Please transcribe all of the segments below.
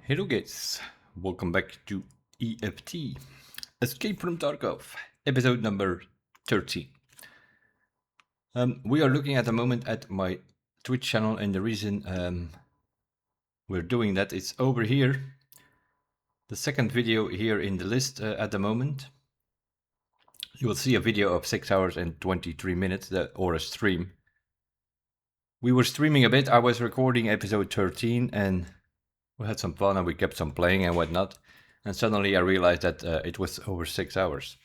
Hello guys, welcome back to EFT, Escape from Tarkov, episode number 13. We are looking at the moment at my Twitch channel, and the reason we're doing that is over here, the second video here in the list at the moment. You will see a video of 6 hours and 23 minutes, or a stream. We were streaming a bit. I was recording episode 13 and we had some fun and we kept on playing and whatnot. And suddenly I realized that it was over 6 hours,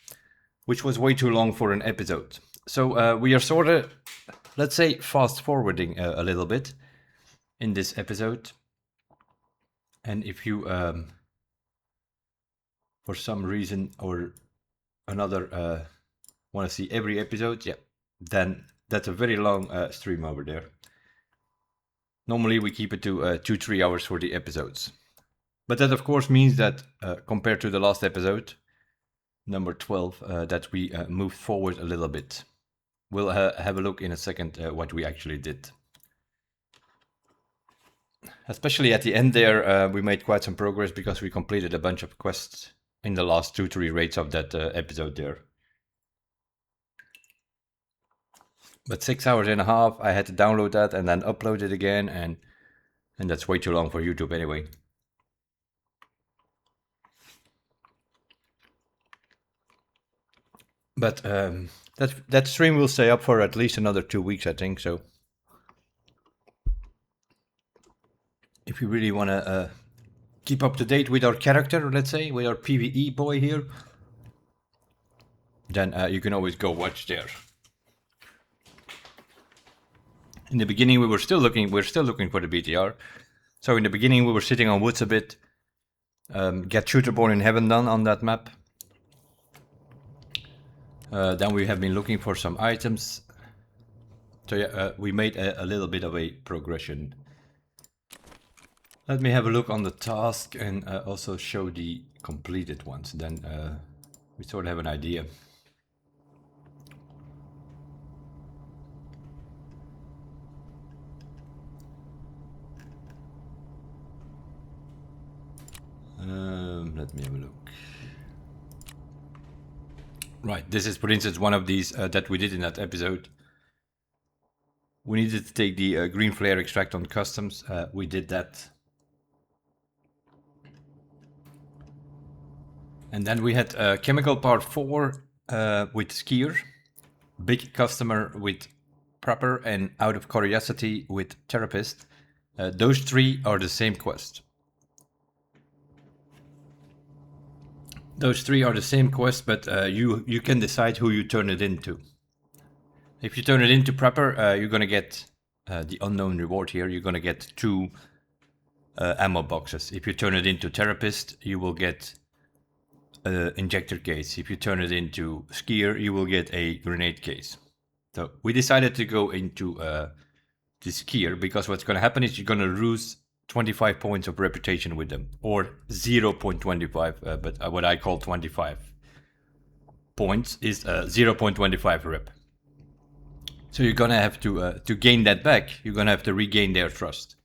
which was way too long for an episode. So we are sort of, let's say, fast forwarding a little bit in this episode. And if you, for some reason or another, want to see every episode, yeah, then that's a very long stream over there. Normally we keep it to 2-3 hours for the episodes. But that of course means that compared to the last episode, number 12, that we moved forward a little bit. We'll have a look in a second what we actually did. Especially at the end there, we made quite some progress because we completed a bunch of quests in the last 2-3 raids of that episode there. But 6 hours and a half, I had to download that and then upload it again, and that's way too long for YouTube anyway. But that stream will stay up for at least another 2 weeks, I think. So if you really want to keep up to date with our character, let's say, with our PvE boy here, then you can always go watch there. In the beginning, we're still looking for the BTR. So in the beginning, we were sitting on woods a bit, get Shooterborn in Heaven done on that map. Then we have been looking for some items. So yeah, we made a little bit of a progression. Let me have a look on the task and also show the completed ones. Then we sort of have an idea. Let me have a look. Right, this is for instance one of these that we did in that episode. We needed to take the green flare extract on customs. We did that. And then we had chemical part 4 with skier, big customer with prepper, and out of curiosity with therapist. Those 3 are the same quest. Those 3 are the same quest, but you can decide who you turn it into. If you turn it into prepper, you're gonna get the unknown reward here. You're gonna get 2 ammo boxes. If you turn it into therapist, you will get an injector case. If you turn it into skier, you will get a grenade case. So we decided to go into the skier because what's gonna happen is you're gonna lose 25 points of reputation with them, or 0.25, but what I call 25 points is 0.25 rep. So you're gonna have to gain that back. You're gonna have to regain their trust.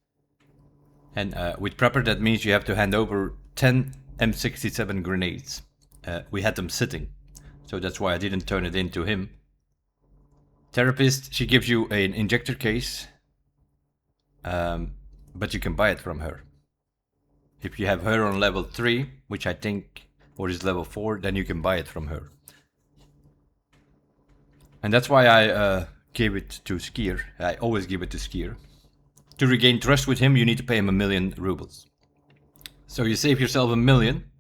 And with prepper, that means you have to hand over 10 M67 grenades. We had them sitting, so that's why I didn't turn it into him. Therapist, she gives you an injector case. But you can buy it from her. If you have her on level 3, which I think, or is level 4, then you can buy it from her. And that's why I gave it to Skier. I always give it to Skier. To regain trust with him, you need to pay him 1,000,000 rubles. So you save yourself 1,000,000.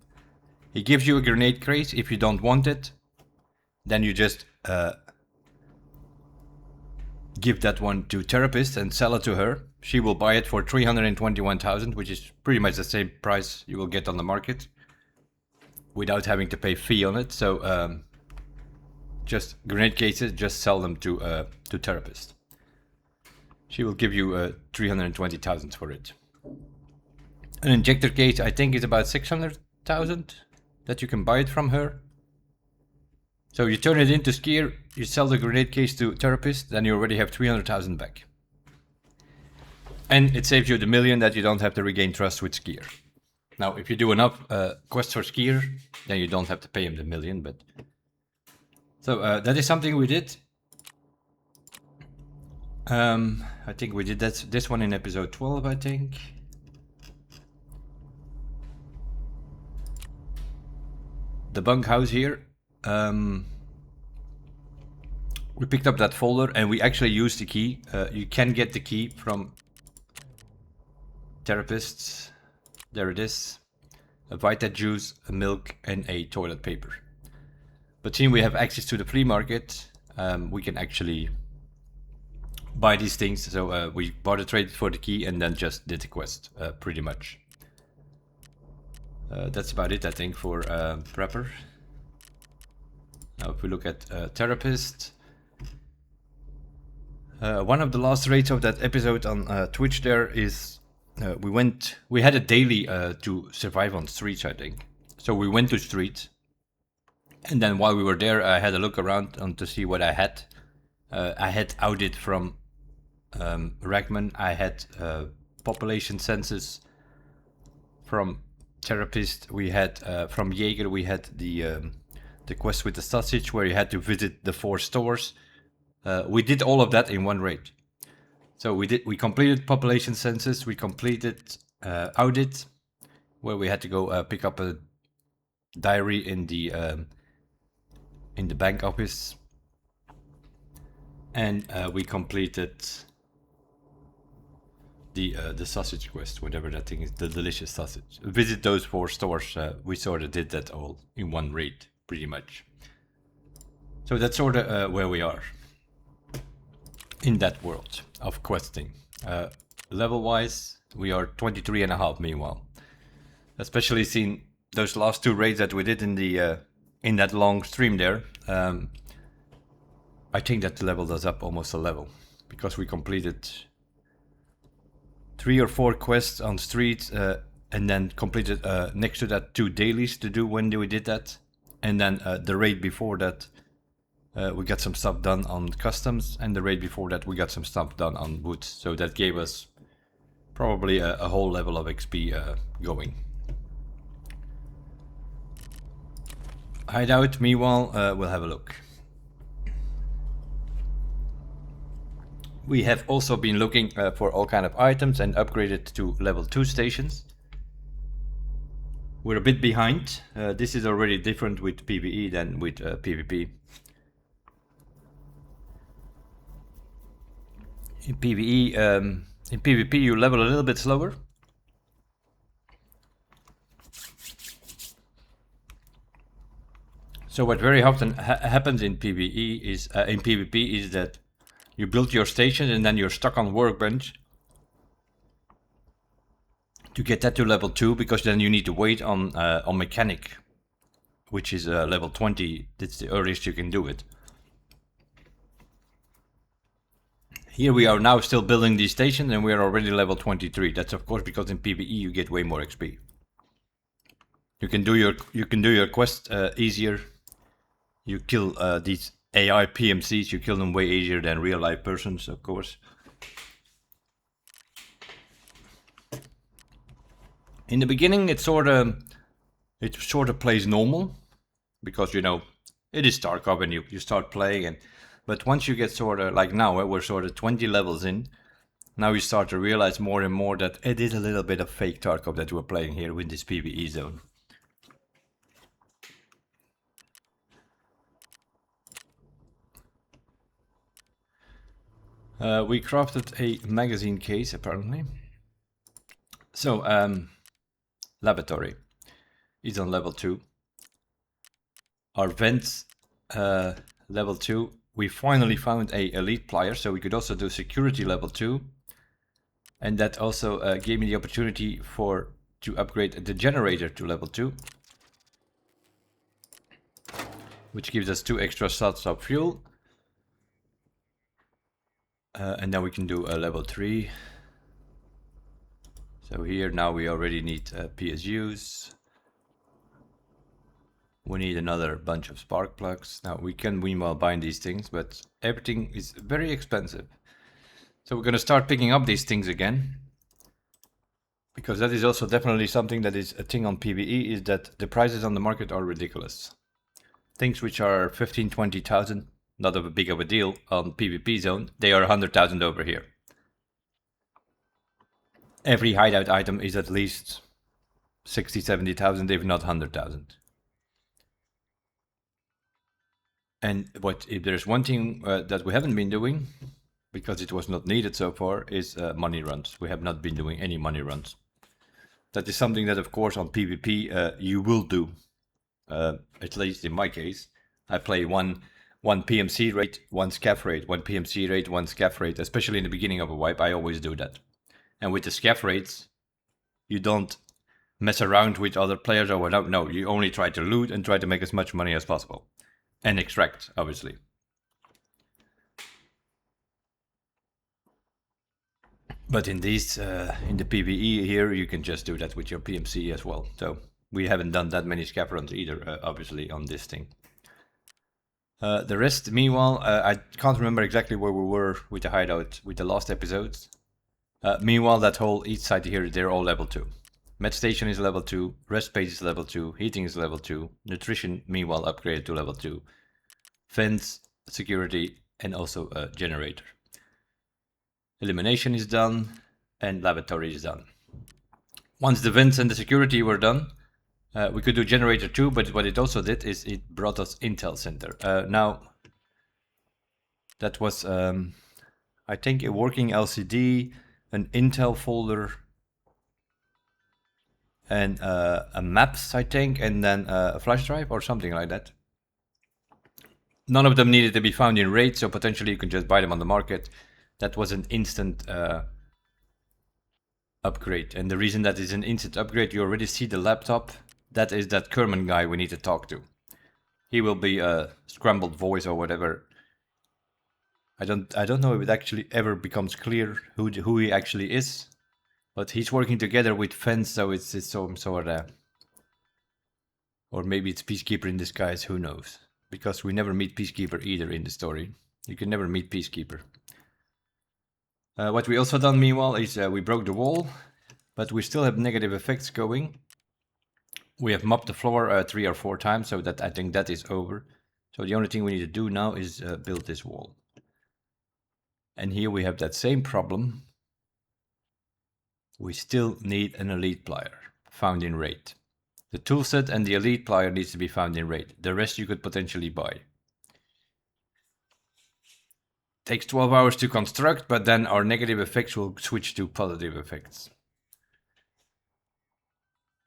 He gives you a grenade crate. If you don't want it, then you just give that one to therapist and sell it to her. She will buy it for 321,000, which is pretty much the same price you will get on the market without having to pay fee on it. So just grenade cases, just sell them to therapist. She will give you 320,000 for it. An injector case, I think, is about 600,000 that you can buy it from her. So you turn it into skier, you sell the grenade case to therapist, then you already have 300,000 back. And it saves you the 1,000,000 that you don't have to regain trust with skier. Now, if you do enough quests for skier, then you don't have to pay him the million. But so that is something we did. I think we did this one in episode 12, I think. The bunkhouse here. We picked up that folder and we actually used the key. You can get the key from therapists. There it is. A Vita juice, a milk, and a toilet paper. But seeing we have access to the flea market, we can actually buy these things. So we bought a trade for the key and then just did the quest, pretty much. That's about it, I think, for Prepper. Now if we look at Therapist. One of the last raids of that episode on Twitch there is we had a daily to survive on streets, I think. So we went to streets, and then while we were there, I had a look around to see what I had. I had audit from Ragman. I had population census from Therapist. We had from Jaeger. We had the quest with the sausage, where you had to visit the 4 stores. We did all of that in one raid. So we completed population census, we completed audit, where we had to go pick up a diary in the bank office, and we completed the sausage quest, whatever that thing is, the delicious sausage. Visit those 4 stores. We sort of did that all in one raid, pretty much. So that's sort of where we are in that world of questing. Level wise, we are 23.5 meanwhile. Especially seeing those last 2 raids that we did in that long stream there. I think that leveled us up almost a level, because we completed 3 or 4 quests on streets, and then completed next to that 2 dailies to do when we did that. And then the raid before that, we got some stuff done on customs, and the raid before that we got some stuff done on woods. So that gave us probably a whole level of XP going. Hideout, meanwhile, we'll have a look. We have also been looking for all kind of items and upgraded to level 2 stations. We're a bit behind. This is already different with PvE than with PvP. In PvP you level a little bit slower. So what very often happens in PvE is in PvP is that you build your station and then you're stuck on workbench to get that to level 2, because then you need to wait on mechanic, which is level 20. That's the earliest you can do it. Here we are now still building these stations and we are already level 23. That's of course because in PvE you get way more XP. You can do your quest easier. You kill these AI PMCs, you kill them way easier than real life persons, of course. In the beginning it sort of plays normal, because you know it is Tarkov and you start playing, but once you get sort of like now, we're sort of 20 levels in. Now you start to realize more and more that it is a little bit of fake Tarkov that we're playing here with this PvE zone. We crafted a magazine case apparently. So laboratory is on level 2. Our vents level 2. We finally found a elite plier, so we could also do security level 2. And that also gave me the opportunity to upgrade the generator to level 2. Which gives us 2 extra slots of fuel. And then we can do a level 3. So here now we already need PSUs. We need another bunch of spark plugs. Now we can meanwhile bind these things, but everything is very expensive. So we're going to start picking up these things again. Because that is also definitely something that is a thing on PvE, is that the prices on the market are ridiculous. Things which are 15, 20,000, not a big of a deal on PvP zone, they are 100,000 over here. Every hideout item is at least 60, 70,000, if not 100,000. And if there's one thing that we haven't been doing, because it was not needed so far, is money runs. We have not been doing any money runs. That is something that, of course, on PvP you will do. At least in my case, I play one PMC rate, one scaff rate, one PMC rate, one scaff rate. Especially in the beginning of a wipe, I always do that. And with the scaff rates, you don't mess around with other players or whatnot. No, you only try to loot and try to make as much money as possible. And extract, obviously. But in these, in the PvE here, you can just do that with your PMC as well. So we haven't done that many scaff runs either, obviously, on this thing. The rest, meanwhile, I can't remember exactly where we were with the hideout with the last episodes. Meanwhile, that whole east side here, they're all level 2. Med station is level 2, rest page is level 2, heating is level 2, nutrition, meanwhile, upgraded to level 2, fence, security, and also a generator. Elimination is done, and lavatory is done. Once the vents and the security were done, we could do generator 2, but what it also did is it brought us Intel Center. Now, that was, I think, a working LCD, an Intel folder, and a maps, I think, and then a flash drive or something like that. None of them needed to be found in RAID, so potentially you can just buy them on the market. That was an instant upgrade. And the reason that is an instant upgrade, you already see the laptop. That is that Kerman guy we need to talk to. He will be a scrambled voice or whatever. I don't know if it actually ever becomes clear who he actually is. But he's working together with Fence, so it's some sort of... Or maybe it's Peacekeeper in disguise, who knows. Because we never meet Peacekeeper either in the story. You can never meet Peacekeeper. What we also done meanwhile is we broke the wall, but we still have negative effects going. We have mopped the floor 3 or 4 times, so that I think that is over. So the only thing we need to do now is build this wall. And here we have that same problem. We still need an elite plier, found in RAID. The toolset and the elite plier needs to be found in RAID. The rest you could potentially buy. Takes 12 hours to construct, but then our negative effects will switch to positive effects.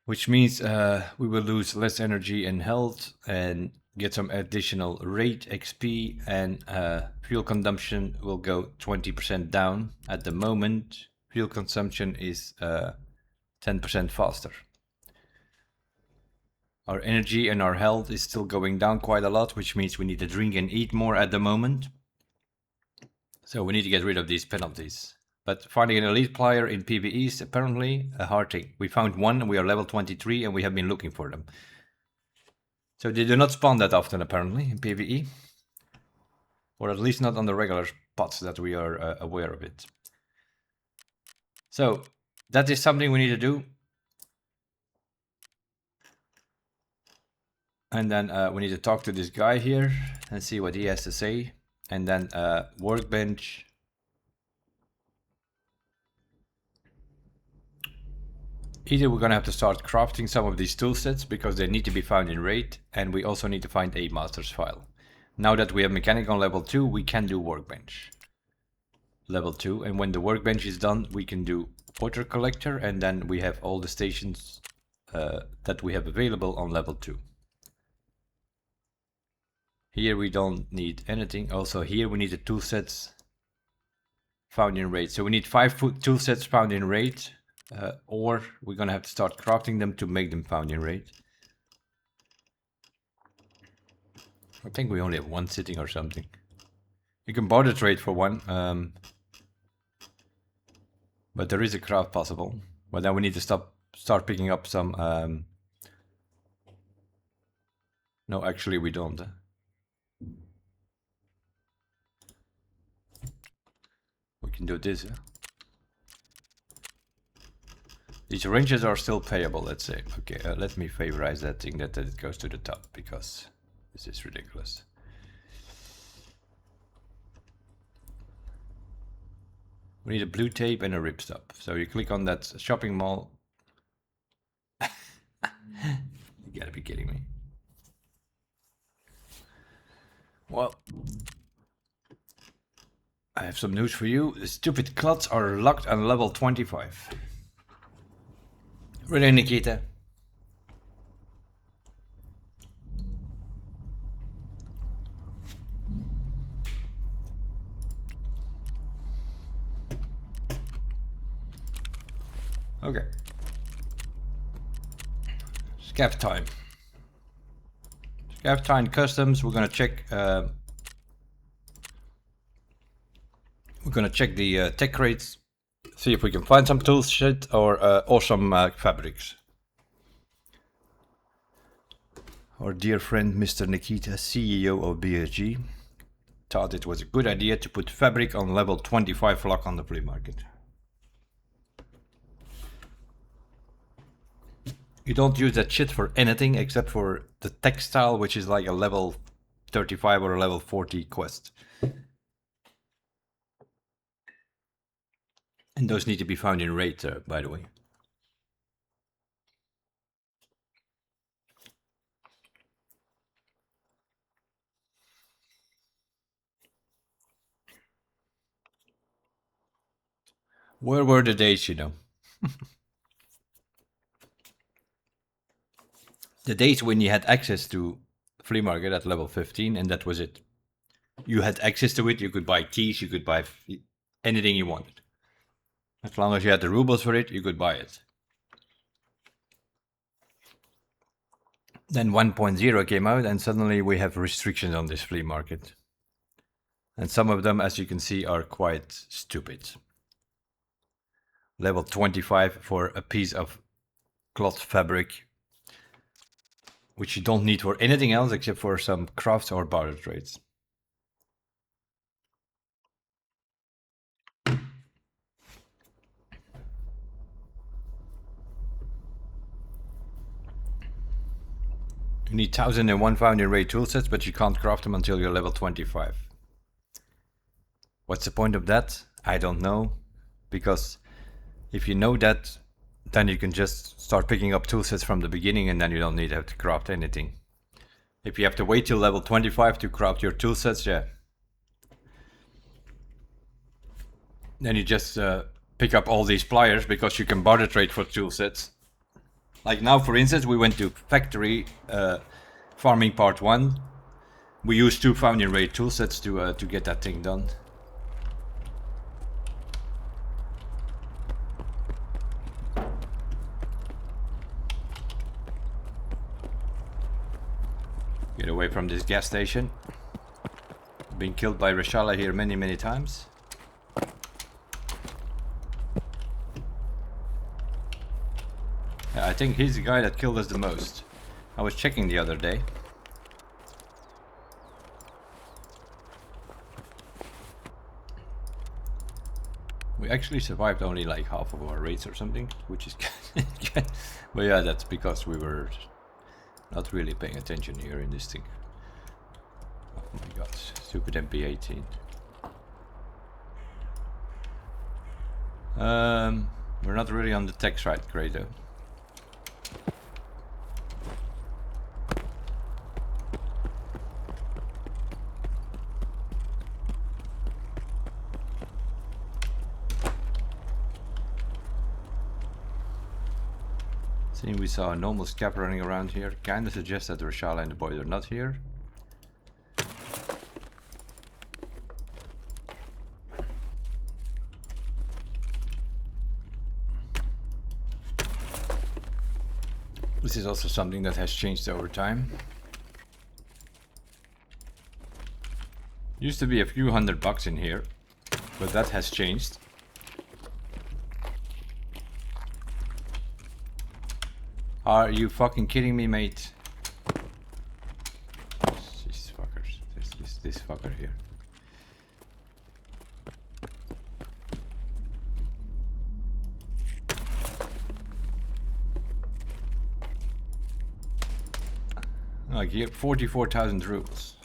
Which means we will lose less energy and health and get some additional rate XP, and fuel consumption will go 20% down. At the moment, fuel consumption is 10% faster. Our energy and our health is still going down quite a lot, which means we need to drink and eat more at the moment. So we need to get rid of these penalties. But finding an elite plier in PvE is apparently a hard thing. We found one, we are level 23, and we have been looking for them. So they do not spawn that often, apparently, in PvE. Or at least not on the regular spots that we are aware of it. So that is something we need to do. And then we need to talk to this guy here and see what he has to say. And then workbench. Either we're going to have to start crafting some of these tool sets because they need to be found in RAID, and we also need to find a master's file. Now that we have mechanic on level 2, we can do workbench. Level 2, and when the workbench is done, we can do water collector, and then we have all the stations that we have available on level 2. Here we don't need anything. Also here we need the tool sets found in RAID. So we need 5 tool sets found in RAID. Or we're gonna have to start crafting them to make them found in RAID. I think we only have 1 sitting or something. You can barter trade for 1, but there is a craft possible. But then we need to start picking up some. No, actually we don't. We can do this. These ranges are still payable, let's say. Okay, let me favorize that thing that it goes to the top, because this is ridiculous. We need a blue tape and a ripstop. So you click on that shopping mall. You gotta be kidding me. Well, I have some news for you. The stupid clots are locked on level 25. Really, Nikita? Okay. Scav time. Scav time customs. We're gonna check. We're gonna check the tech crates. See if we can find some tool shit or awesome fabrics. Our dear friend Mr. Nikita, CEO of BSG, thought it was a good idea to put fabric on level 25 lock on the flea market. You don't use that shit for anything except for the textile, which is like a level 35 or a level 40 quest. And those need to be found in raid, by the way. Where were the days, you know? The days when you had access to flea market at level 15 and that was it. You had access to it, you could buy keys, you could buy anything you wanted. As long as you had the rubles for it, you could buy it. Then 1.0 came out and suddenly we have restrictions on this flea market. And some of them, as you can see, are quite stupid. Level 25 for a piece of cloth fabric, which you don't need for anything else except for some crafts or barter trades. You need 1001 found in raid toolsets, but you can't craft them until you're level 25. What's the point of that? I don't know. Because if you know that, then you can just start picking up toolsets from the beginning and then you don't need to have to craft anything. If you have to wait till level 25 to craft your toolsets, yeah. Then you just pick up all these pliers because you can barter trade for toolsets. Like now, for instance, we went to factory farming part 1. We used 2 found in raid toolsets to get that thing done. Get away from this gas station. Been killed by Reshala here many times. Yeah, I think he's the guy that killed us the most. I was checking the other day. We actually survived only like half of our raids or something, which is but yeah, that's because we were not really paying attention here in this thing. Oh my god, stupid MP18. We're not really on the tech side, great though. Seeing we saw a normal scap running around here, kinda suggests that Reshala and the boys are not here. This is also something that has changed over time. Used to be a few $100 in here, but that has changed. Are you fucking kidding me, mate? These fuckers. This fucker here. Like here, 44,000 rubles.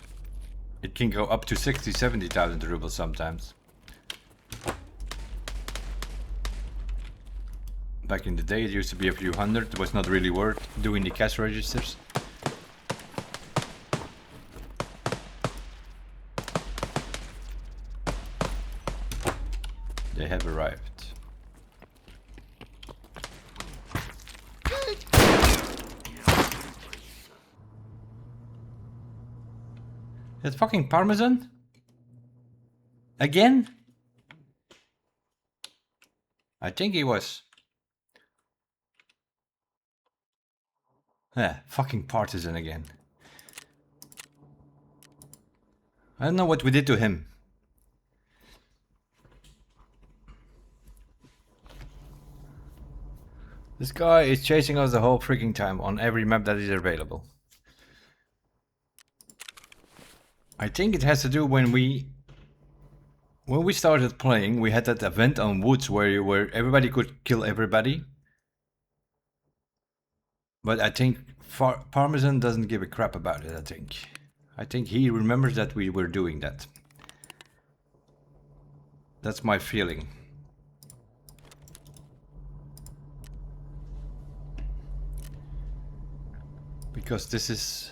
It can go up to 60, 70,000 rubles sometimes. Back in the day, it used to be a few hundred. It was not really worth doing the cash registers. They have arrived. That fucking Parmesan? Again? I think he was. Yeah, fucking partisan again. I don't know what we did to him. This guy is chasing us the whole freaking time on every map that is available. I think it has to do when we started playing, we had that event on Woods where everybody could kill everybody. But I think Parmesan doesn't give a crap about it, I think he remembers that we were doing that. That's my feeling. Because this is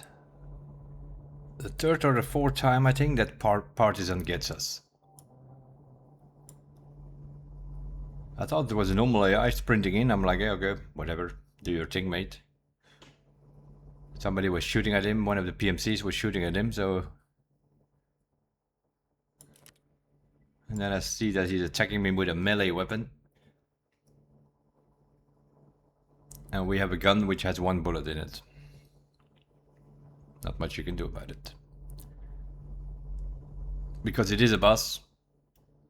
the third or the fourth time, I think, that Partisan gets us. I thought there was a normal AI sprinting in. I'm like, yeah, okay, whatever, do your thing, mate. Somebody was shooting at him, one of the PMCs was shooting at him, so... And then I see that he's attacking me with a melee weapon. And we have a gun which has 1 bullet in it. Not much you can do about it. Because it is a boss.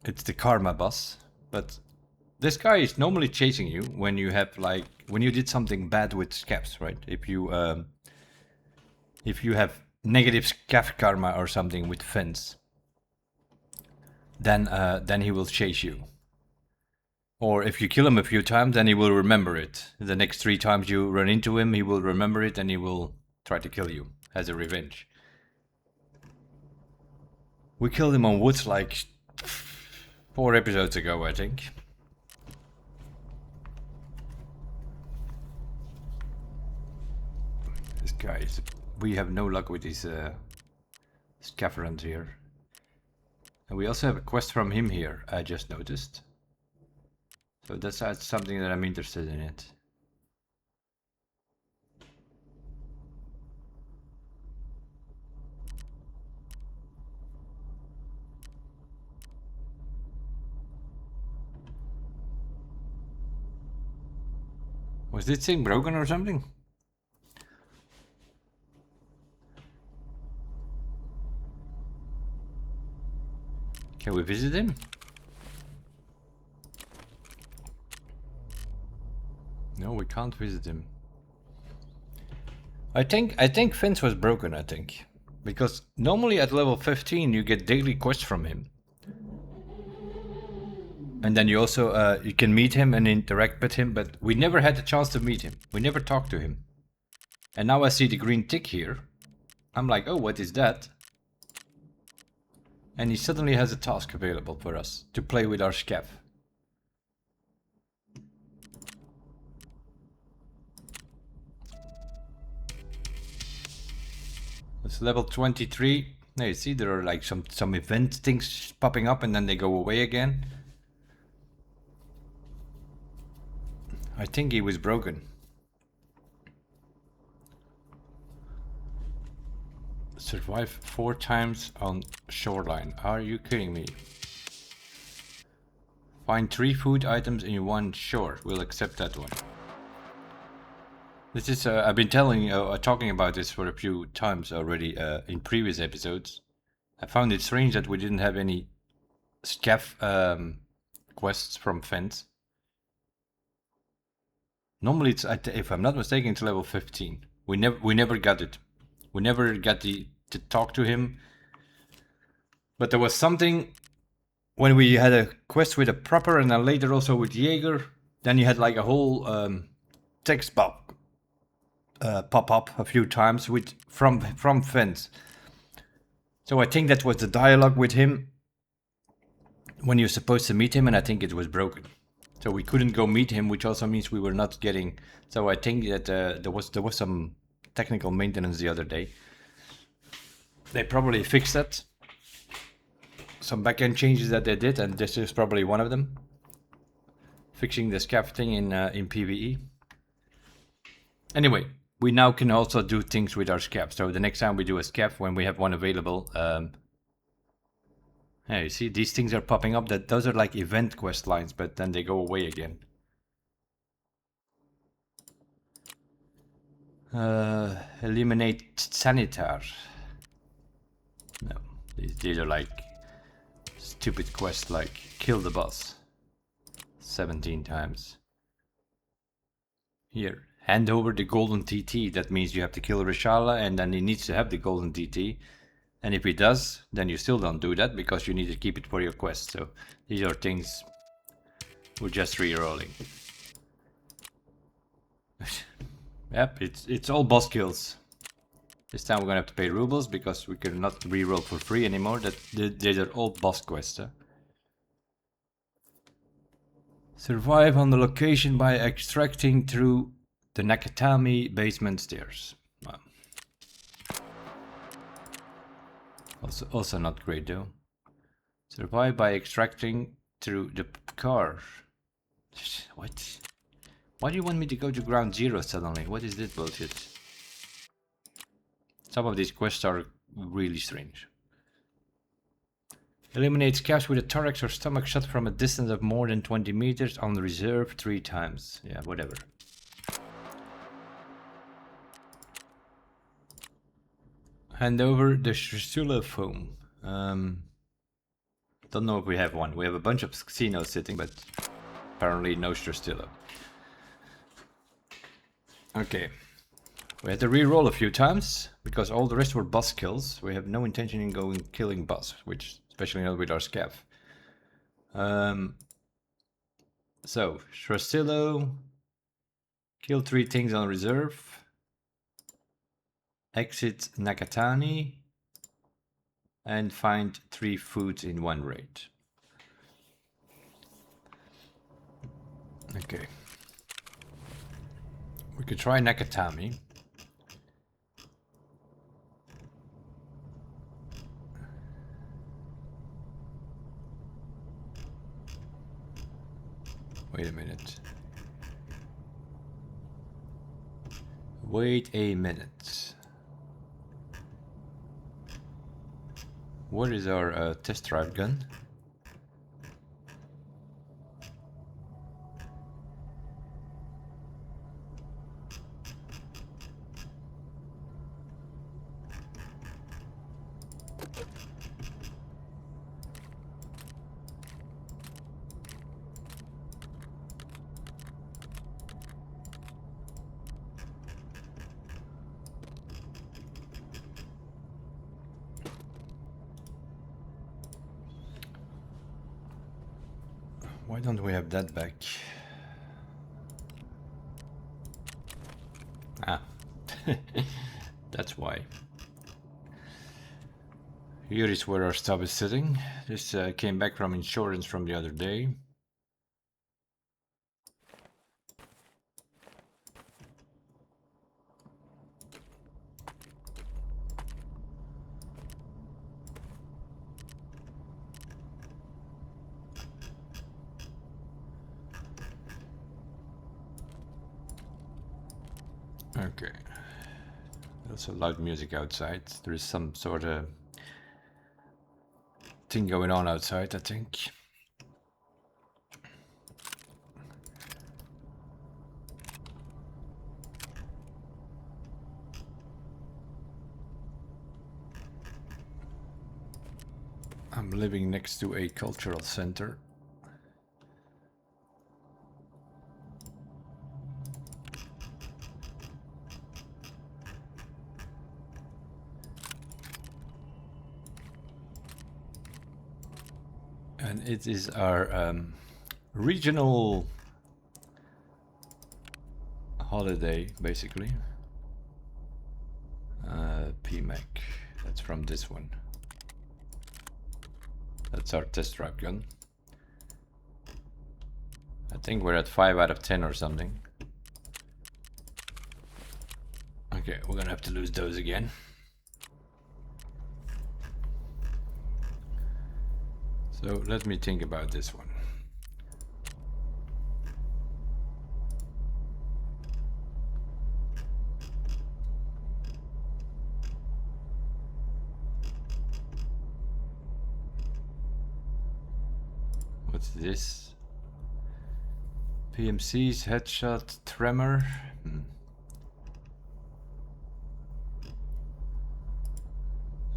It's the karma boss. But this guy is normally chasing you when you have like... when you did something bad with scabs, right? If you have negative scab karma or something with fence, then he will chase you. Or if you kill him a few times, then he will remember it. The next 3 times you run into him, he will remember it and he will try to kill you as a revenge. We killed him on Woods like 4 episodes ago, I think. This guy is... we have no luck with these scaffolders here. And we also have a quest from him here, I just noticed. So that's something that I'm interested in it. Was this thing broken or something? Can we visit him? No, we can't visit him. I think Fence was broken, I think. Because normally at level 15 you get daily quests from him. And then you also you can meet him and interact with him, but we never had the chance to meet him. We never talked to him. And now I see the green tick here. I'm like, oh, what is that? And he suddenly has a task available for us to play with our scav. It's level 23. Now you see there are like some event things popping up and then they go away again. I think he was broken. Survive 4 times on shoreline. Are you kidding me? Find 3 food items in 1 shore. We'll accept that one. This is I've been talking about this for a few times already in previous episodes. I found it strange that we didn't have any scav quests from Fence. Normally it's, if I'm not mistaken, it's level 15. We never got it. We never got to talk to him. But there was something when we had a quest with a Prepper and then later also with Jaeger. Then you had like a whole text box pop up a few times from fence. So I think that was the dialogue with him when you're supposed to meet him, and I think it was broken. So we couldn't go meet him, which also means we were not getting. So I think that there was some technical maintenance the other day. They probably fixed that. Some backend changes that they did, and this is probably one of them. Fixing the scav thing in PvE. Anyway, we now can also do things with our scav. So the next time we do a scav, when we have one available, yeah, you see, these things are popping up. Those are like event quest lines, but then they go away again. Eliminate Sanitar. No, these are like stupid quests like kill the boss 17 times. Here, hand over the golden TT. That means you have to kill Reshala, and then he needs to have the golden TT. And if he does, then you still don't do that because you need to keep it for your quest. So these are things we're just re-rolling. Yep, it's all boss kills. This time we're gonna have to pay rubles because we cannot re-roll for free anymore. These are all boss quests. Huh? Survive on the location by extracting through the Nakatami basement stairs. Wow. Also not great though. Survive by extracting through the car. What? Why do you want me to go to ground zero suddenly? What is this bullshit? Some of these quests are really strange. Eliminate scavs with a thorax or stomach shot from a distance of more than 20 meters on reserve 3 times. Yeah, whatever. Hand over the Shrestula foam. Don't know if we have one. We have a bunch of Xenos sitting, but apparently no Shrestula. Okay. We had to re-roll a few times, because all the rest were boss kills. We have no intention in going killing boss, which especially not with our scav. So, Shrestilo, kill 3 things on reserve. Exit Nakatani and find 3 foods in 1 raid. Okay. We could try Nakatami. Wait a minute. Wait a minute. Where is our test drive gun? Why don't we have that back? Ah, that's why. Here is where our stuff is sitting. This came back from insurance from the other day. Okay. Also loud music outside. There is some sort of thing going on outside, I think. I'm living next to a cultural center. And it is our regional holiday, basically. PMAC. That's from this one. That's our test drive gun. I think we're at 5 out of 10 or something. Okay, we're gonna have to lose those again. So let me think about this one. What's this? PMC's headshot tremor.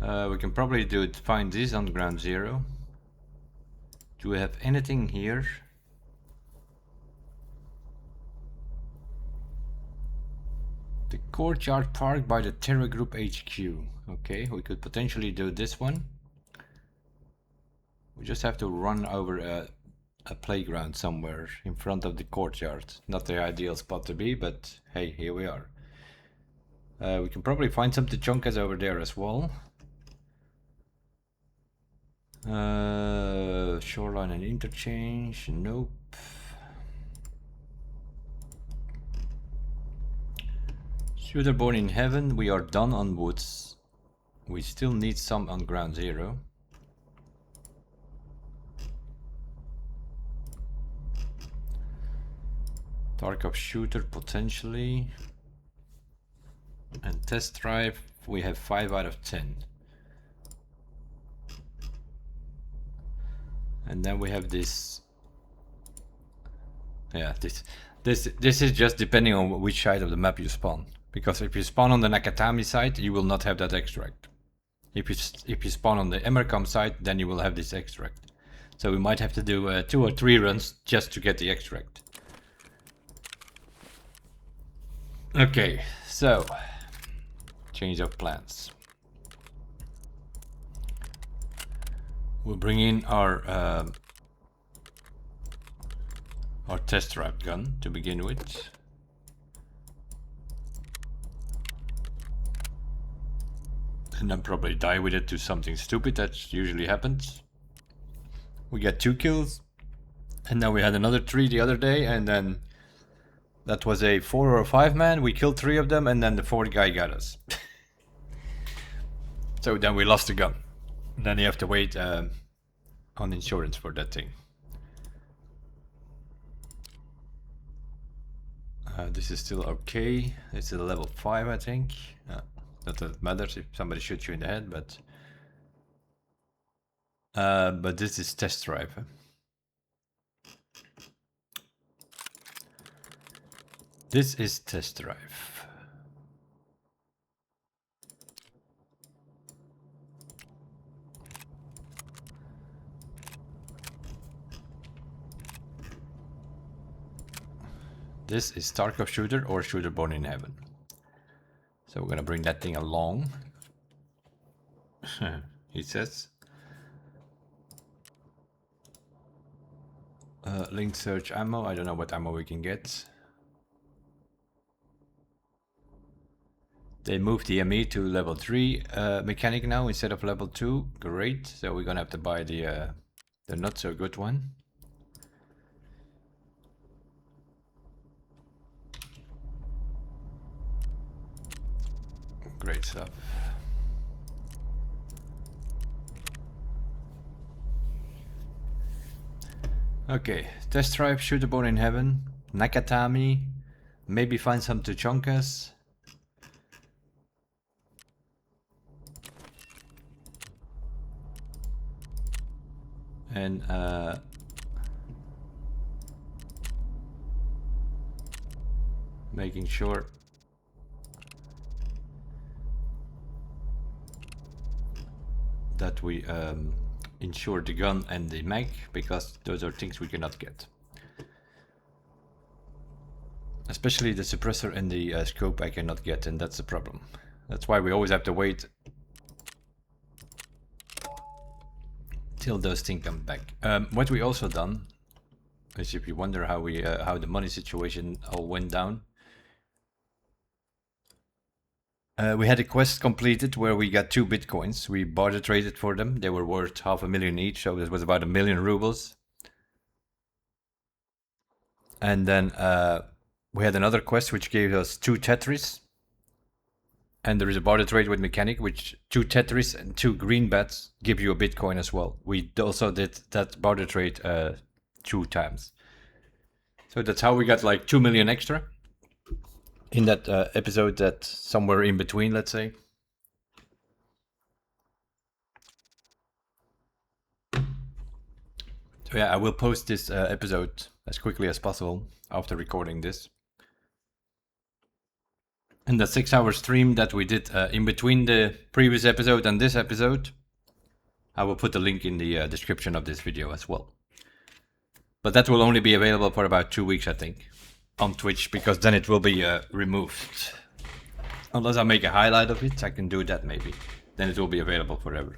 We can probably find this on ground zero. Do we have anything here? The courtyard park by the Terra Group HQ. Okay, we could potentially do this one. We just have to run over a playground somewhere in front of the courtyard. Not the ideal spot to be, but hey, here we are. We can probably find some Tuchonkas over there as well. Shoreline and interchange, nope. Shooter born in heaven, we are done on woods. We still need some on ground zero. Tarkov shooter potentially. And test drive, we have 5 out of 10. And then we have this. Yeah, this is just depending on which side of the map you spawn. Because if you spawn on the Nakatami side, you will not have that extract. If you spawn on the Emercom side, then you will have this extract. So we might have to do 2 or 3 runs just to get the extract. Okay, so change of plans. We'll bring in our test drive gun to begin with. And then probably die with it to something stupid. That usually happens. We get 2 kills, and then we had another 3 the other day, and then that was a 4 or 5 man. We killed 3 of them, and then the 4th guy got us. So then we lost the gun. And then you have to wait on insurance for that thing. This is still okay. It's a level 5, I think. Not that it matters if somebody shoots you in the head, but this is test drive. This is test drive. This is Tarkov shooter or shooter born in heaven. So we're gonna bring that thing along. He says. Linked search ammo. I don't know what ammo we can get. They moved the ME to level 3 mechanic now instead of level 2. Great. So we're gonna have to buy the not so good one. Great stuff. Okay, test drive, shooter born in heaven, Nakatami, maybe find some Tuchonkas. And making sure that we insure the gun and the mag, because those are things we cannot get. Especially the suppressor and the scope I cannot get, and that's the problem. That's why we always have to wait till those things come back. What we also done is, if you wonder how we how the money situation all went down, We had a quest completed where we got 2 bitcoins. We barter traded for them. They were worth 500,000 each, so this was about 1,000,000 rubles. And then we had another quest which gave us 2 Tetris. And there is a barter trade with mechanic, which 2 Tetris and 2 green bats give you a bitcoin as well. We also did that barter trade 2 times. So that's how we got like 2 million extra in that episode, that somewhere in between, let's say. So yeah, I will post this episode as quickly as possible after recording this. And the 6-hour stream that we did in between the previous episode and this episode, I will put the link in the description of this video as well. But that will only be available for about 2 weeks, I think, on Twitch, because then it will be removed. Unless I make a highlight of it, I can do that maybe. Then it will be available forever.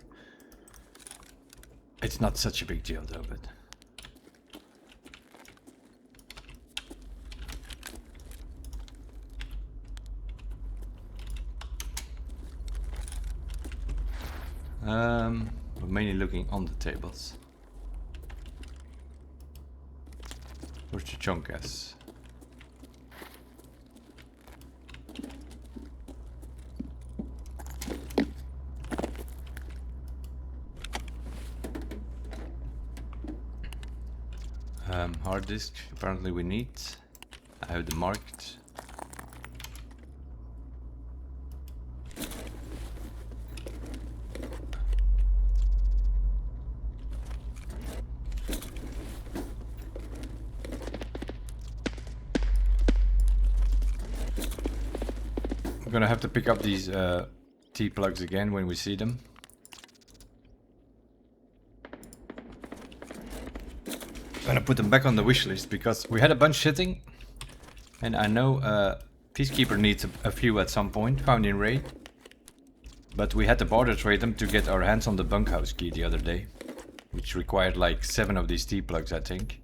It's not such a big deal though, but... we're mainly looking on the tables. Where's the chunkas? Hard disk, apparently we need. I have them marked. I'm gonna have to pick up these T-plugs again when we see them. I'm gonna put them back on the wish list because we had a bunch sitting, and I know Peacekeeper needs a few at some point, found in raid. But we had to barter trade them to get our hands on the bunkhouse key the other day, which required like 7 of these T-plugs, I think.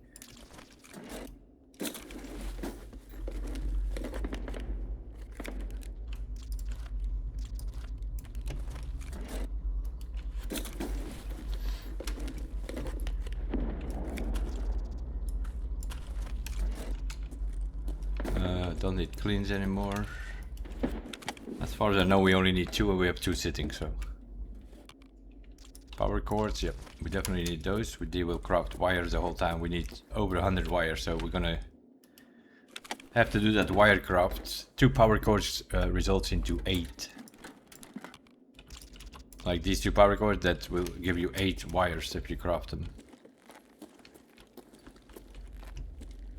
Don't need cleans anymore. As far as I know, we only need 2 and we have 2 sitting, so. Power cords, yep, we definitely need those. We will craft wires the whole time. We need over 100 wires, so we're gonna have to do that wire craft. 2 power cords results into 8. Like these 2 power cords, that will give you 8 wires if you craft them.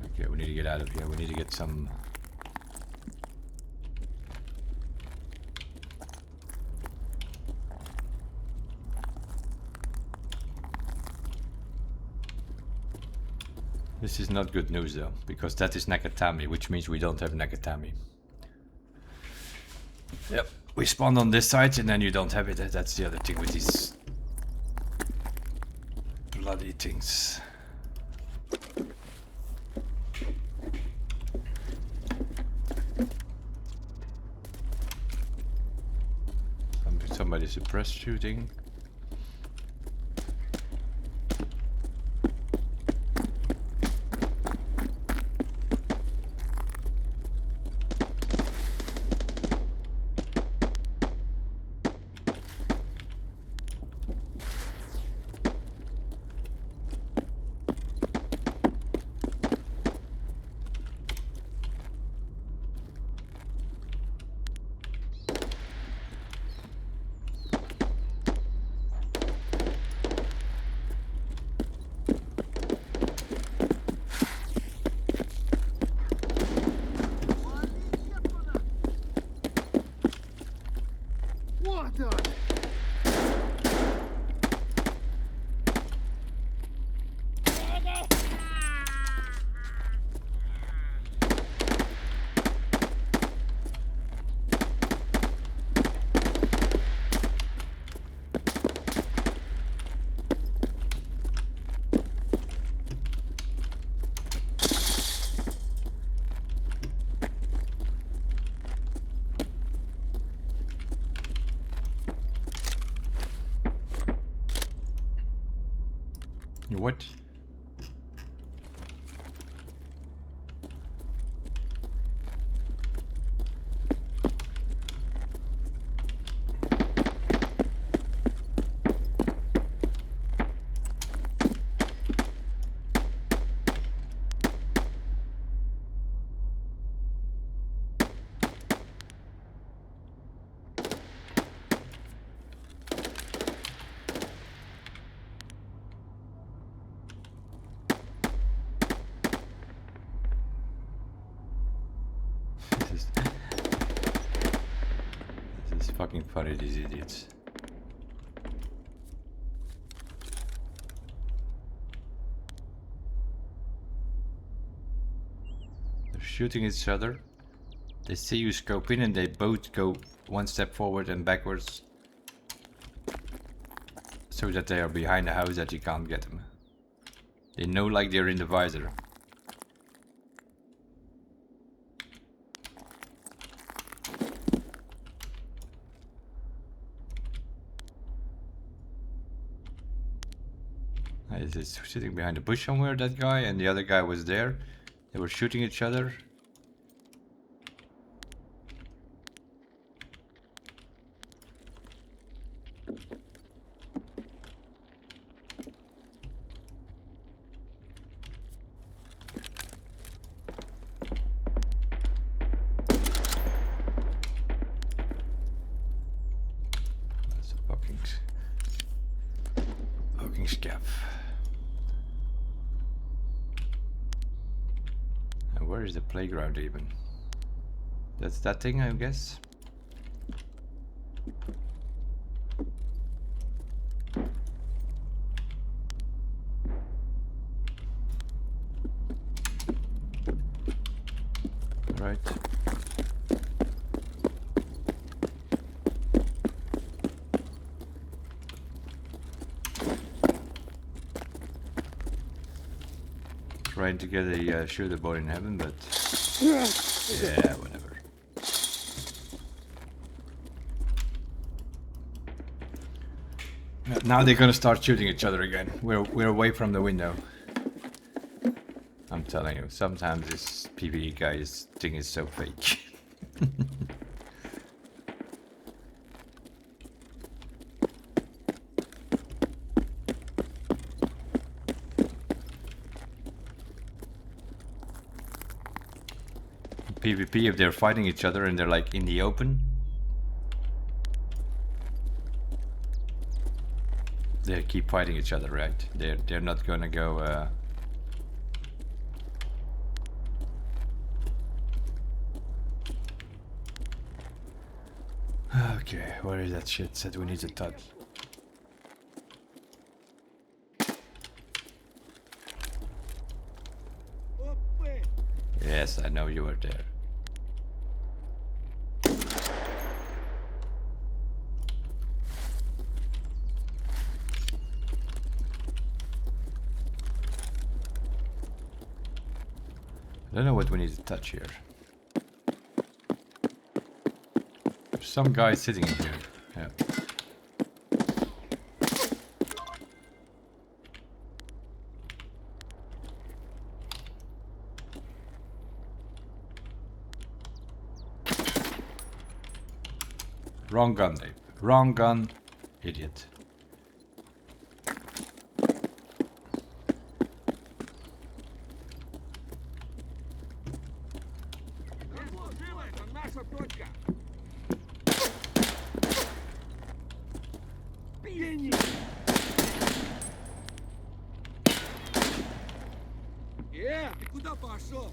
Okay, we need to get out of here. We need to get some... This is not good news though, because that is Nakatami, which means we don't have Nakatami. Yep, we spawned on this side and then you don't have it. That's the other thing with these bloody things. Somebody suppressed shooting. What? This is fucking funny, these idiots. They're shooting each other. They see you scope in and they both go one step forward and backwards. So that they are behind the house that you can't get them. They know like they're in the visor. Is sitting behind a bush somewhere, that guy, and the other guy was there. They were shooting each other. That's a fucking scav. And where is the playground even? That's that thing, I guess. Right. Trying to get a shooter boy in heaven, but yeah, whatever. Now they're gonna start shooting each other again. We're away from the window. I'm telling you, sometimes this PvE guy's thing is so fake. PvP, if they're fighting each other and they're like in the open, they keep fighting each other, right? They're not gonna go. Okay, where is that shit? Said we need to touch. Yes, I know you were there. I don't know what we need to touch here. There's some guy sitting in here. Yeah. Wrong gun, Dave. Wrong gun, idiot. Ты куда пошел?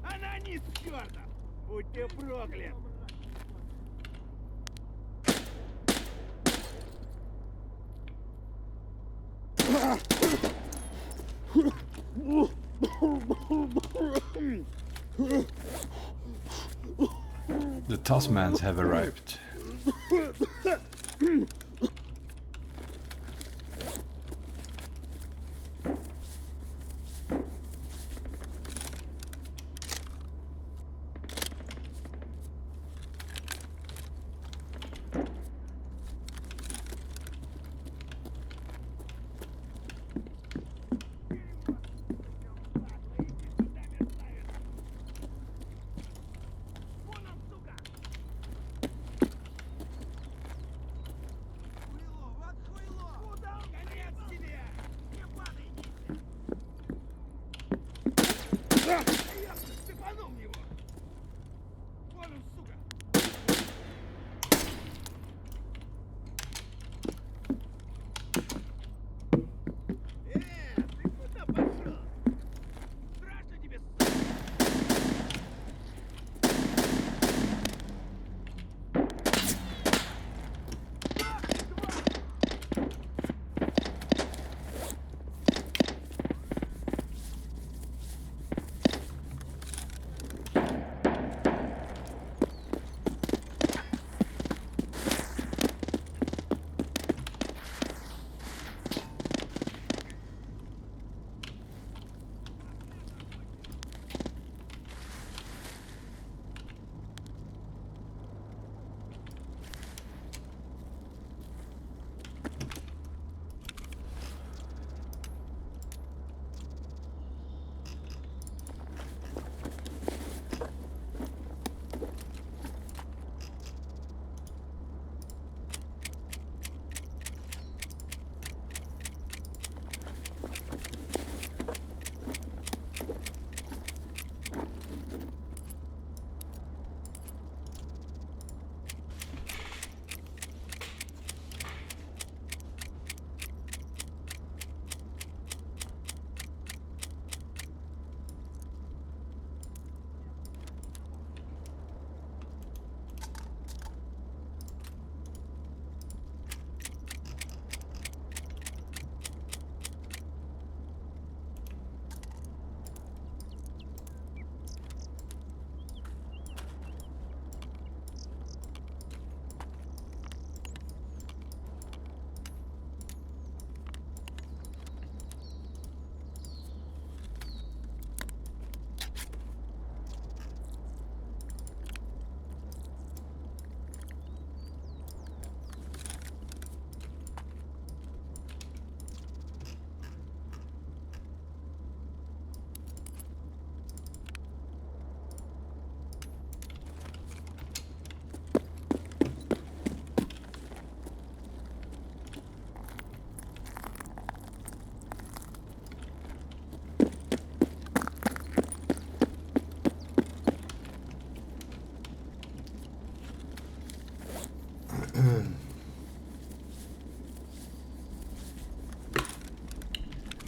Анонит черта! Будь ты проклят! The Tasmans have arrived. Я цепанул его! Вон он, сука! Ты куда пошел? Страшно тебе, сука!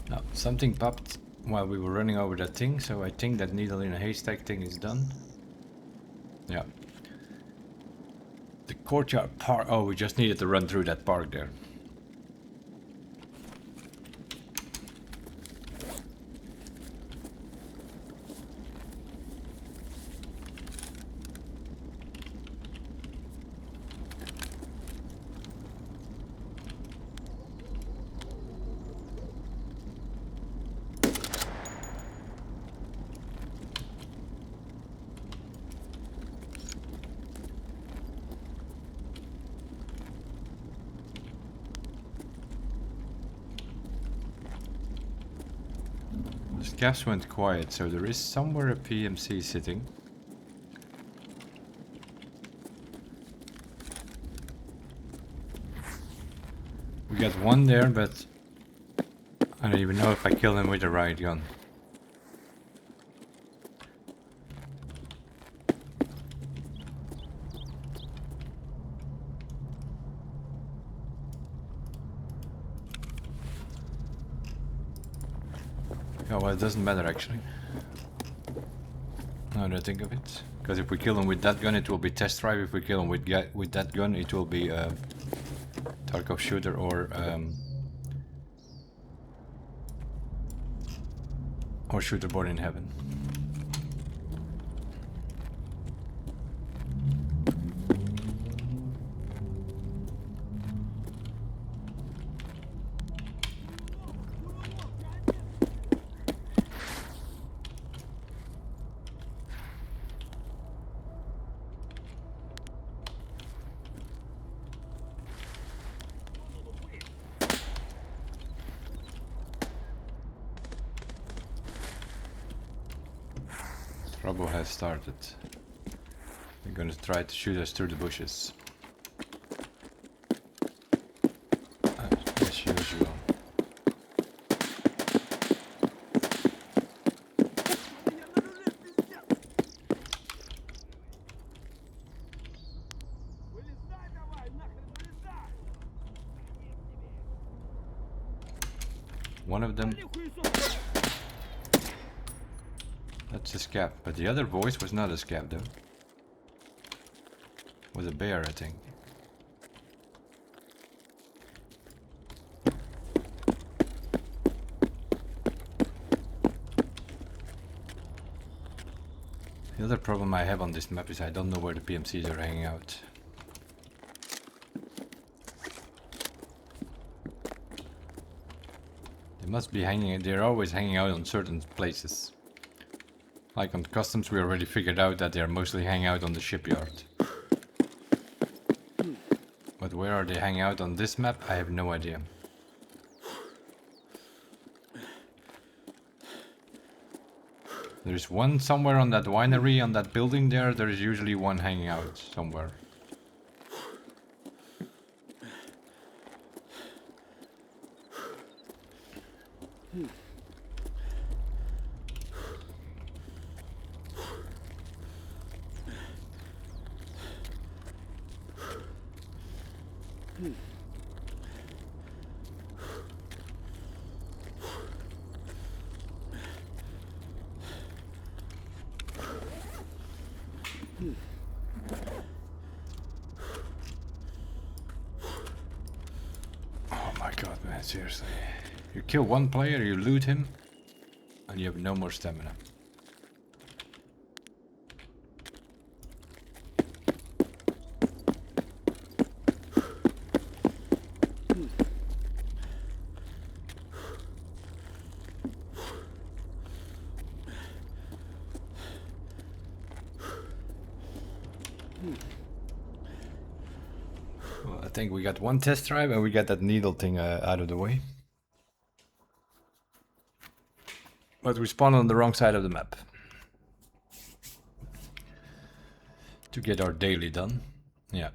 Now, something popped while we were running over that thing, so I think that needle in a haystack thing is done. Yeah. The courtyard park. Oh, we just needed to run through that park there. The gas went quiet, so there is somewhere a PMC sitting. We got one there, but I don't even know if I kill him with the right gun. Oh, well, it doesn't matter actually. Now that I think of it. Because if we kill him with that gun, it will be test drive. If we kill him with that gun, it will be Tarkov shooter or shooter born in heaven. Trouble has started. They're gonna try to shoot us through the bushes. As usual. one of them. 力挥送。 That's a scab, but the other voice was not a scab though. It was a bear, I think. The other problem I have on this map is I don't know where the PMCs are hanging out. They must be hanging, they're always hanging out on certain places. Like on customs, we already figured out that they're mostly hanging out on the shipyard. But where are they hanging out on this map? I have no idea. There's one somewhere on that winery, on that building there. There is usually one hanging out somewhere. Oh my god, man, seriously. You kill one player, you loot him, and you have no more stamina. Well, I think we got one test drive and we got that needle thing out of the way. But we spawned on the wrong side of the map. To get our daily done. Yeah.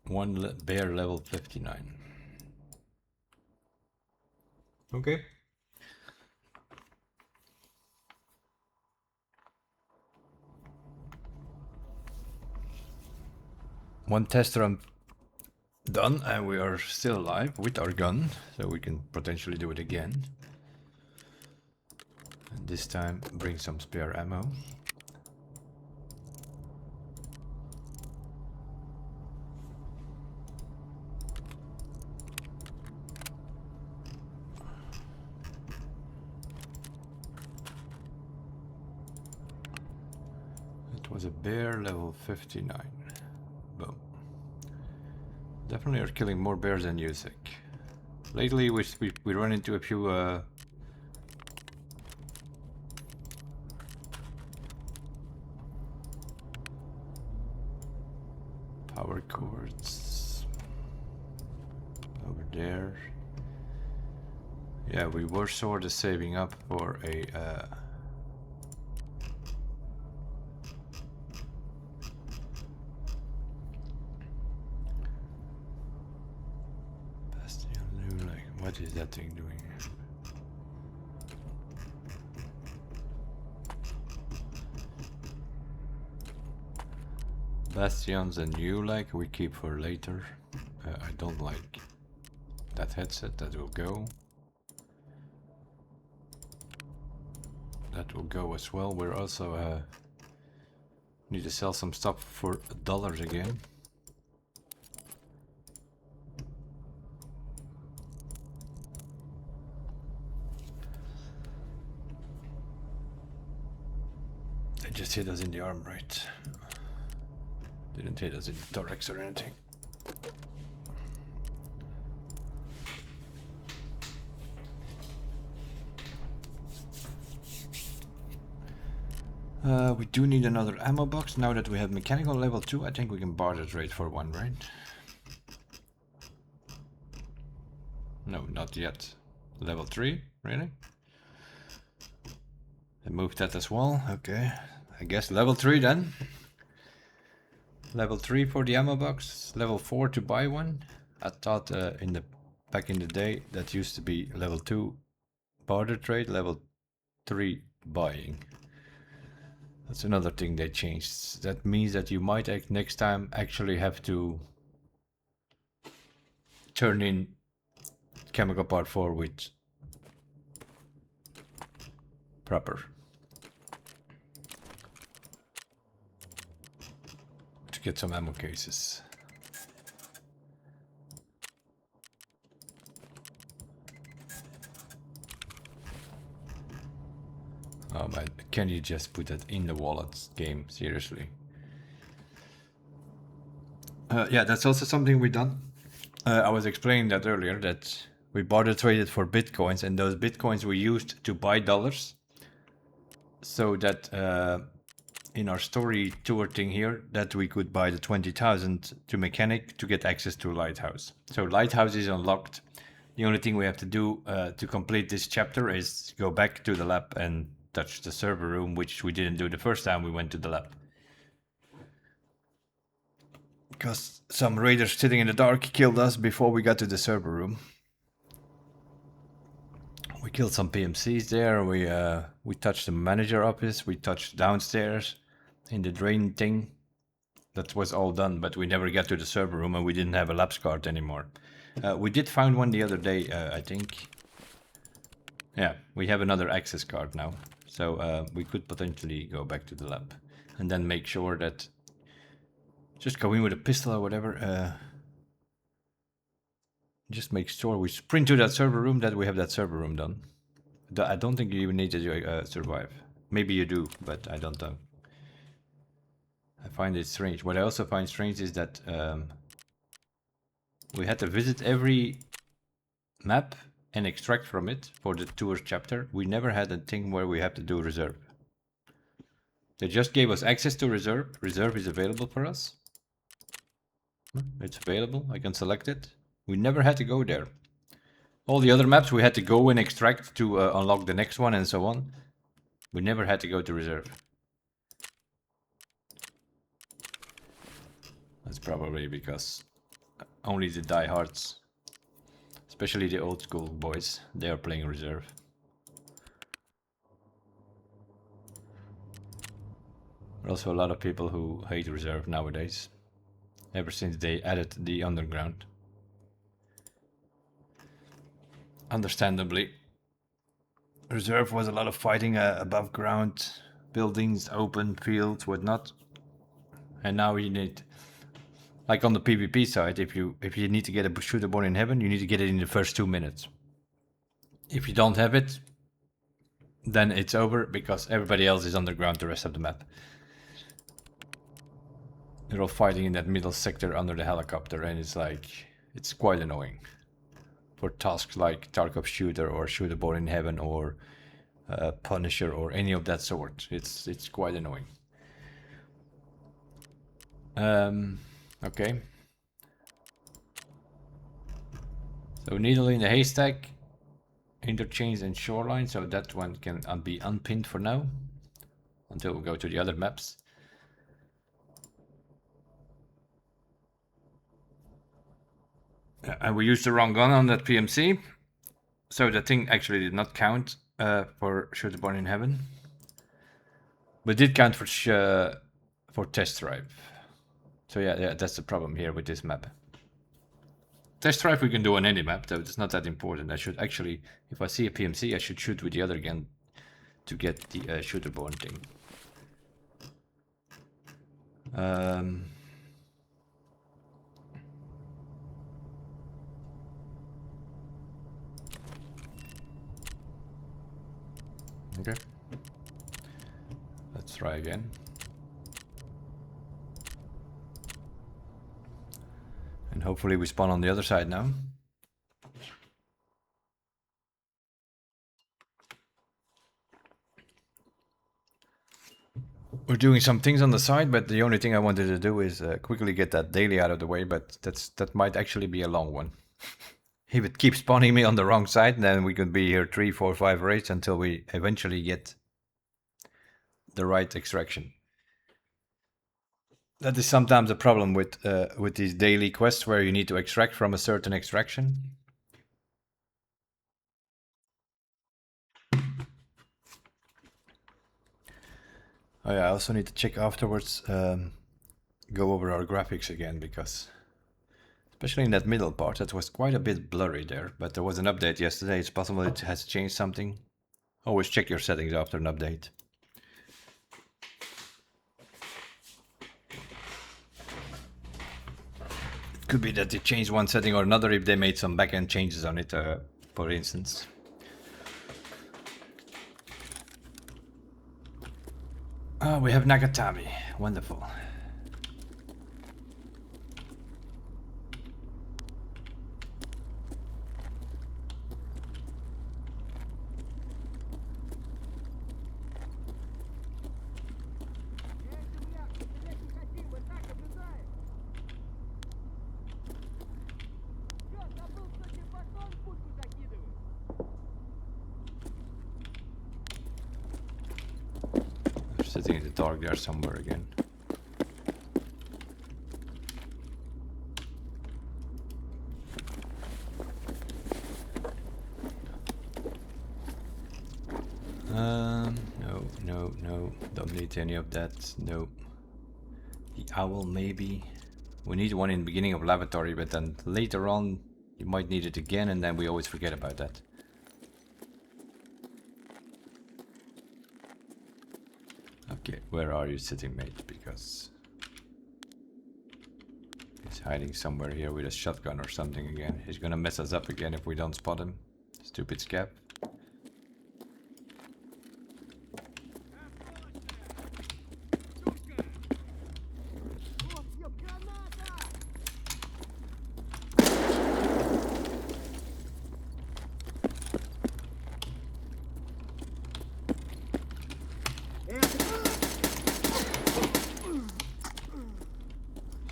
One bear level 59. Okay. One test run done and we are still alive with our gun, so we can potentially do it again. And this time bring some spare ammo. It was a bear level 59. Boom. Definitely are killing more bears than you think. Lately we run into a few power cords over there. Yeah, we were sort of saving up for a what is that thing doing? Bastions and you like we keep for later. I don't like that headset, that will go. That will go as well. We're also need to sell some stuff for dollars again. They just hit us in the arm, right? Didn't hit us in the thorax or anything. We do need another ammo box. Now that we have mechanical level 2, I think we can barter trade for one, right? No, not yet. Level 3, really? I moved that as well. Okay, I guess level 3 then. Level 3 for the ammo box. Level 4 to buy one. I thought back in the day that used to be level 2 barter trade, level 3 buying. That's another thing they changed. That means that you might next time actually have to turn in chemical part 4 with proper. To get some ammo cases. Oh man, can you just put that in the wallet game? Seriously. Yeah, that's also something we done. I was explaining that earlier, that we barter traded for bitcoins, and those bitcoins we used to buy dollars. So that in our story tour thing here, that we could buy the 20,000 to mechanic to get access to Lighthouse. So Lighthouse is unlocked. The only thing we have to do to complete this chapter is go back to the lab and touch the server room, which we didn't do the first time we went to the lab. Because some raiders sitting in the dark killed us before we got to the server room. We killed some PMCs there. We touched the manager office. We touched downstairs in the drain thing. That was all done, but we never got to the server room, and we didn't have a labs card anymore. We did find one the other day, I think. Yeah, we have another access card now, so we could potentially go back to the lab and then make sure that just go in with a pistol or whatever. Just make sure we sprint to that server room, that we have that server room done. I don't think you even need to survive. Maybe you do, but I don't know. I find it strange. What I also find strange is that we had to visit every map and extract from it for the tours chapter. We never had a thing where we have to do reserve. They just gave us access to reserve. Reserve is available for us. It's available. I can select it. We never had to go there. All the other maps we had to go and extract to unlock the next one and so on. We never had to go to reserve. That's probably because only the diehards, especially the old school boys, they are playing reserve. There are also a lot of people who hate reserve nowadays, ever since they added the underground. Understandably. Reserve was a lot of fighting above ground, buildings, open fields, whatnot. And now you need, like on the PvP side, if you need to get a shooter born in heaven, you need to get it in the first 2 minutes. If you don't have it, then it's over because everybody else is underground the rest of the map. They're all fighting in that middle sector under the helicopter, and it's quite annoying. For tasks like Tarkov Shooter or Shooter Born in Heaven or Punisher or any of that sort, it's quite annoying. Okay. So needle in the haystack, interchange and shoreline. So that one can be unpinned for now until we go to the other maps. And we used the wrong gun on that PMC, so the thing actually did not count for Shooter Born in Heaven, but did count for test drive. So yeah, that's the problem here with this map. Test drive we can do on any map, though it's not that important. I should actually, if I see a PMC, I should shoot with the other gun to get the Shooter Born thing. Okay. Let's try again. And hopefully we spawn on the other side now. We're doing some things on the side, but the only thing I wanted to do is quickly get that daily out of the way, but that might actually be a long one. If it keeps spawning me on the wrong side, then we could be here 3, 4, 5 raids until we eventually get the right extraction. That is sometimes a problem with these daily quests where you need to extract from a certain extraction. Oh yeah, I also need to check afterwards, go over our graphics again, because especially in that middle part, that was quite a bit blurry there, but there was an update yesterday. It's possible it has changed something. Always check your settings after an update. It could be that they changed one setting or another if they made some backend changes on it, for instance. Oh, we have Nakatami. Wonderful. They're sitting in the dark there somewhere again. No, don't need any of that, no. The owl maybe. We need one in the beginning of lavatory, but then later on you might need it again and then we always forget about that. Okay, where are you sitting, mate? Because he's hiding somewhere here with a shotgun or something again. He's gonna mess us up again if we don't spot him. Stupid scab.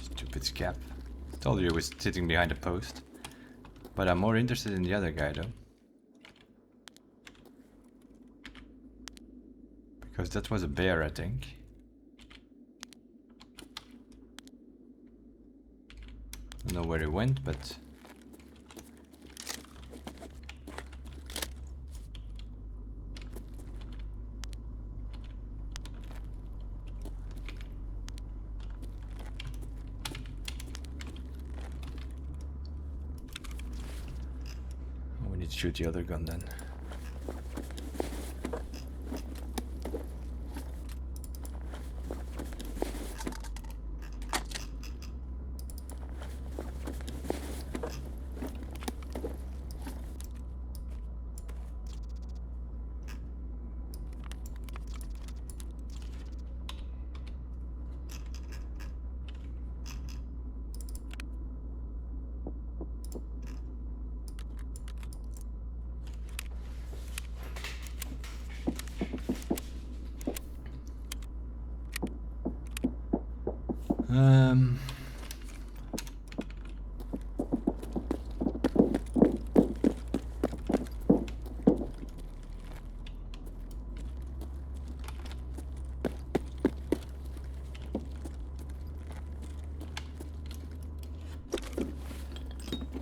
Stupid scab. Told you he was sitting behind a post. But I'm more interested in the other guy though. Because that was a bear, I think. I don't know where he went, but... Oh, we need to shoot the other gun then.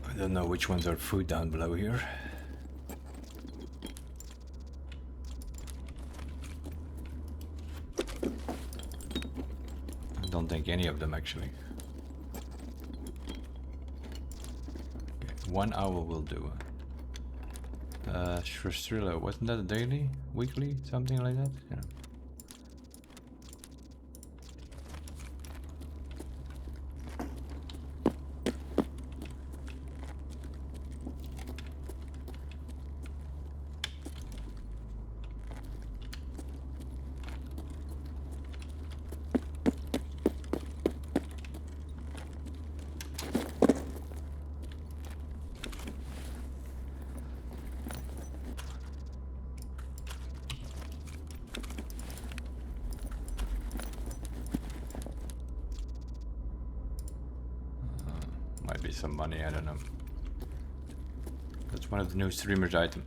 I don't know which ones are food down below here. I don't think any of them actually. Okay, one owl will do. Shristrilla, wasn't that a daily? Weekly? Something like that? Yeah. Might be some money, I don't know. That's one of the new streamers items.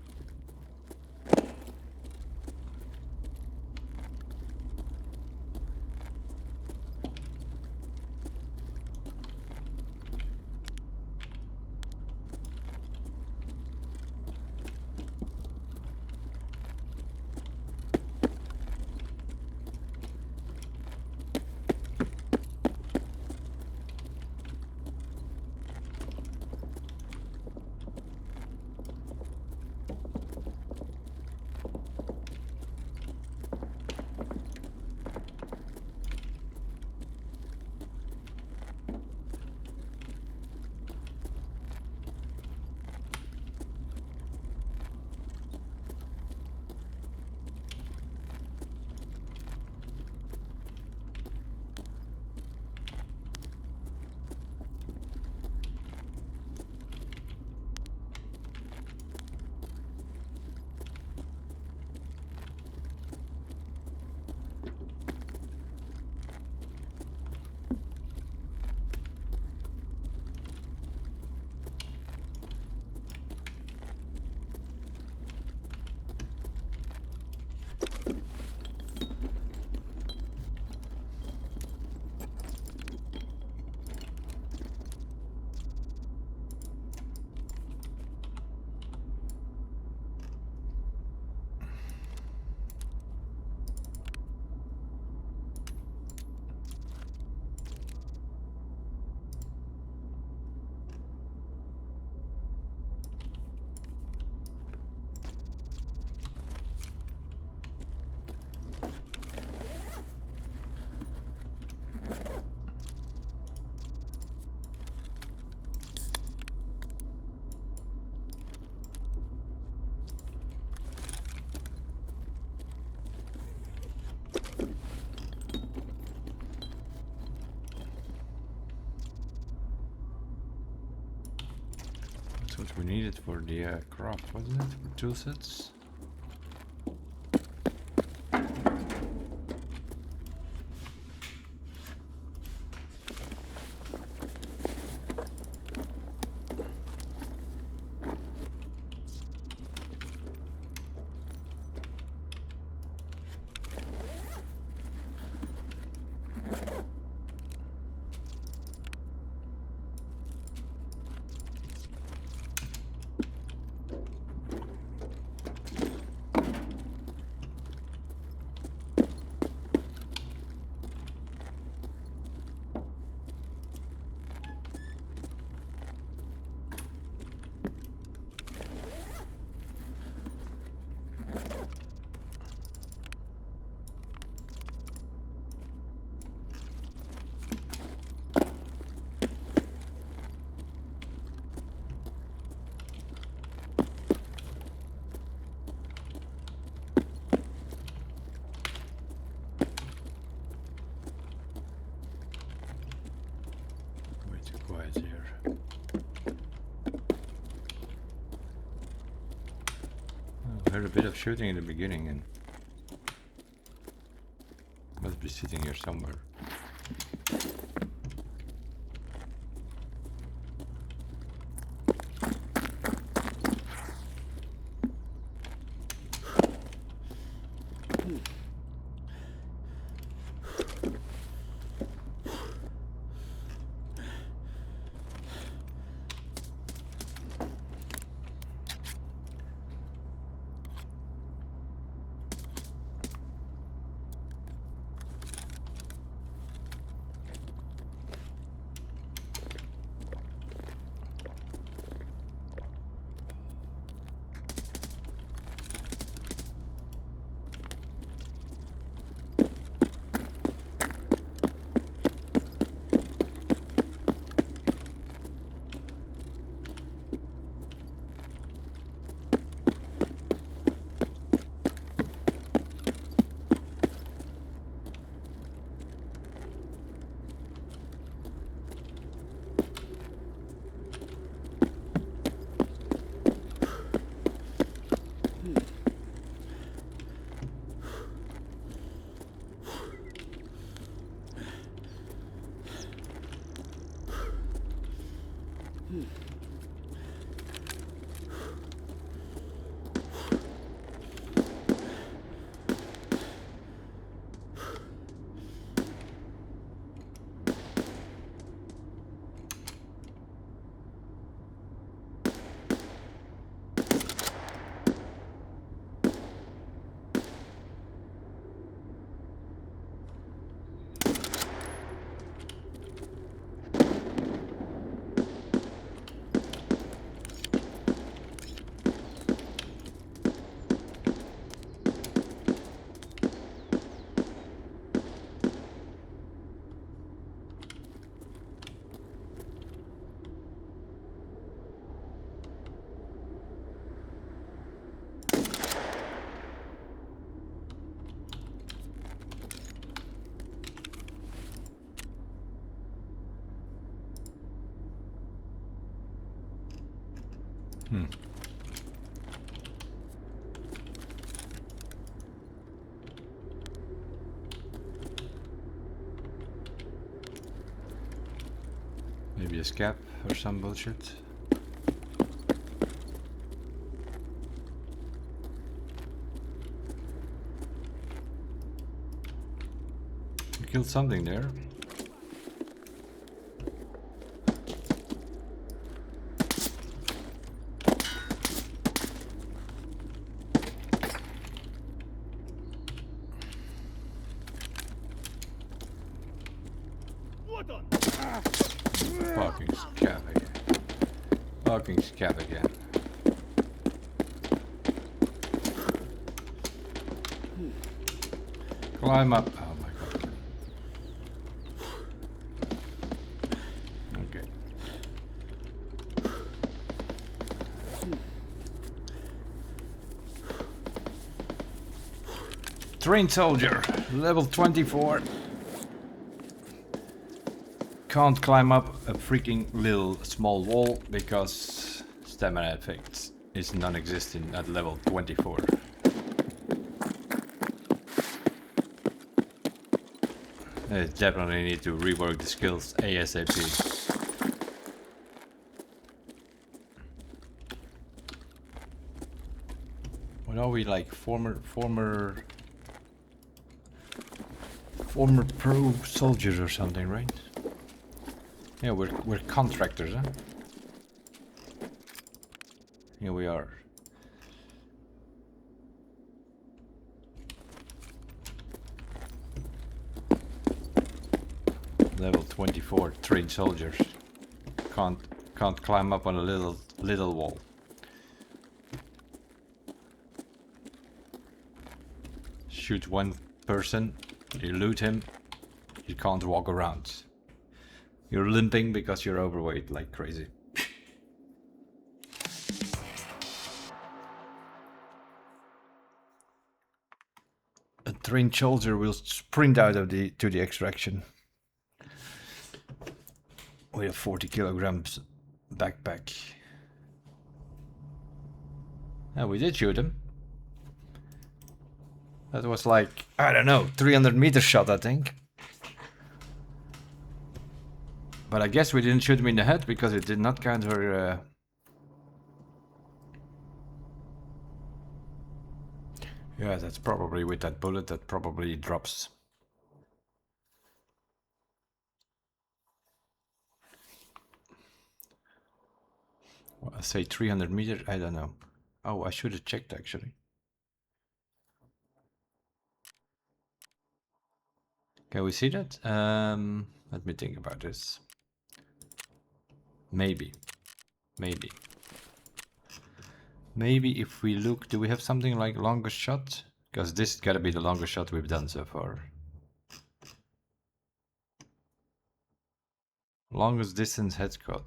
We need it for the craft, wasn't it? For tool sets. Quiet here. I heard a bit of shooting in the beginning and must be sitting here somewhere. Maybe a scab or some bullshit. You killed something there. Fucking scab again. Fucking scab again. Climb up. Oh my god. Okay. Trained soldier, level 24. Can't climb up a freaking little small wall because it's Stamina effect is non-existent at level 24. I definitely need to rework the skills ASAP. What are we like? Former pro soldiers or something, right? Yeah, we're contractors, huh? Here we are. Level 24 trained soldiers. Can't climb up on a little wall. Shoot one person, you loot him, you can't walk around. You're limping because you're overweight like crazy. A trained soldier will sprint out of to the extraction with a 40 kilograms backpack. Oh, we did shoot him. That was like, I don't know, 300 meter shot, I think. But I guess we didn't shoot him in the head because it did not counter. Yeah, that's probably with that bullet that probably drops. Well, I say 300 meters, I don't know. Oh, I should have checked actually. Can we see that? Let me think about this. Maybe if we look, do we have something like longest shot? Because this has got to be the longest shot we've done so far. Longest distance headshot.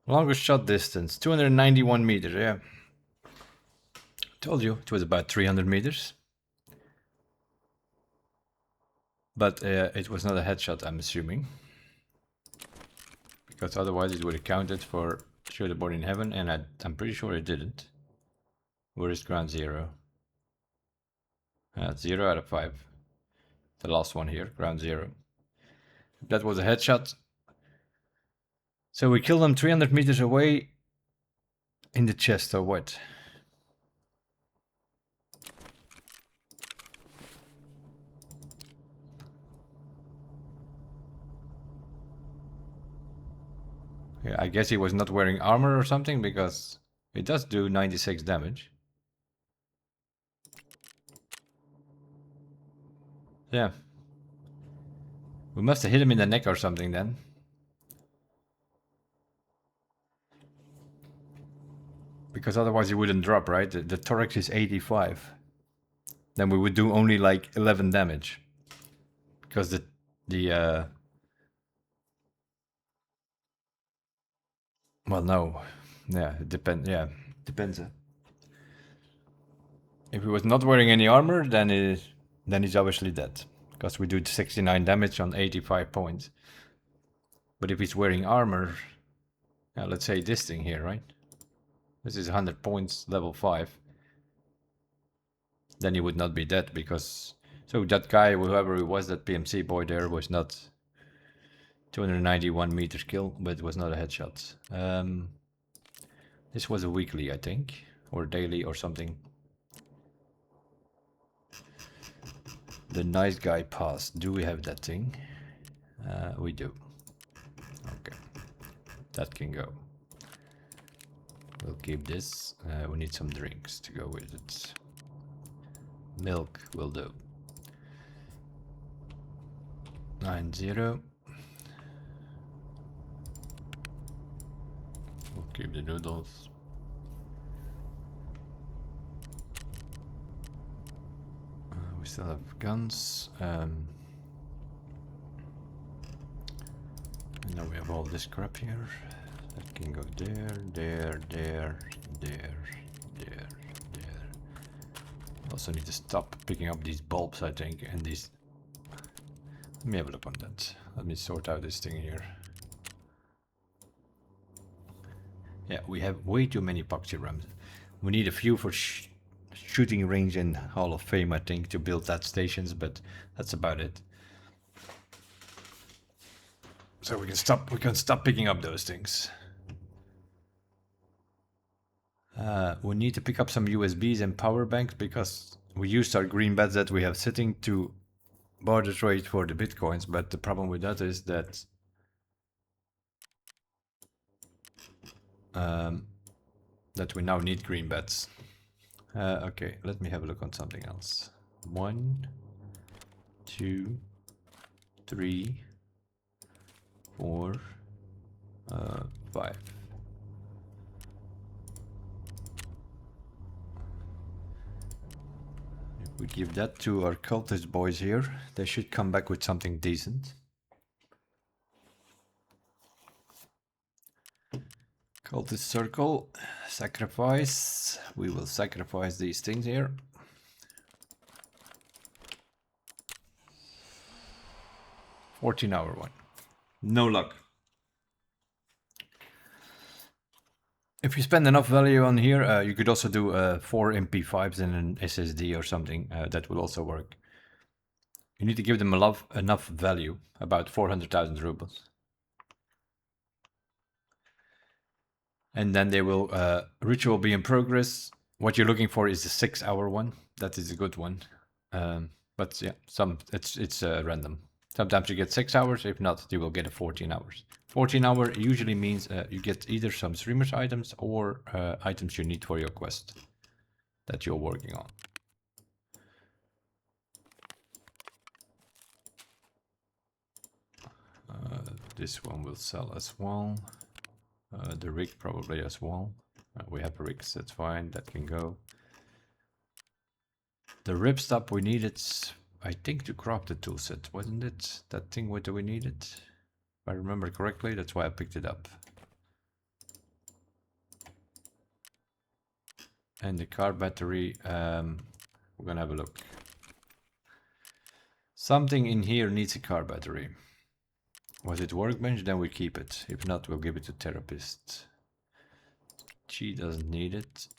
Longest shot distance, 291 meters, yeah. Told you, it was about 300 meters. But it was not a headshot, I'm assuming. Because otherwise it would have counted for Shoot a Board in Heaven, and I'm pretty sure it didn't. Where is ground zero? 0 out of 5. The last one here, ground zero. That was a headshot. So we killed them 300 meters away in the chest, or what? Yeah, I guess he was not wearing armor or something, because it does do 96 damage. Yeah. We must have hit him in the neck or something then. Because otherwise he wouldn't drop, right? The thorax is 85. Then we would do only like 11 damage. Because well, no. Yeah, it depends. Yeah, depends. If he was not wearing any armor, then he's obviously dead. Because we do 69 damage on 85 points. But if he's wearing armor, let's say this thing here, right? This is 100 points, level 5. Then he would not be dead because... So that guy, whoever he was, that PMC boy there, was not 291 meters kill, but it was not a headshot. This was a weekly, I think, or daily or something. The nice guy pass. Do we have that thing? We do. Okay, that can go. We'll keep this. We need some drinks to go with it. Milk will do. 90. We'll keep the noodles. We still have guns. And now we have all this crap here. That can go there, there, there, there, there, there. Also need to stop picking up these bulbs, I think, and these... Let me have a look on that. Let me sort out this thing here. Yeah, we have way too many epoxy rams. We need a few for shooting range and Hall of Fame, I think, to build that stations, but that's about it. So we can stop picking up those things. We need to pick up some USBs and power banks because we used our green bets that we have sitting to barter trade for the bitcoins, but the problem with that is that that we now need green bets. Okay, let me have a look on something else. 1, 2, 3, 4, 5. If we give that to our cultist boys here, they should come back with something decent. Cultist circle, sacrifice. We will sacrifice these things here. $14 one. No luck. If you spend enough value on here, you could also do 4 MP5s and an SSD or something. That will also work. You need to give them enough value, about 400,000 rubles. And then they will, ritual be in progress. What you're looking for is the 6-hour one. That is a good one. But yeah, it's random. Sometimes you get 6 hours. If not, you will get a 14 hours. 14 hour usually means you get either some streamers items or items you need for your quest that you're working on. This one will sell as well. The rig probably as well. We have rigs, that's fine, that can go. The ripstop we needed, I think, to craft the toolset, wasn't it? That thing, what do we need it? If I remember correctly, that's why I picked it up. And the car battery, we're gonna have a look. Something in here needs a car battery. Was it workbench? Then we keep it. If not, we'll give it to therapist. She doesn't need it.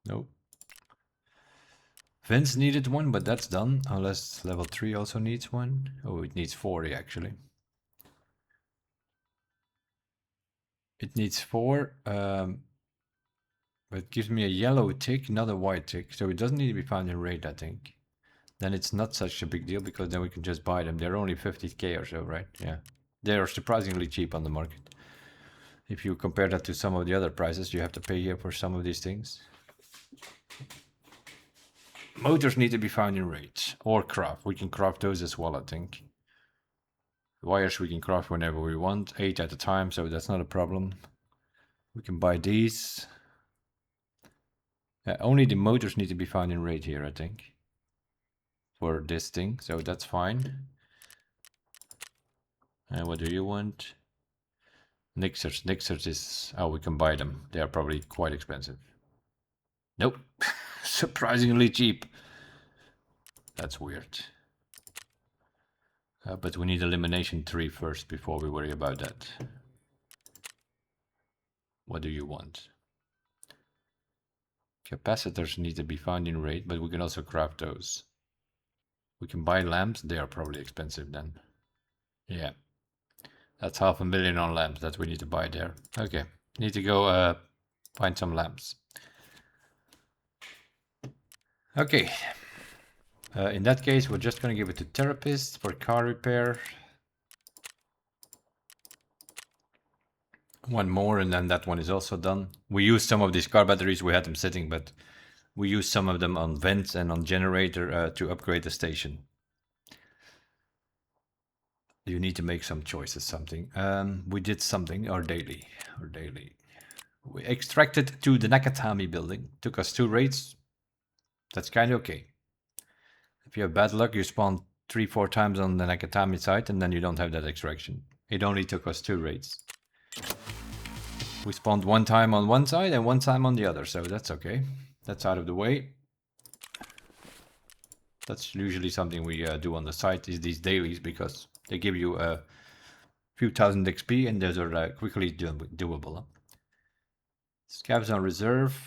Nope. Vince needed one, but that's done. Unless level 3 also needs one. Oh, it needs 40 actually. It needs 4. But it gives me a yellow tick, not a white tick. So it doesn't need to be found in raid, I think. Then it's not such a big deal because then we can just buy them. They're only 50k or so, right? Yeah. They are surprisingly cheap on the market. If you compare that to some of the other prices you have to pay here for some of these things. Motors need to be found in raids or craft. We can craft those as well, I think. Wires we can craft whenever we want, 8 at a time, so that's not a problem. We can buy these. Only the motors need to be found in raid here, I think. For this thing, so that's fine. And what do you want? Nixers. Nixers is... oh, we can buy them. They are probably quite expensive. Nope. Surprisingly cheap. That's weird. But we need elimination 3 first before we worry about that. What do you want? Capacitors need to be found in raid, but we can also craft those. We can buy lamps. They are probably expensive then. Yeah. That's 500,000 on lamps that we need to buy there. Okay. Need to go find some lamps. Okay. In that case, we're just going to give it to therapist for car repair. One more and then that one is also done. We used some of these car batteries. We had them sitting, but we used some of them on vents and on generator to upgrade the station. You need to make some choices, something. We did something, our daily. We extracted to the Nakatami building. Took us 2 raids. That's kind of okay. If you have bad luck, you spawn 3-4 times on the Nakatami site and then you don't have that extraction. It only took us 2 raids. We spawned 1 time on one side and 1 time on the other, so that's okay. That's out of the way. That's usually something we do on the site, is these dailies, because they give you few thousand XP, and those are quickly doable. Huh? Scavs on reserve.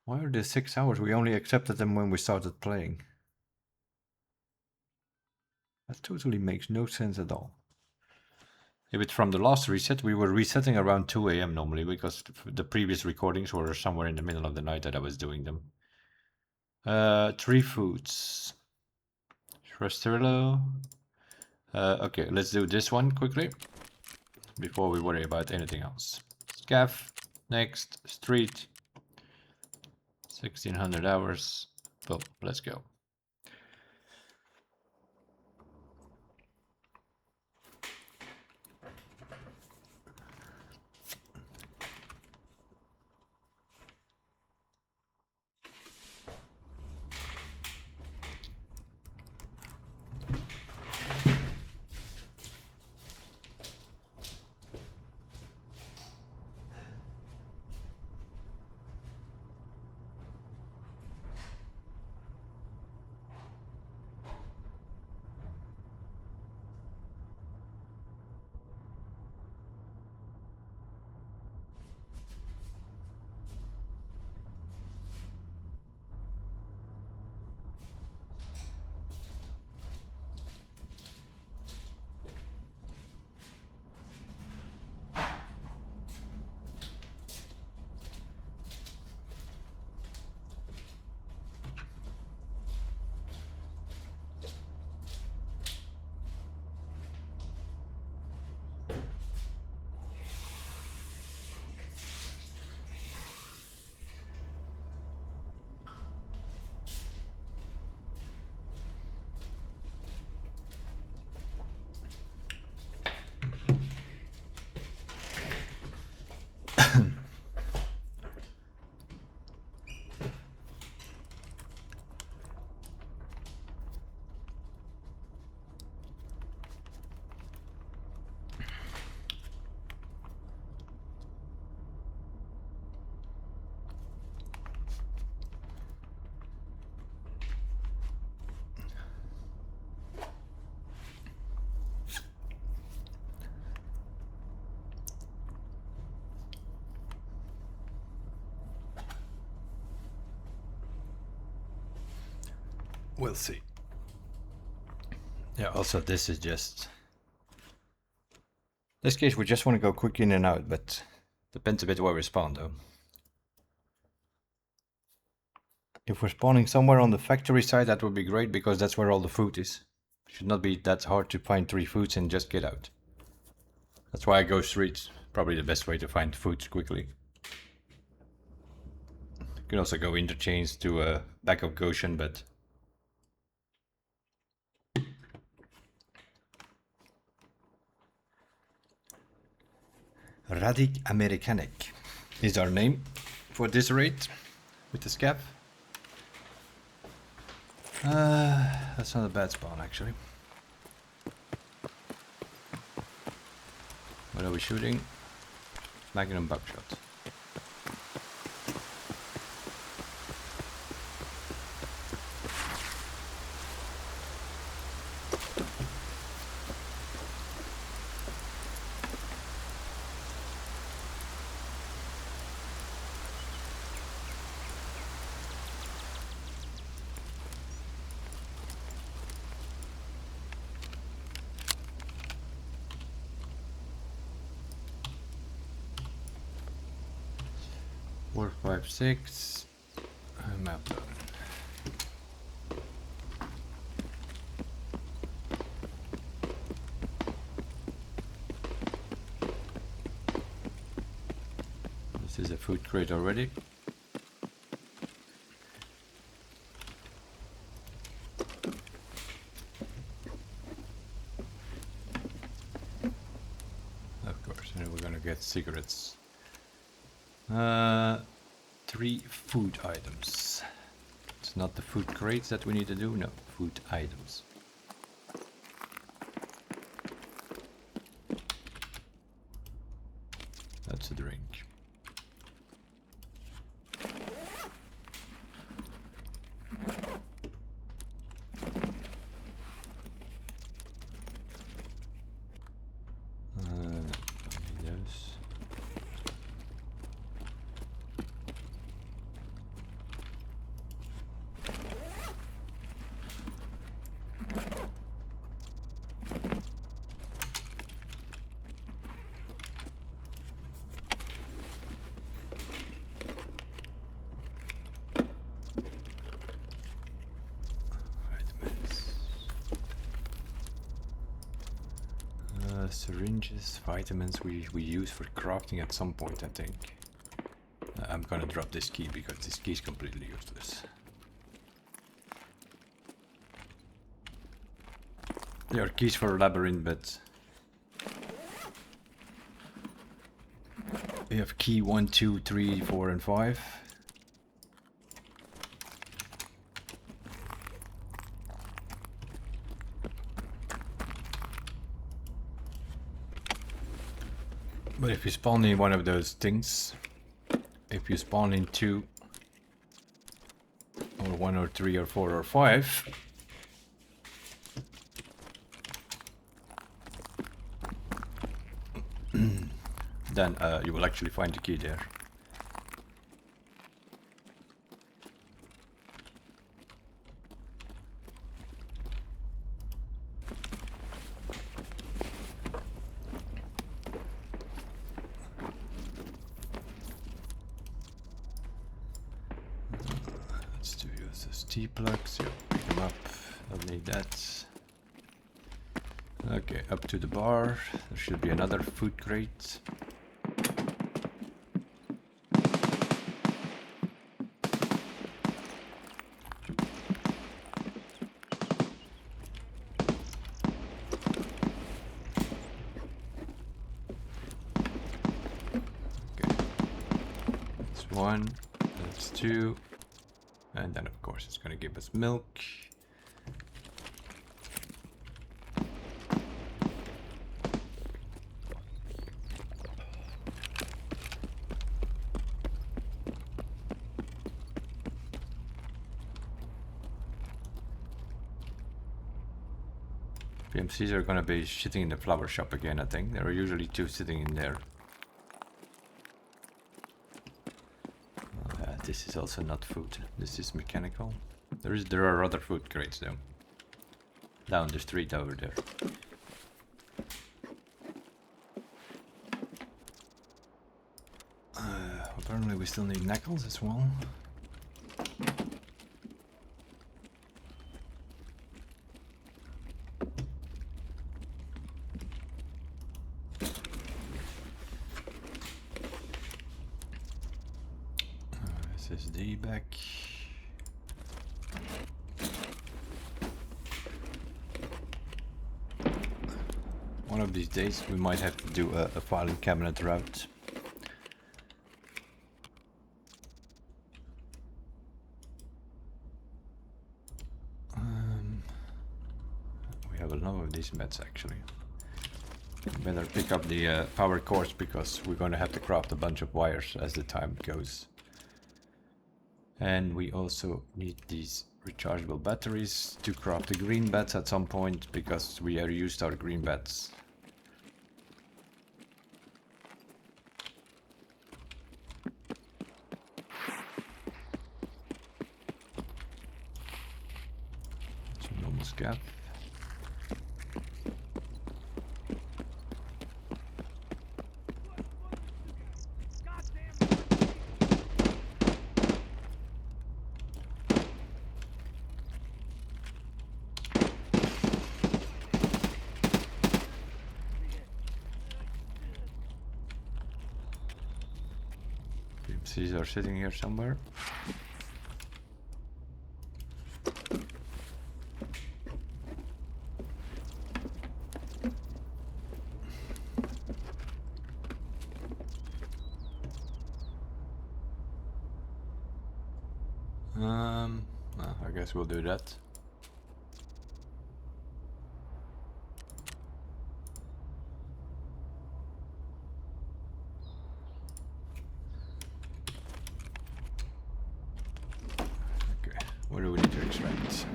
Why are there 6 hours? We only accepted them when we started playing. That totally makes no sense at all. If it's from the last reset, we were resetting around 2 AM normally because the previous recordings were somewhere in the middle of the night that I was doing them. 3 foods. Restrillo. Okay, let's do this one quickly before we worry about anything else. Scav, next, street. 1600 hours. Boom, let's go. We'll see. Yeah, also this is just... this case we just want to go quick in and out, but depends a bit where we spawn though. If we're spawning somewhere on the factory side, that would be great because that's where all the food is. Should not be that hard to find 3 foods and just get out. That's why I go streets. Probably the best way to find foods quickly. You can also go interchange to back of Goshen, but... Radik Amerikanek is our name for this raid with the scav. That's not a bad spawn actually. What are we shooting? Magnum buckshot. Four, 5, 6. Map done. This is a food crate already. Of course, and we're gonna get cigarettes. 3 food items. It's not the food crates that we need to do, no, food items. That's a drink. Syringes, vitamins we use for crafting at some point, I think. I'm gonna drop this key because this key is completely useless. There are keys for a labyrinth, but we have key 1, 2, 3, 4, and 5. But if you spawn in one of those things, if you spawn in 2, or 1, or 3, or 4, or 5, then you will actually find the key there. Let's do use those T-plugs. Yeah, pick them up. I'll need that. Okay, up to the bar. There should be another food crate. Okay, that's 1, that's 2, and then of course it's gonna give us milk. PMCs are gonna be sitting in the flower shop again, I think. There are usually 2 sitting in there. This is also not food. This is mechanical. There are other food crates though. Down the street over there. Apparently we still need knuckles as well. SSD back. One of these days we might have to do a filing cabinet route. We have a lot of these meds actually. Better pick up the power cords because we're going to have to craft a bunch of wires as the time goes. And we also need these rechargeable batteries to craft the green bats at some point because we have used our green bats. It's a normal scav. PMCs are sitting here somewhere. I guess we'll do that. Okay, what do we need to extract?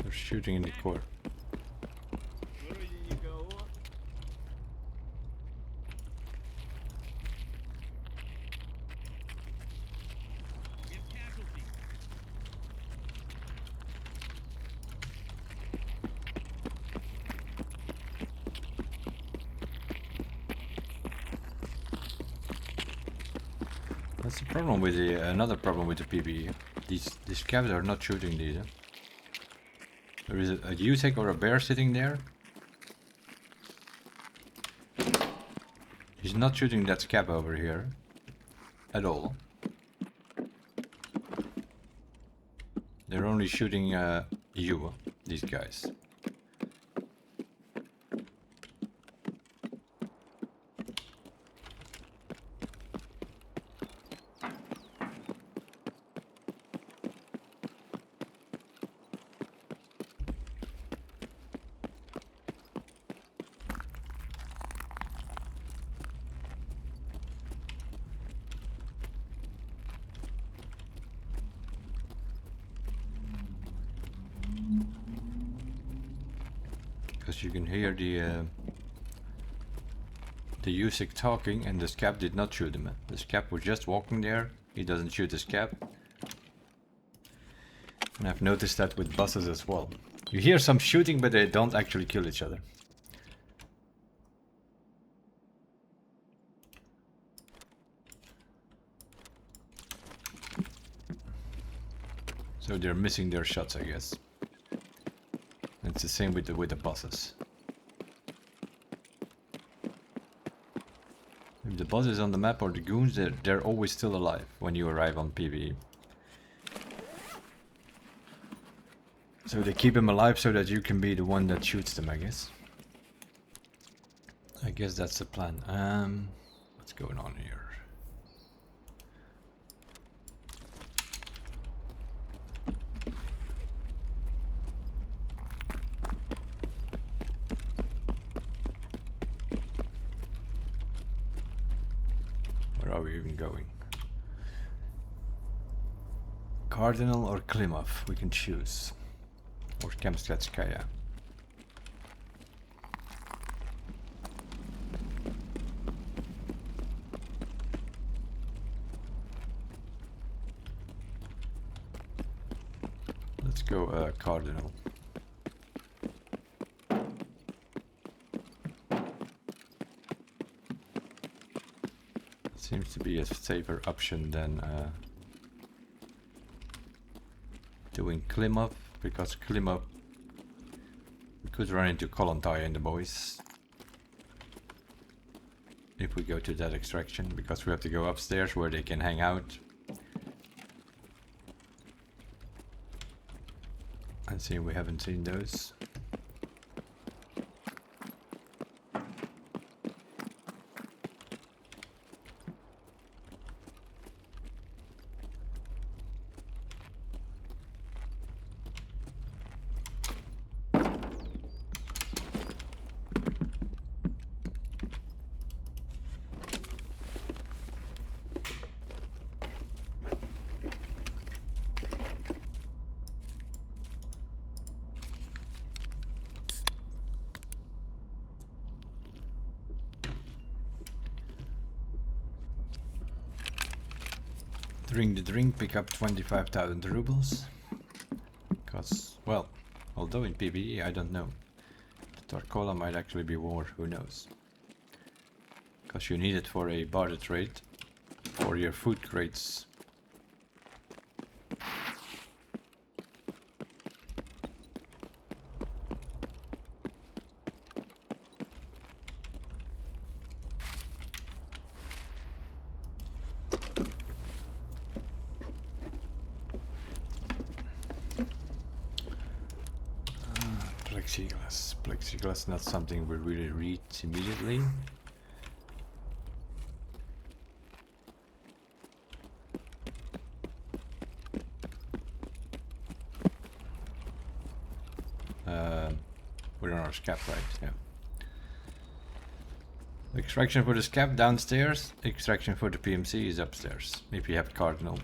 They're shooting in the core. That's the problem with the another problem with the PvE. These cabs are not shooting these. Huh? There is a USEC or a bear sitting there. He's not shooting that scab over here at all. They're only shooting you, these guys. Because you can hear the USIC talking, and the scab did not shoot him. The scab was just walking there. He doesn't shoot the scab. And I've noticed that with bosses as well. You hear some shooting, but they don't actually kill each other. So they're missing their shots, I guess. It's the same with the bosses. If the boss is on the map or the goons, they're always still alive when you arrive on PvE. So they keep him alive so that you can be the one that shoots them, I guess. I guess that's the plan. What's going on here? Where are we even going? Cardinal or Klimov, we can choose. Or Kamskatskaya. Let's go Cardinal. Seems to be a safer option than doing Klimov, because Klimov we could run into Kollontai and the boys if we go to that extraction, because we have to go upstairs where they can hang out. And see, we haven't seen those. Drink the drink, pick up 25,000 rubles. Because, well, although in PvE I don't know. The Tarkola might actually be war, who knows. Because you need it for a barter trade, for your food crates. Plexiglass. Plexiglass, not something we really read immediately. We're on our scab, right? Yeah. Extraction for the scab downstairs. Extraction for the PMC is upstairs. If you have Cardinal.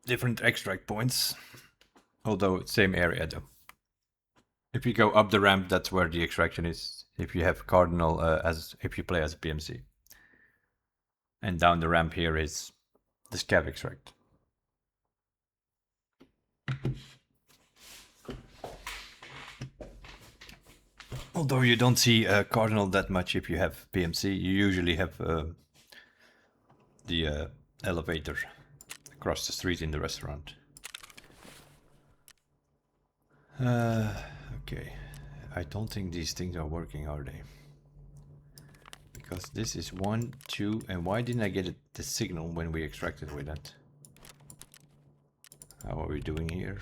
Different extract points, although same area though. If you go up the ramp, that's where the extraction is. If you have Cardinal if you play as a PMC, and down the ramp here is the scab extract. Although you don't see Cardinal that much if you have PMC, you usually have the elevator across the street in the restaurant. Okay, I don't think these things are working, are they? Because this is 1, 2, and why didn't I get the signal when we extracted with that? How are we doing here?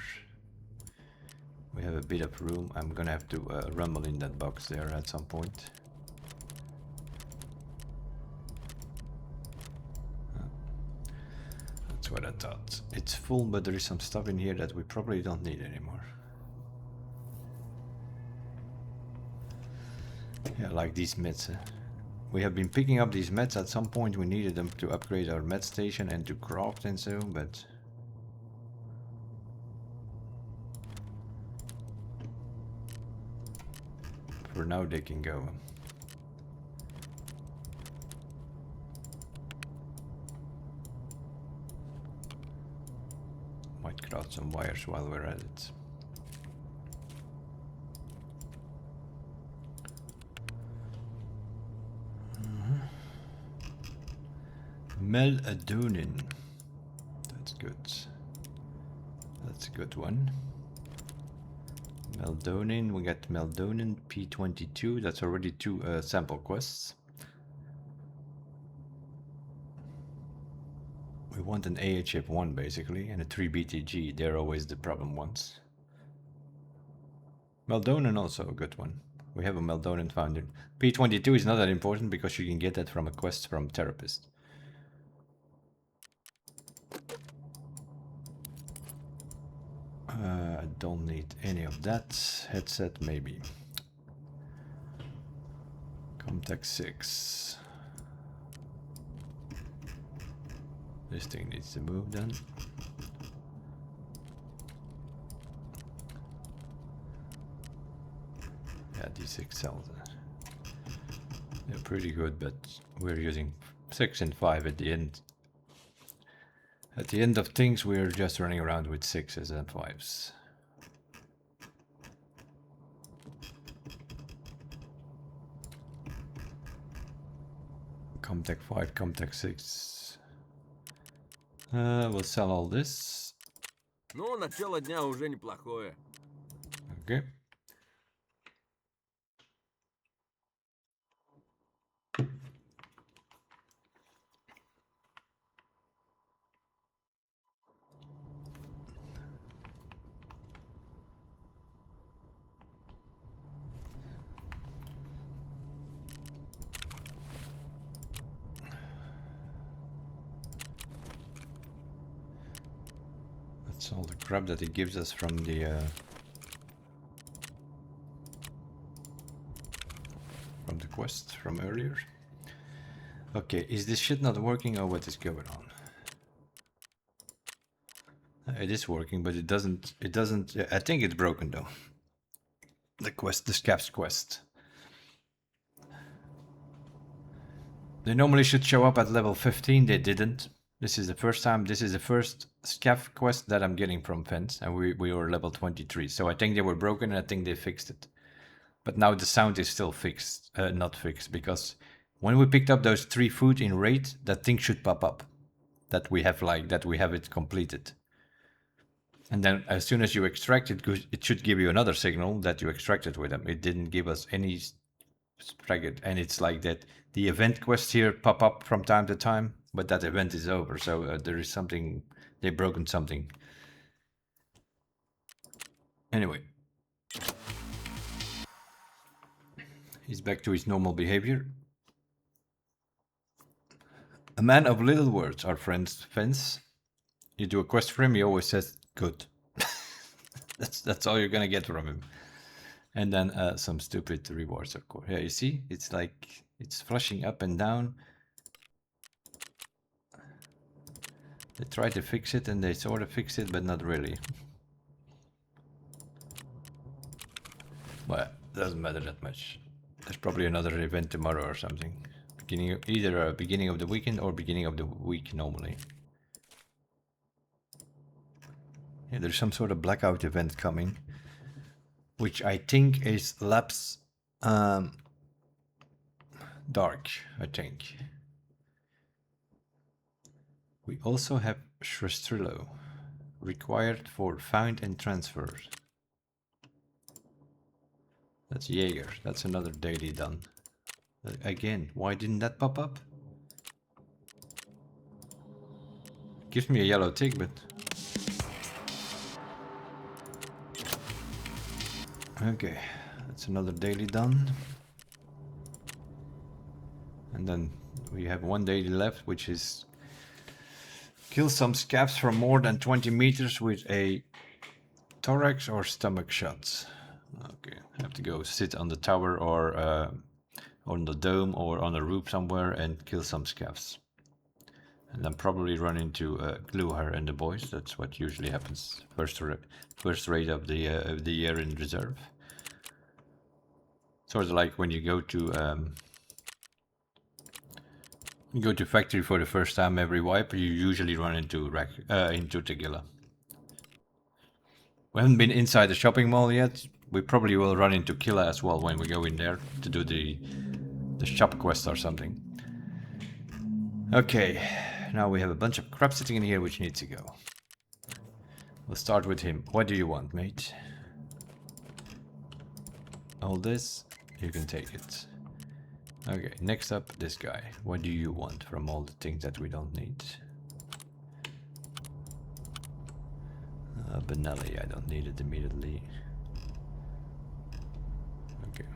We have a bit of room. I'm gonna have to rumble in that box there at some point. That's what I thought. It's full, but there is some stuff in here that we probably don't need anymore. Yeah, like these meds. We have been picking up these meds. At some point we needed them to upgrade our med station and to craft and so, but for now they can go. Might craft some wires while we're at it. Melatonin. That's good. That's a good one. Melatonin. We got Melatonin P22. That's already 2 sample quests. We want an AHF 1 basically, and a 3 BTG. They're always the problem ones. Melatonin also a good one. We have a Melatonin founder. P22 is not that important because you can get that from a quest from Therapist. I don't need any of that. Headset maybe. Comtech 6. This thing needs to move then. Yeah, these excels. They're pretty good, but we're using 6 and 5 at the end. At the end of things, we're just running around with 6s and 5s. Comtech 5, Comtech 6. We'll sell all this. Ну, начало дня уже неплохое. Okay. That's all the crap that it gives us from the quest from earlier. Okay, is this shit not working or what is going on? It is working, but it doesn't, I think it's broken though. The quest, the Scav's quest. They normally should show up at level 15, they didn't. This is the first time, this is the first Scav quest that I'm getting from Fence, and we were level 23. So I think they were broken and I think they fixed it. But now the sound is still fixed, not fixed, because when we picked up those 3 food in raid, that thing should pop up. That we have it completed. And then as soon as you extract it, it should give you another signal that you extracted with them. It didn't give us any spragged, and it's like that. The event quests here pop up from time to time, but that event is over. So there is something, they've broken something. Anyway. He's back to his normal behavior. A man of little words, our friend Fence. You do a quest for him, he always says, good. That's all you're gonna get from him. And then some stupid rewards, of course. Yeah, you see? It's like, it's flashing up and down. They try to fix it and they sort of fix it, but not really. But it doesn't matter that much. There's probably another event tomorrow or something. Either beginning of the weekend or beginning of the week normally. Yeah, there's some sort of blackout event coming, which I think is laps Dark, I think. We also have Shrestrillo, required for find and transfer. That's Jaeger, that's another daily done. Again, why didn't that pop up? Gives me a yellow tick, but... Okay, that's another daily done. And then we have one daily left, which is kill some scabs from more than 20 meters with a thorax or stomach shots. Okay, I have to go sit on the tower or on the dome or on a roof somewhere and kill some scabs. And then probably run into Gluhar and the boys. That's what usually happens. First raid of the year in reserve. Sort of like when you go to factory for the first time every wipe, you usually run into Tegilla. We haven't been inside the shopping mall yet. We probably will run into Killa as well when we go in there to do the shop quest or something. Okay, now we have a bunch of crap sitting in here which needs to go. We'll start with him. What do you want, mate? All this, you can take it. Okay, next up, this guy. What do you want from all the things that we don't need? Benelli, I don't need it immediately. Okay.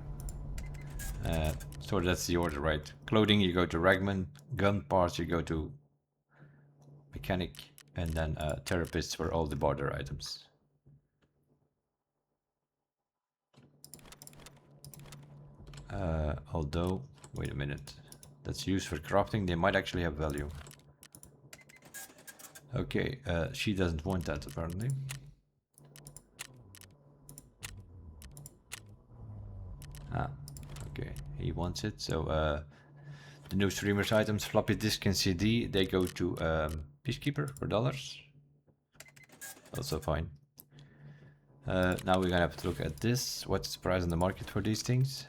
So that's the order, right? Clothing, you go to Ragman. Gun parts, you go to Mechanic. And then Therapists for all the border items. Although, wait a minute. That's used for crafting, they might actually have value. Okay, she doesn't want that apparently. Okay, he wants it. So the new streamers items, floppy disk and CD, they go to Peacekeeper for dollars. Also fine. Now we're gonna have to look at this. What's the price on the market for these things?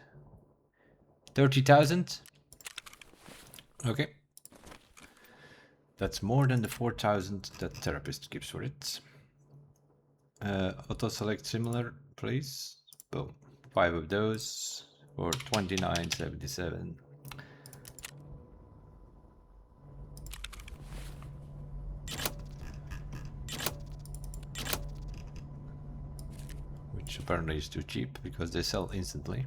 30,000. Okay. That's more than the 4,000 that Therapist gives for it. Auto select similar, please. Boom. 5 of those for 29.77. Which apparently is too cheap because they sell instantly.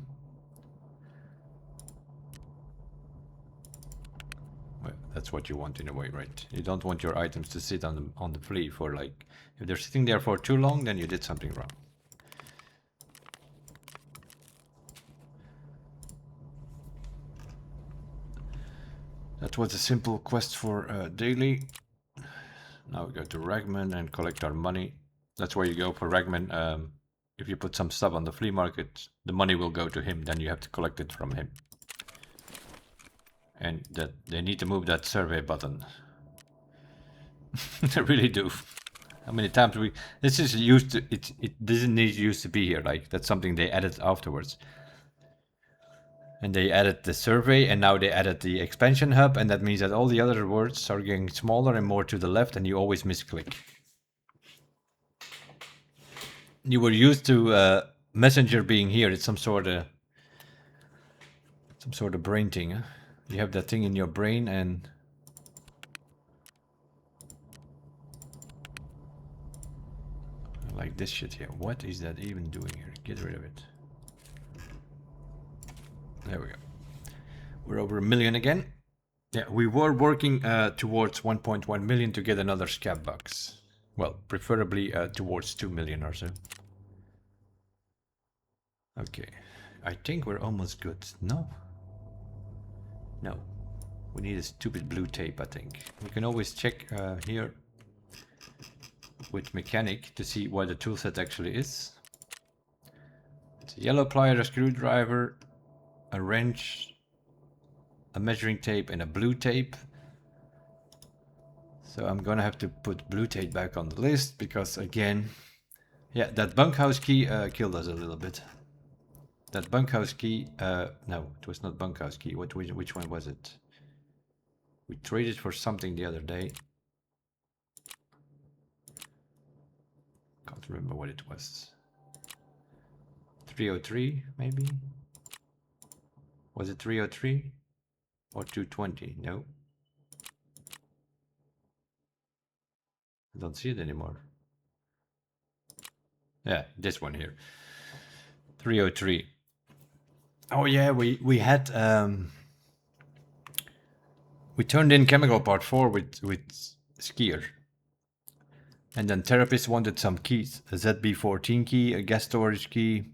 Well, that's what you want in a way, right? You don't want your items to sit on the flea for like, if they're sitting there for too long, then you did something wrong. That was a simple quest for daily. Now we go to Ragman and collect our money. That's where you go for Ragman. If you put some stuff on the flea market, the money will go to him, then you have to collect it from him. And that they need to move that survey button. They really do. How many times this is used to, it doesn't need used to be here, like that's something they added afterwards. And they added the survey, and now they added the expansion hub, and that means that all the other words are getting smaller and more to the left, and you always misclick. You were used to Messenger being here. It's some sort of brain thing. Huh? You have that thing in your brain, and like this shit here. What is that even doing here? Get rid of it. There we go. We're over 1 million again. Yeah, we were working towards 1.1 million to get another scab box. Well, preferably towards 2 million or so. Okay, I think we're almost good. No? No. We need a stupid blue tape, I think. We can always check here with Mechanic to see what the toolset actually is. It's a yellow plier, a screwdriver, a wrench, a measuring tape, and a blue tape. So I'm gonna have to put blue tape back on the list because, again, yeah, that bunkhouse key killed us a little bit. That bunkhouse key, no, it was not bunkhouse key. Which one was it? We traded for something the other day. Can't remember what it was. 303, maybe? Was it 303? Or 220? No. I don't see it anymore. Yeah, this one here. 303. Oh yeah, we had we turned in chemical part 4 with Skier. And then therapist wanted some keys. A ZB14 key, a gas storage key,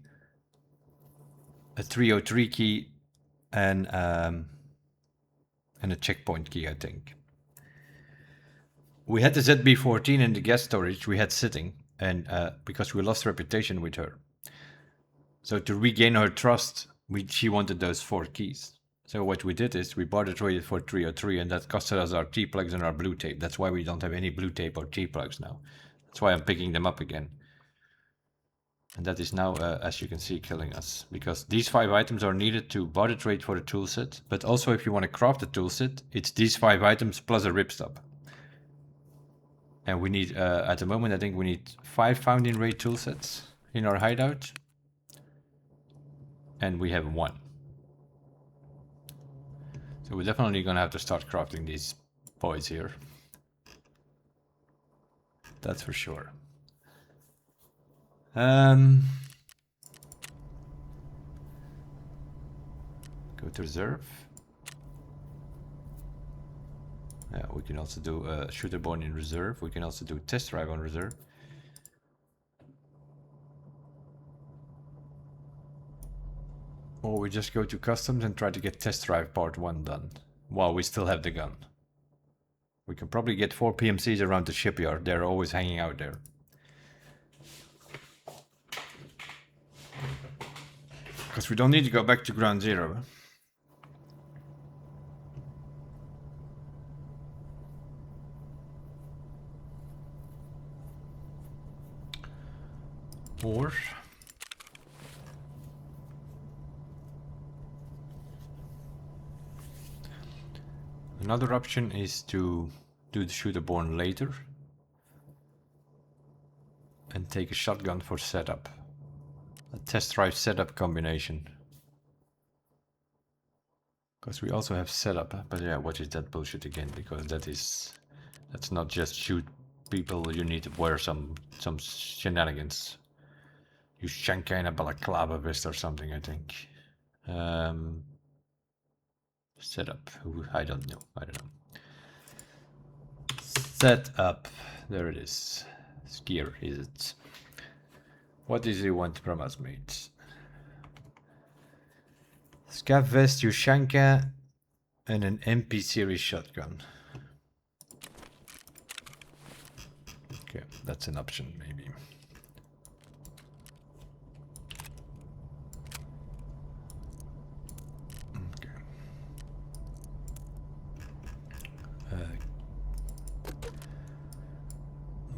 a 303 key, and a checkpoint key, I think. We had the ZB14 and the gas storage we had sitting, and because we lost reputation with her. So to regain her trust, she wanted those 4 keys. So what we did is we barter traded for 303, and that costed us our T-plugs and our blue tape. That's why we don't have any blue tape or T-plugs now. That's why I'm picking them up again. And that is now, as you can see, killing us. Because these 5 items are needed to barter trade for the toolset. But also if you want to craft a toolset, it's these 5 items plus a ripstop. And we need, at the moment, I think we need 5 founding ray toolsets in our hideout. And we have 1. So we're definitely going to have to start crafting these boys here. That's for sure. Go to reserve. Yeah, we can also do shooter born in reserve. We can also do test drive on reserve. Or we just go to customs and try to get test drive part 1 done while we still have the gun. We can probably get 4 PMCs around the shipyard. They're always hanging out there. Because we don't need to go back to ground zero. Or another option is to do the shooter born later and take a shotgun for setup. A test drive setup combination. Because we also have setup, but yeah, what is that bullshit again? Because that's not just shoot people, you need to wear some shenanigans. Use Shanka in a balaclava vest or something, I think. Setup, I don't know. Set up, there it is. Skier, is it? What does he want from us, mates? Scav vest, Ushanka, and an MP series shotgun. Okay, that's an option, maybe. Okay.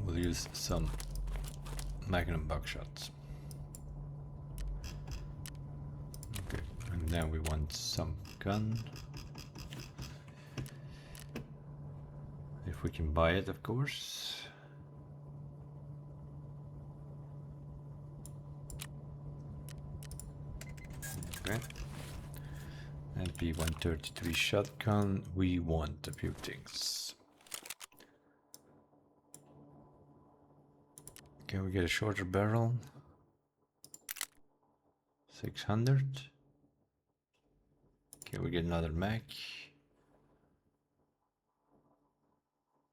We'll use some Magnum buckshots. Okay, and then we want some gun. If we can buy it, of course. Okay. MP133 shotgun. We want a few things. Can we get a shorter barrel? 600. Can we get another mag?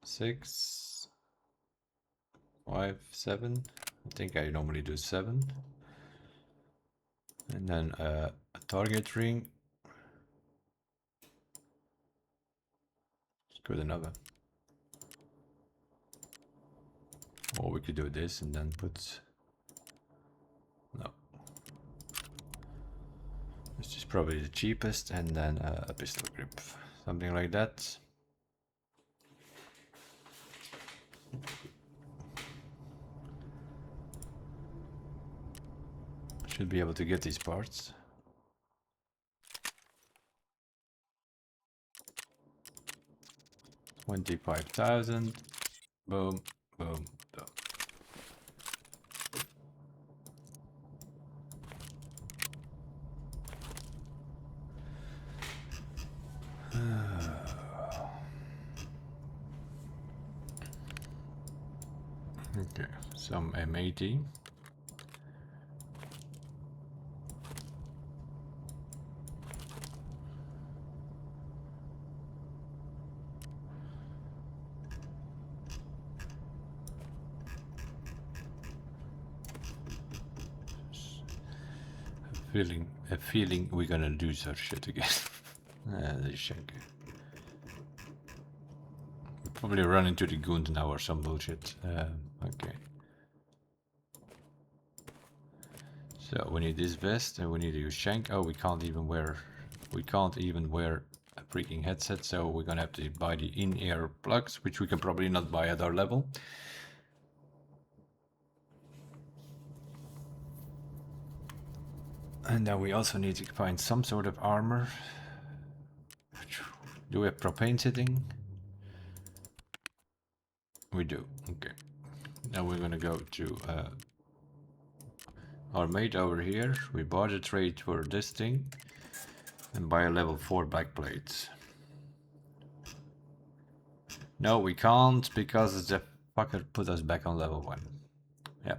6, 5, 7. I think I normally do 7. And then a target ring. Let's go with another. Or we could do this and then put... No. This is probably the cheapest, and then a pistol grip. Something like that. Should be able to get these parts. 25,000. Boom, boom, boom. Okay, some M80. A feeling we're gonna do such shit again. This shank. We'll probably run into the goons now or some bullshit. Okay. So we need this vest and we need to use shank. Oh, we can't even wear a freaking headset, so we're gonna have to buy the in-ear plugs, which we can probably not buy at our level. And then we also need to find some sort of armor. Do we have propane sitting? We do. Okay. Now we're gonna go to our mate over here. We bought a trade for this thing and buy a level 4 backplate. No, we can't because the fucker put us back on level 1. Yeah.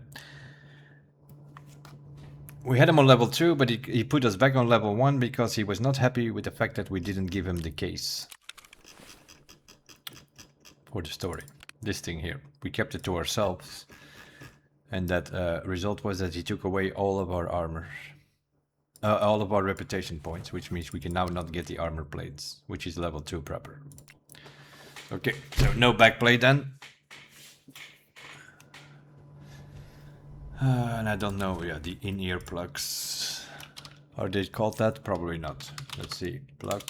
We had him on level 2, but he put us back on level 1 because he was not happy with the fact that we didn't give him the case for the story. This thing here. We kept it to ourselves. And that result was that he took away all of our armor. All of our reputation points, which means we can now not get the armor plates, which is level 2 proper. Okay, so no backplate then. And I don't know, yeah, the in-ear plugs. Are they called that? Probably not. Let's see, plug.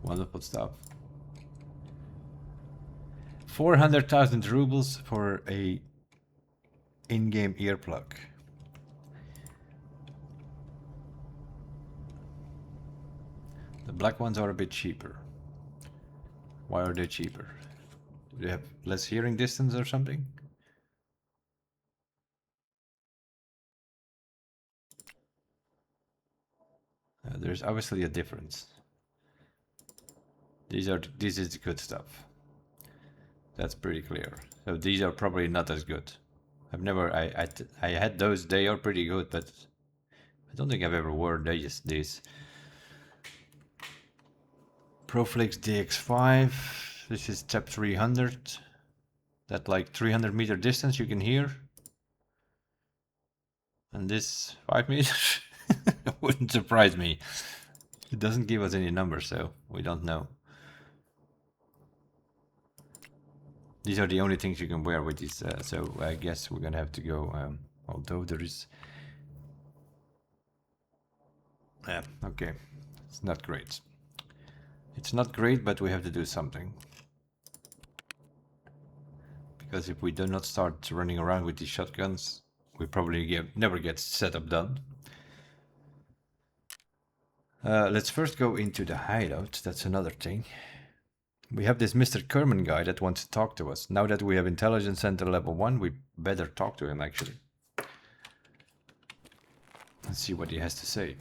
Wonderful stuff. 400,000 rubles for a in-game earplug. The black ones are a bit cheaper. Why are they cheaper? Do they have less hearing distance or something? There's obviously a difference. This is the good stuff. That's pretty clear. So these are probably not as good. I had those. They are pretty good, but I don't think I've ever worn these. Proflex DX5. This is TEP 300. That like 300 meter distance you can hear. And this 5 meters wouldn't surprise me. It doesn't give us any numbers, so we don't know. These are the only things you can wear with these, so I guess we're gonna have to go, although there is... Yeah, okay, it's not great. It's not great, but we have to do something. Because if we do not start running around with these shotguns, we probably never get setup done. Let's first go into the hideout, that's another thing. We have this Mr. Kerman guy that wants to talk to us. Now that we have Intelligence Center level 1, we better talk to him actually. Let's see what he has to say.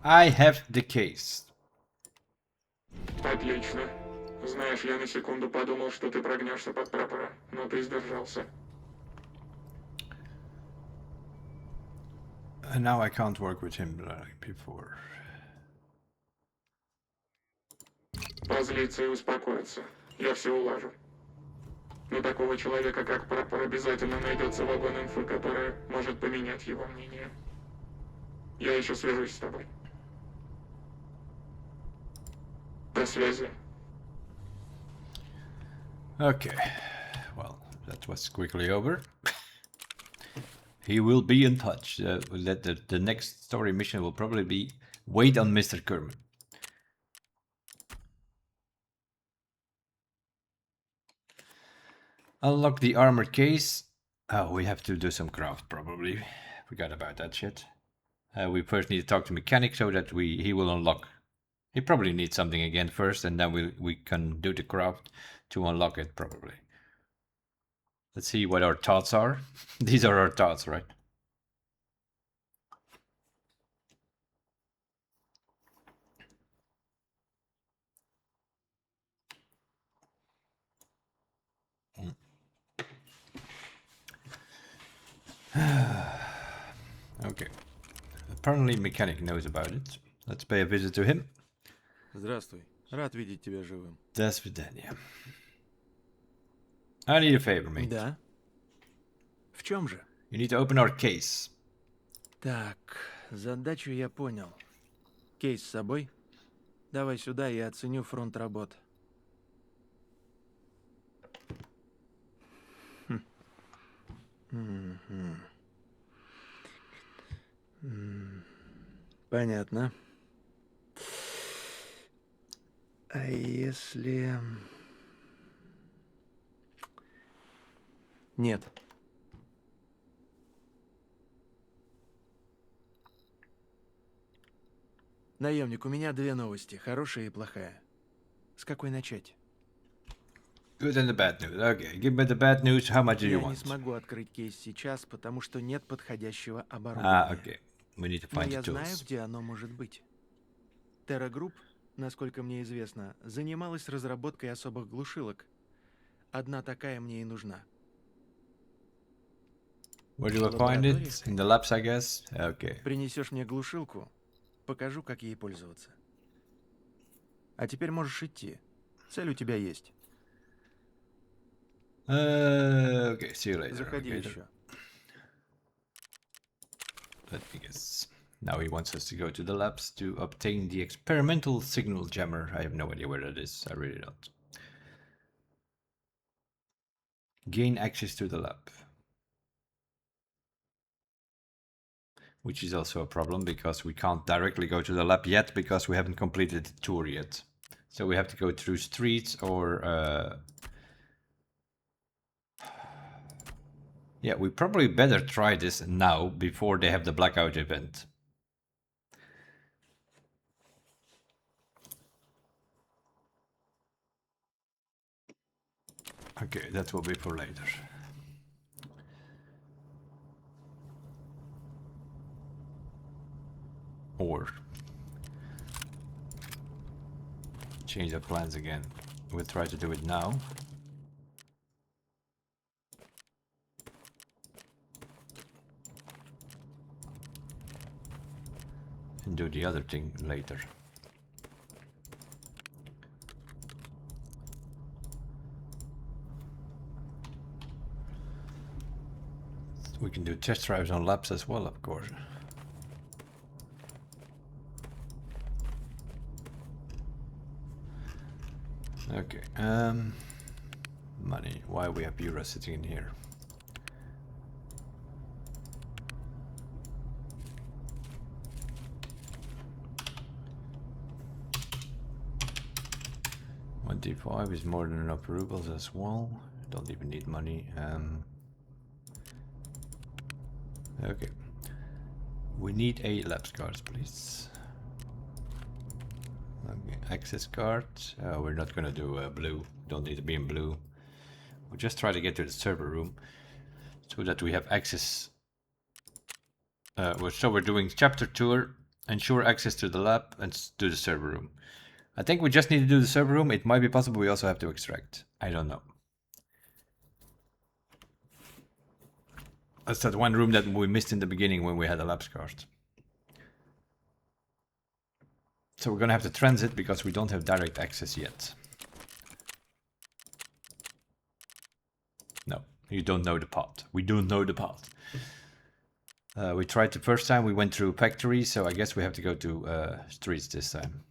I have the case. Отлично. Знаешь, я на секунду подумал, что ты прогнешься под прапора, но ты сдержался. And now I can't work with him like before. Позлиться и успокоиться. Я все улажу. Но такого человека, как прапор, обязательно найдется вагон инфы, который может поменять его мнение. Я еще свяжусь с тобой. До связи. Okay, well, that was quickly over. He will be in touch. The next story mission will probably be wait on Mr. Kerman. Unlock the armored case. Oh, we have to do some craft probably. Forgot about that shit. We first need to talk to mechanic so that he will unlock. He probably needs something again first, and then we can do the craft to unlock it probably. Let's see what our thoughts are. These are our thoughts, right? Okay. Apparently mechanic knows about it. Let's pay a visit to him. Здравствуй. Рад видеть тебя живым. До свидания. I need a favor, mate. Да? В чем же? You need to open our case. Так, задачу я понял. Кейс с собой? Давай сюда, я оценю фронт работ. Понятно. А если... Нет. Наемник, у меня две новости, хорошая и плохая. С какой начать? Good and the bad news. Okay, give me the bad news. How much do you Я не want? смогу открыть кейс сейчас, потому что нет подходящего Ah, оборудования. okay. We need to Но find the я знаю, tools. где оно может быть. Terra Group, насколько мне известно, занималась разработкой особых глушилок. Одна такая мне и нужна. Where do I find it? In the labs, I guess. Okay. Принесешь мне глушилку, покажу, как ей пользоваться. А теперь можешь идти. Цель у тебя есть. Okay, see you later. Заходи alligator. еще. Let me guess. Now he wants us to go to the labs to obtain the experimental signal jammer. I have no idea where that is. I really don't. Gain access to the lab. Which is also a problem because we can't directly go to the lab yet because we haven't completed the tour yet. So we have to go through streets or... Yeah, we probably better try this now before they have the blackout event. Okay, that will be for later. Or change the plans again. We'll try to do it now. And do the other thing later. We can do test drives on labs as well, of course. Okay, money. Why we have euros sitting in here? $25 is more than enough rubles as well. Don't even need money. Okay. We need a labs card, please. Okay, access card. We're not gonna do blue. Don't need to be in blue. We'll just try to get to the server room so that we have access. So we're doing chapter tour, ensure access to the lab, and do the server room. I think we just need to do the server room. It might be possible we also have to extract. I don't know. That's that one room that we missed in the beginning when we had a labs card. So we're gonna have to transit because we don't have direct access yet. No, you don't know the path. We don't know the path. We tried the first time, we went through factory, so I guess we have to go to streets this time.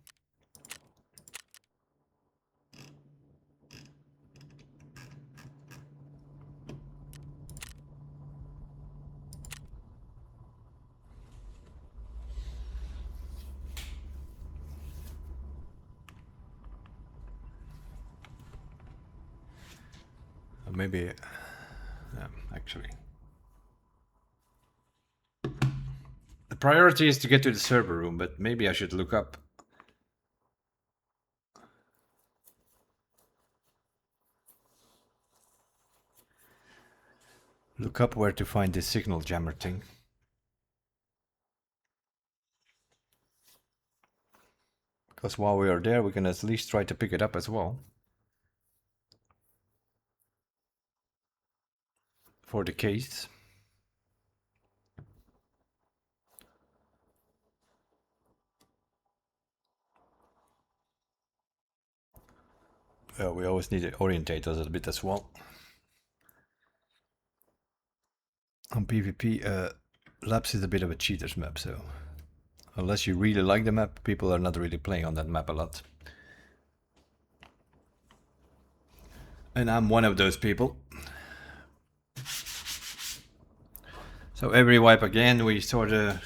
maybe... actually. The priority is to get to the server room, but maybe I should look up. Look up where to find this signal jammer thing. Because while we are there, we can at least try to pick it up as well. For the case. We always need to orientate us a bit as well. On PvP, Labs is a bit of a cheater's map, so unless you really like the map, people are not really playing on that map a lot. And I'm one of those people. So every wipe again, we sort of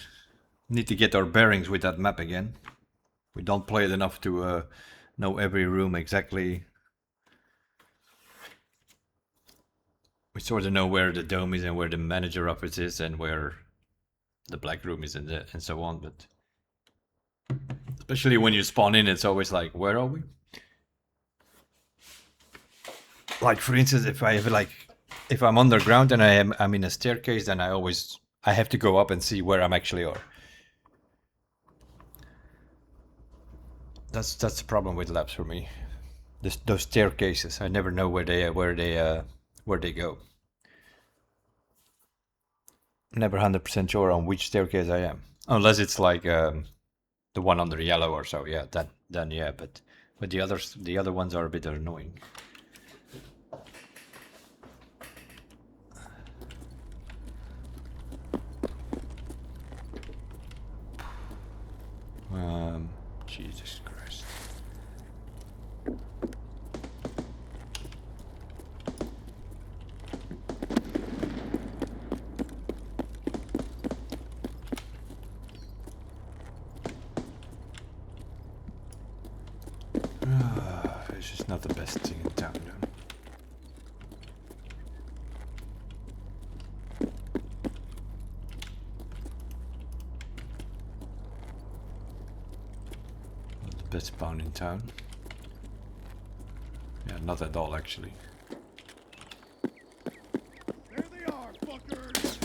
need to get our bearings with that map again. We don't play it enough to know every room exactly. We sort of know where the dome is and where the manager office is and where the black room is and so on, but especially when you spawn in, it's always like, where are we? Like for instance, if I'm underground and I'm in a staircase, then I have to go up and see where I'm actually are. That's the problem with labs for me. Those staircases, I never know where they go. Never 100% sure on which staircase I am, unless it's like the one under yellow or so. Yeah, then yeah, but the other ones are a bit annoying. Jesus Christ. It's just not the best thing in town, though. Not the best spawn in town. Yeah, not at all, actually. There they are, fuckers!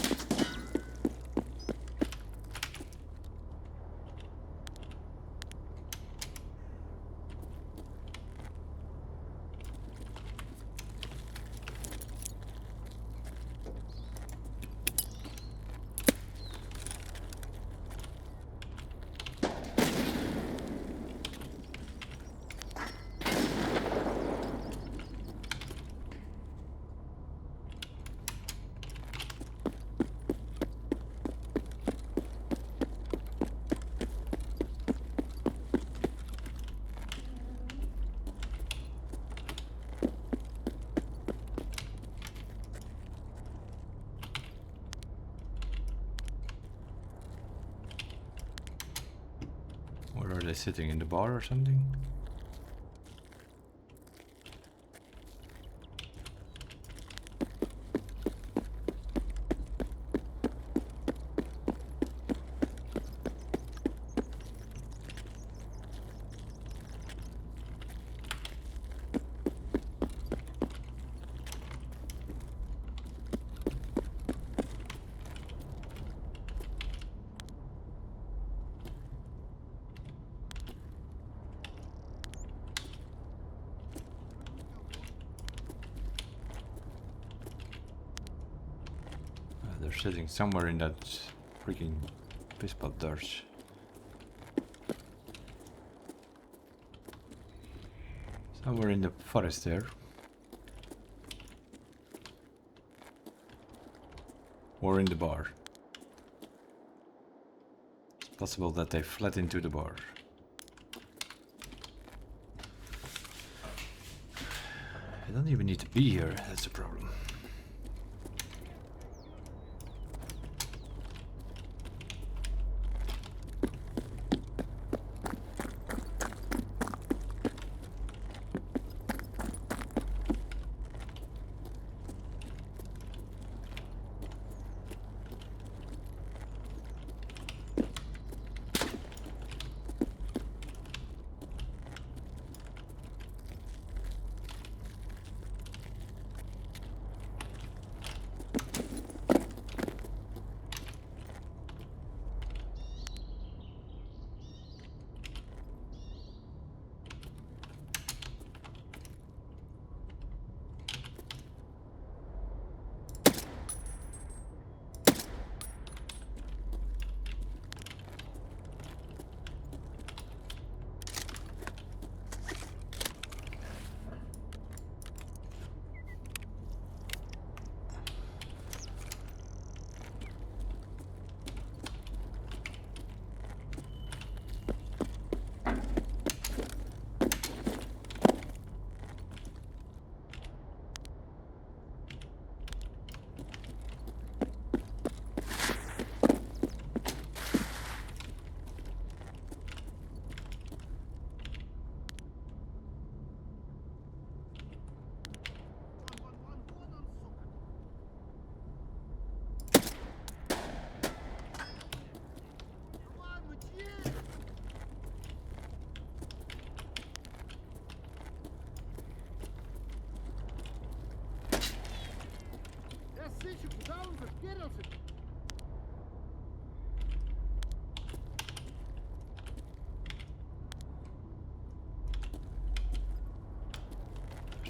Where are they sitting, in the bar or something? They're sitting somewhere in that freaking pisspot darts. Somewhere in the forest there. Or in the bar. It's possible that they fled into the bar. I don't even need to be here, that's the problem.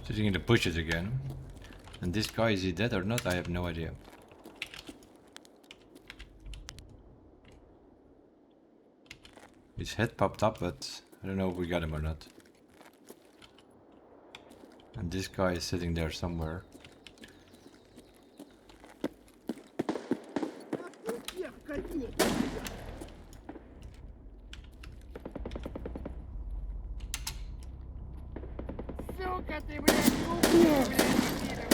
Sitting in the bushes again. And this guy, is he dead or not? I have no idea. His head popped up, but I don't know if we got him or not. And this guy is sitting there somewhere. Всех козёл! Сука ты, блядь, убей, блядь,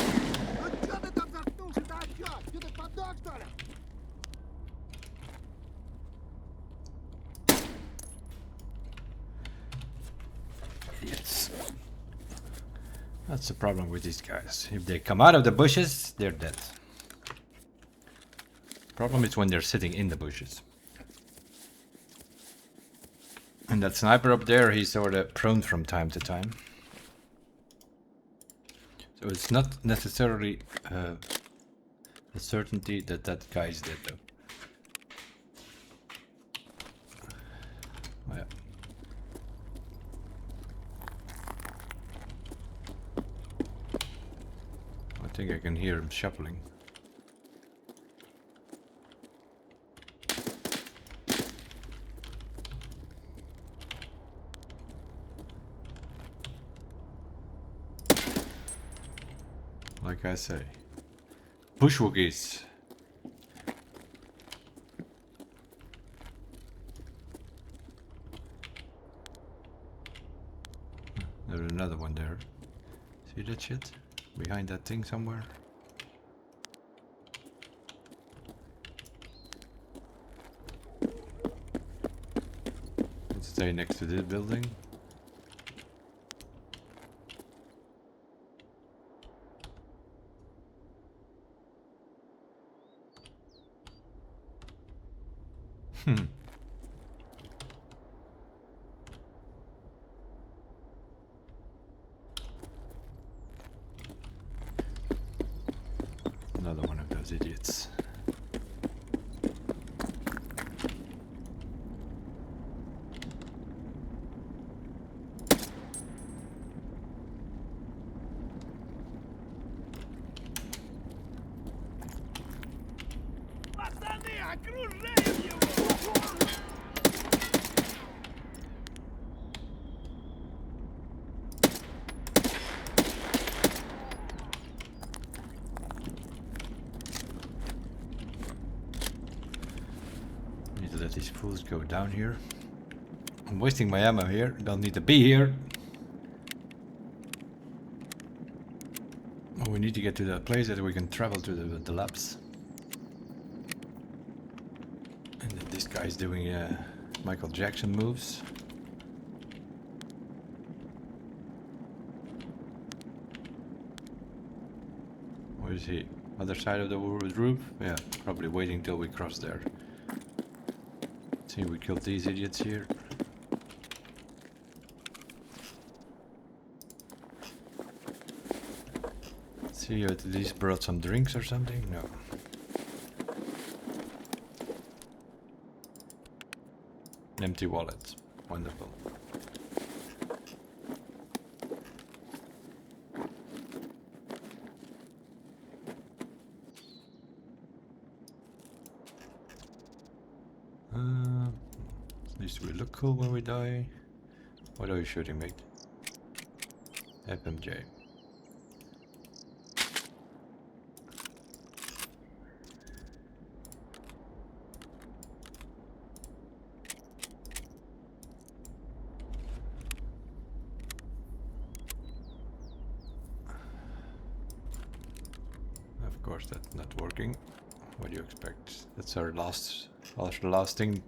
ну чё ты там заткнулся-то опять? Ты так подох, что ли? Yes. That's the problem with these guys. If they come out of the bushes, they're dead. Problem is when they're sitting in the bushes. And that sniper up there, he's sort of prone from time to time. So it's not necessarily a certainty that that guy is dead though. Oh, yeah. I think I can hear him shuffling. Like I say, bushwookies. There's another one there. See that shit? Behind that thing somewhere. Let's stay next to this building. Another one of those idiots. Пацаны, окружаем его! Need to let these fools go down here. I'm wasting my ammo here. Don't need to be here. Oh, we need to get to that place that we can travel to the labs. And then this guy's doing Michael Jackson moves. Where is he? Other side of the roof? Yeah, probably waiting till we cross there. See, we killed these idiots here. See, at least brought some drinks or something? No. An empty wallet. Wonderful. At least we look cool when we die. What are you shooting, mate? FMJ. Of course, that's not working. What do you expect? That's our last thing.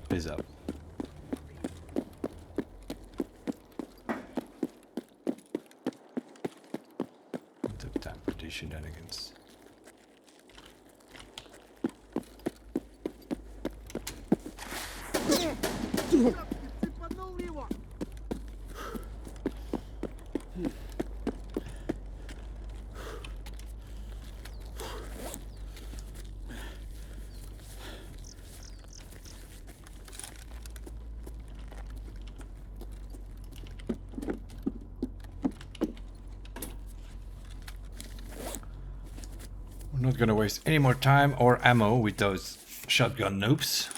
Piss up. Took time for these shenanigans. Ты not gonna waste any more time or ammo with those shotgun noobs.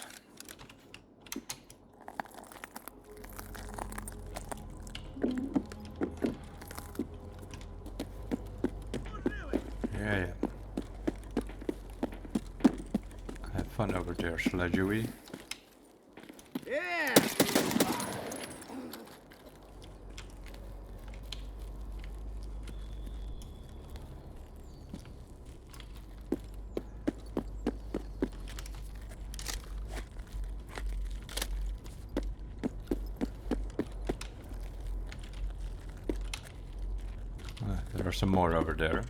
Yeah. Have fun over there, Sledgewy. Yeah! There are some more over there.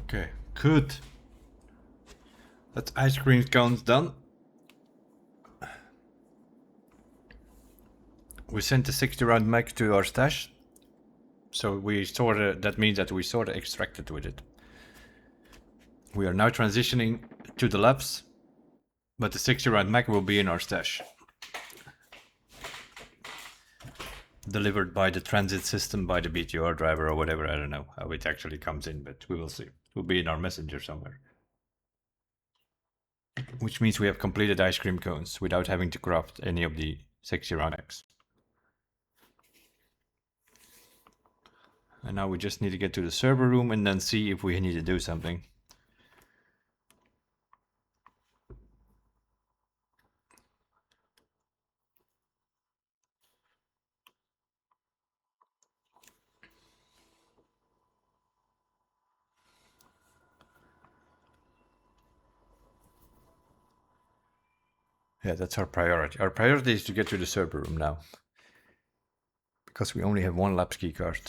Okay, good. That's ice cream cones done. We sent the 60 round mag to our stash. So we sorta, that means that we sorta extracted with it. We are now transitioning to the labs, but the 60 round mag will be in our stash. Delivered by the transit system, by the BTR driver or whatever, I don't know how it actually comes in, but we will see. It will be in our messenger somewhere. Which means we have completed ice cream cones without having to craft any of the 60 round mags. And now we just need to get to the server room and then see if we need to do something. Yeah, that's our priority. Our priority is to get to the server room now. Because we only have one labs key card.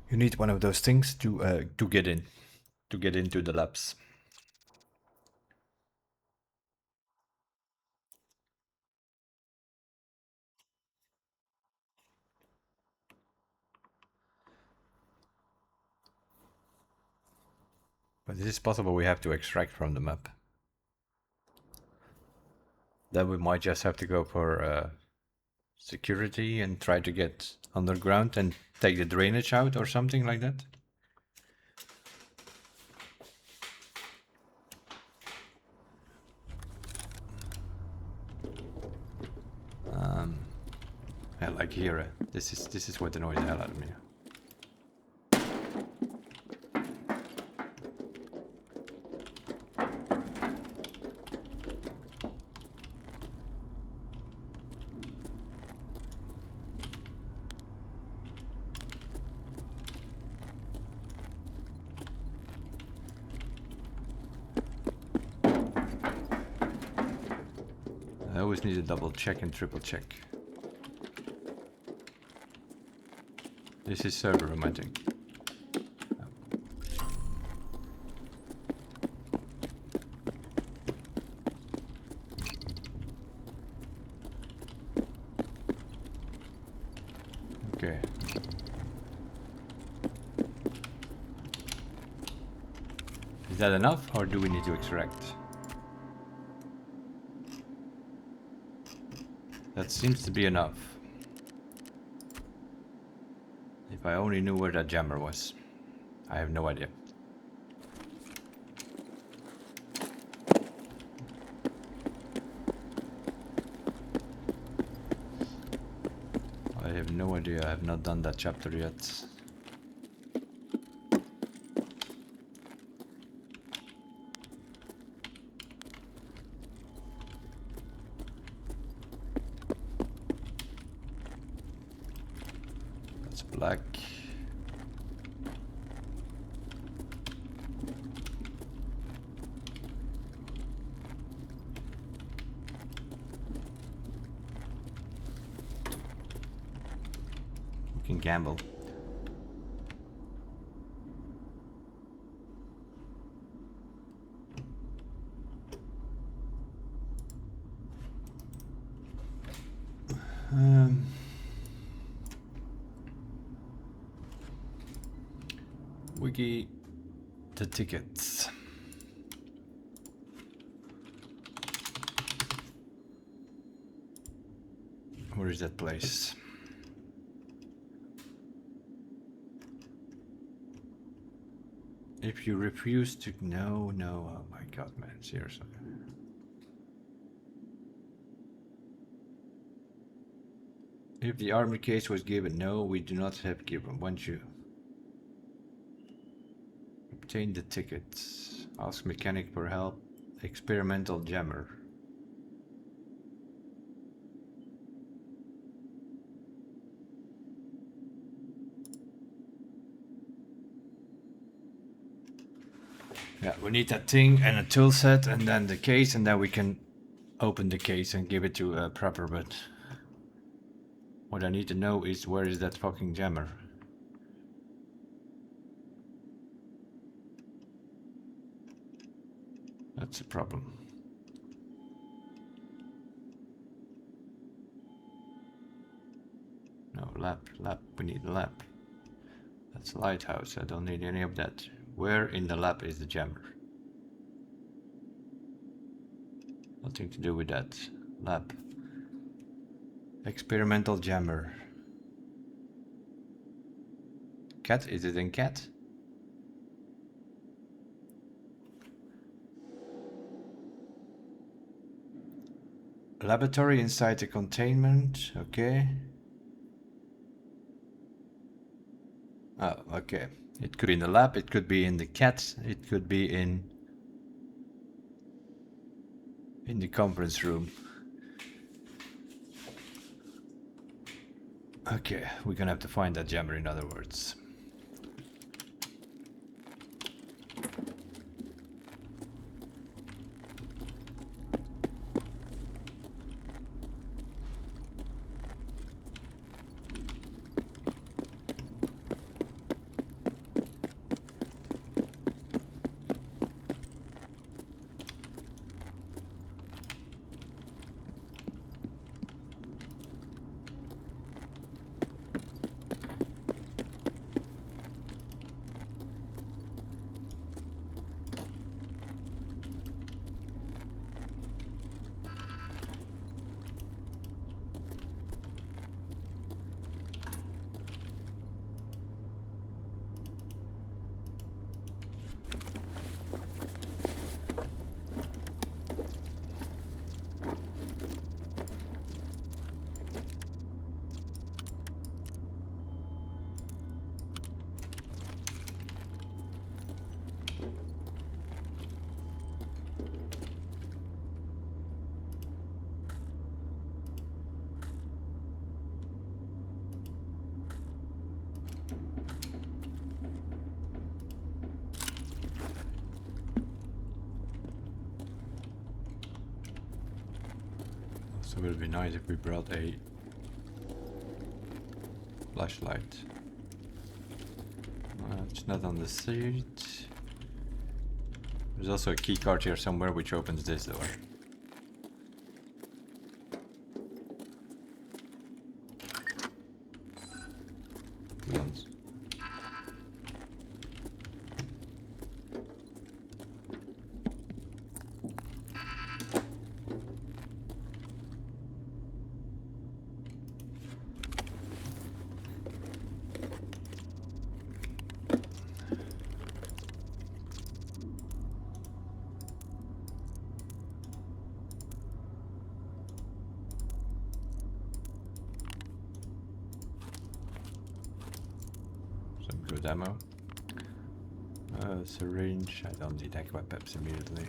You need one of those things to get in, to get into the labs. But it is possible we have to extract from the map. Then we might just have to go for security and try to get underground and take the drainage out or something like that. I like here. This is what annoys the hell out of me. I always need to double check and triple check. This is server room, I think. Okay. Is that enough, or do we need to extract? That seems to be enough. If I only knew where that jammer was. I have no idea. I have no idea. I have not done that chapter yet. That's black. You can gamble. Wiki the tickets. Where is that place? If you refuse to... No, oh my god, man, seriously. If the armor case was given, no, we do not have given. Once you obtain the tickets, ask mechanic for help, experimental jammer. Yeah, we need that thing and a tool set and then the case, and then we can open the case and give it to Prepper, but what I need to know is where is that fucking jammer? That's a problem. No, lab, we need a lab. That's a lighthouse, I don't need any of that. Where in the lab is the jammer? Nothing to do with that. Lab. Experimental jammer. Cat? Is it in cat? Laboratory inside the containment. Okay. Oh, okay. It could be in the lab, it could be in the cat, it could be in the conference room. Okay, we're gonna have to find that jammer, in other words. So it would be nice if we brought a flashlight. It's not on the seat. There's also a key card here somewhere which opens this door. Once. Good ammo. Syringe. I don't need aqua peps immediately.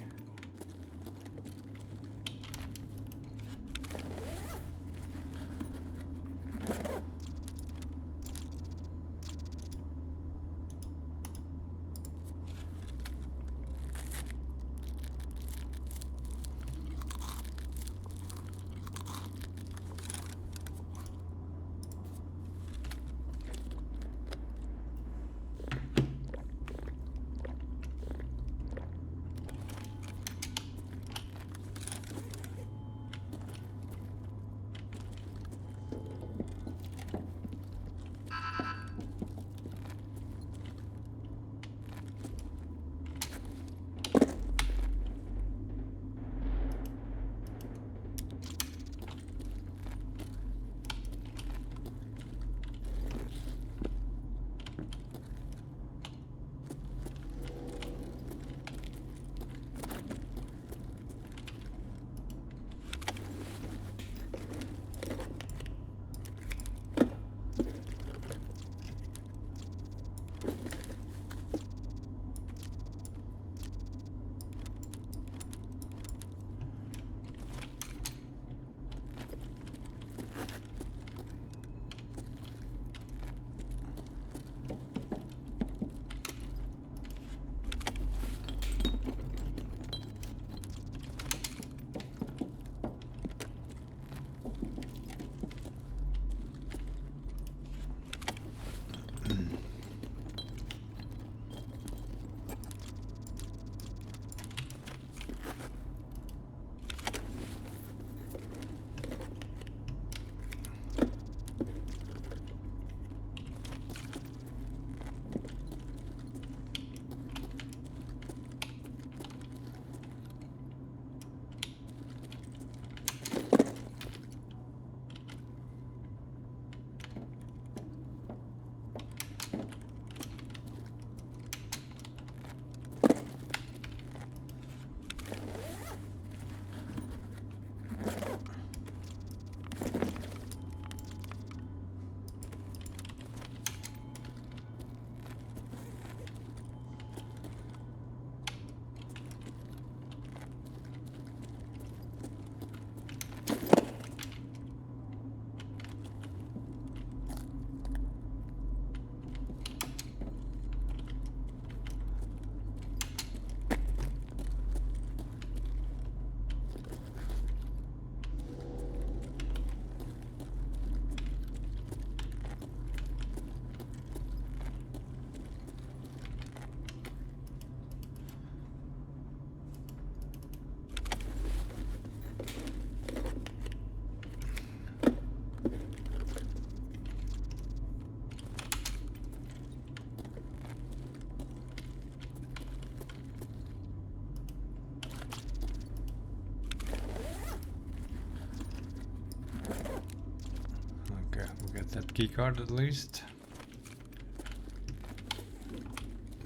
key card at least.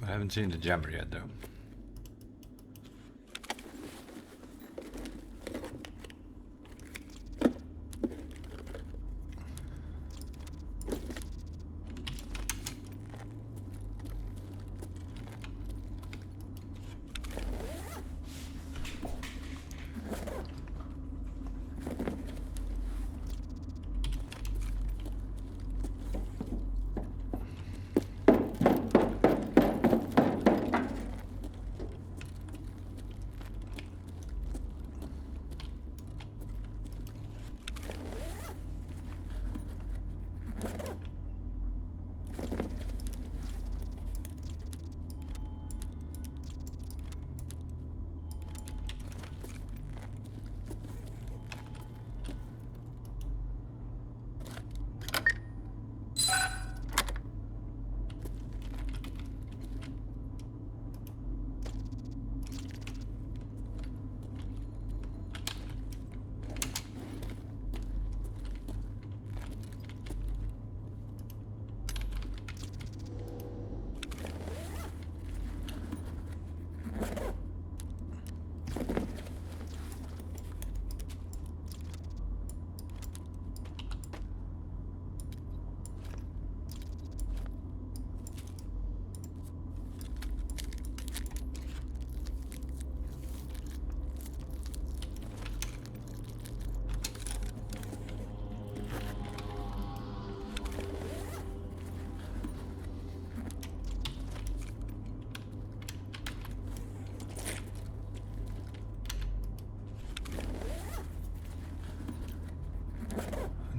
I haven't seen the jammer yet though.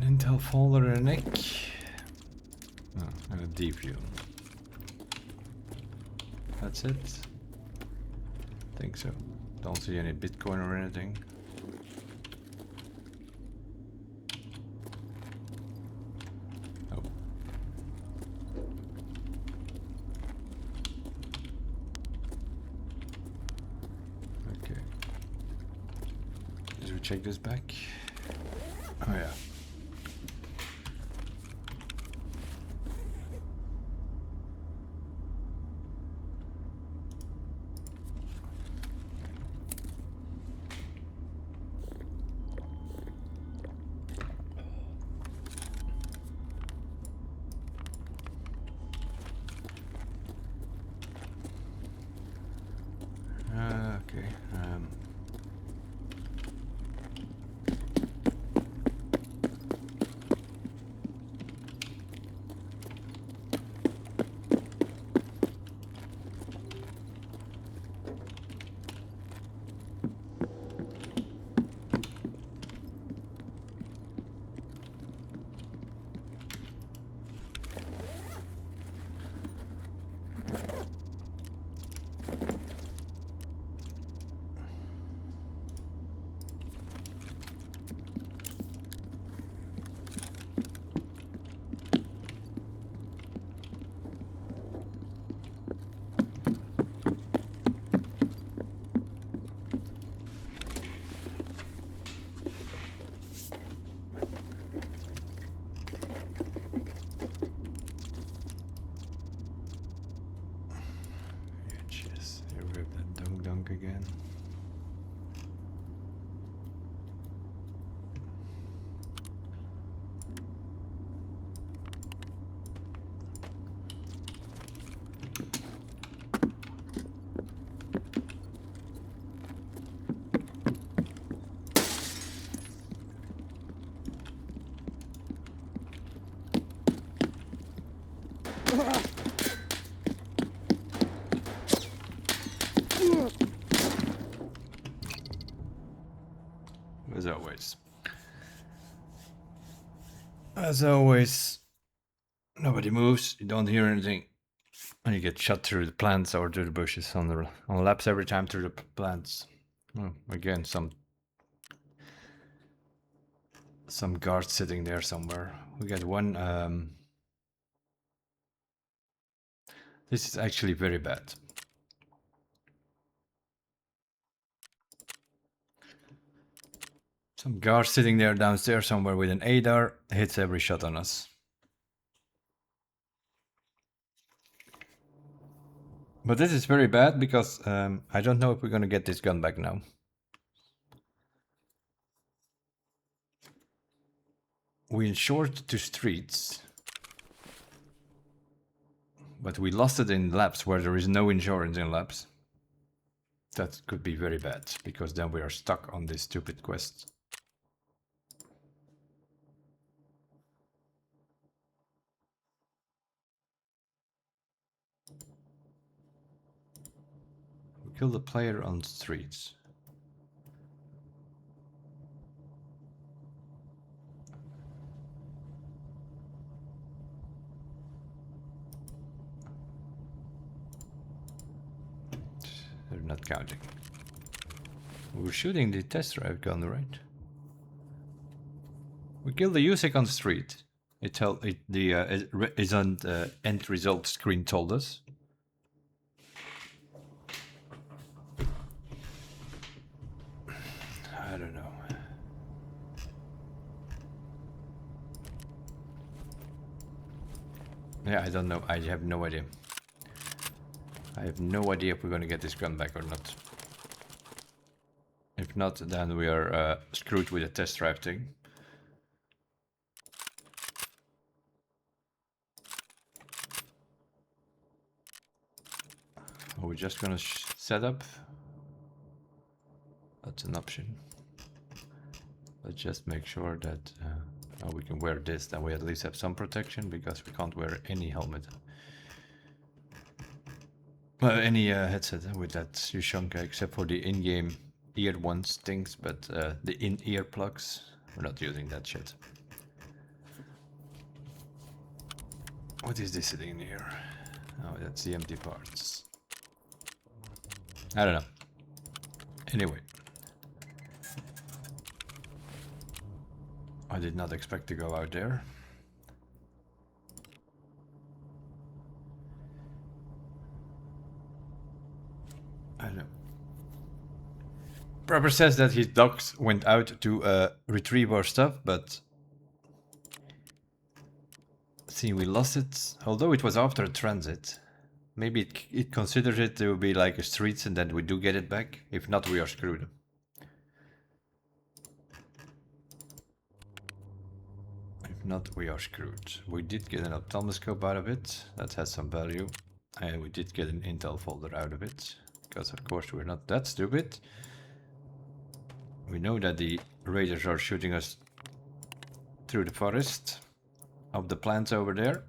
An intel folder and a nick. Oh, and a deep view. That's it. Think so. Don't see any Bitcoin or anything. Oh. Okay. Did we check this back? Oh yeah. Okay. Yes, here we have that dunk again. As always. As always, nobody moves, you don't hear anything, and you get shot through the plants or through the bushes on laps every time through the plants. Oh, again, some guards sitting there somewhere. We got one. This is actually very bad. Some guard sitting there downstairs somewhere with an ADAR hits every shot on us. But this is very bad because I don't know if we're gonna get this gun back now. We insured to streets, but we lost it in labs where there is no insurance in labs. That could be very bad because then we are stuck on this stupid quest. We kill the player on streets. They're not counting. We're shooting the test drive gun, right? We killed the USEC on the street. It is on the end result screen told us. I don't know. Yeah, I don't know. I have no idea. I have no idea if we're going to get this gun back or not. If not, then we are screwed with a test drive thing. Are we just going to set up? That's an option. Let's just make sure that we can wear this, then we at least have some protection, because we can't wear any helmet. Well, any headset with that Yushonka, except for the in-game ear ones things, but the in-ear plugs, we're not using that shit. What is this sitting in here? Oh, that's the empty parts. I don't know. Anyway. I did not expect to go out there. I don't know. Prepper says that his dogs went out to retrieve our stuff, but see, we lost it. Although it was after a transit, maybe it considers it to be like a streets, and then we do get it back. If not, we are screwed. If not, we are screwed. We did get an ophthalmoscope out of it. That has some value. And we did get an intel folder out of it. Because of course we're not that stupid. We know that the raiders are shooting us through the forest of the plants over there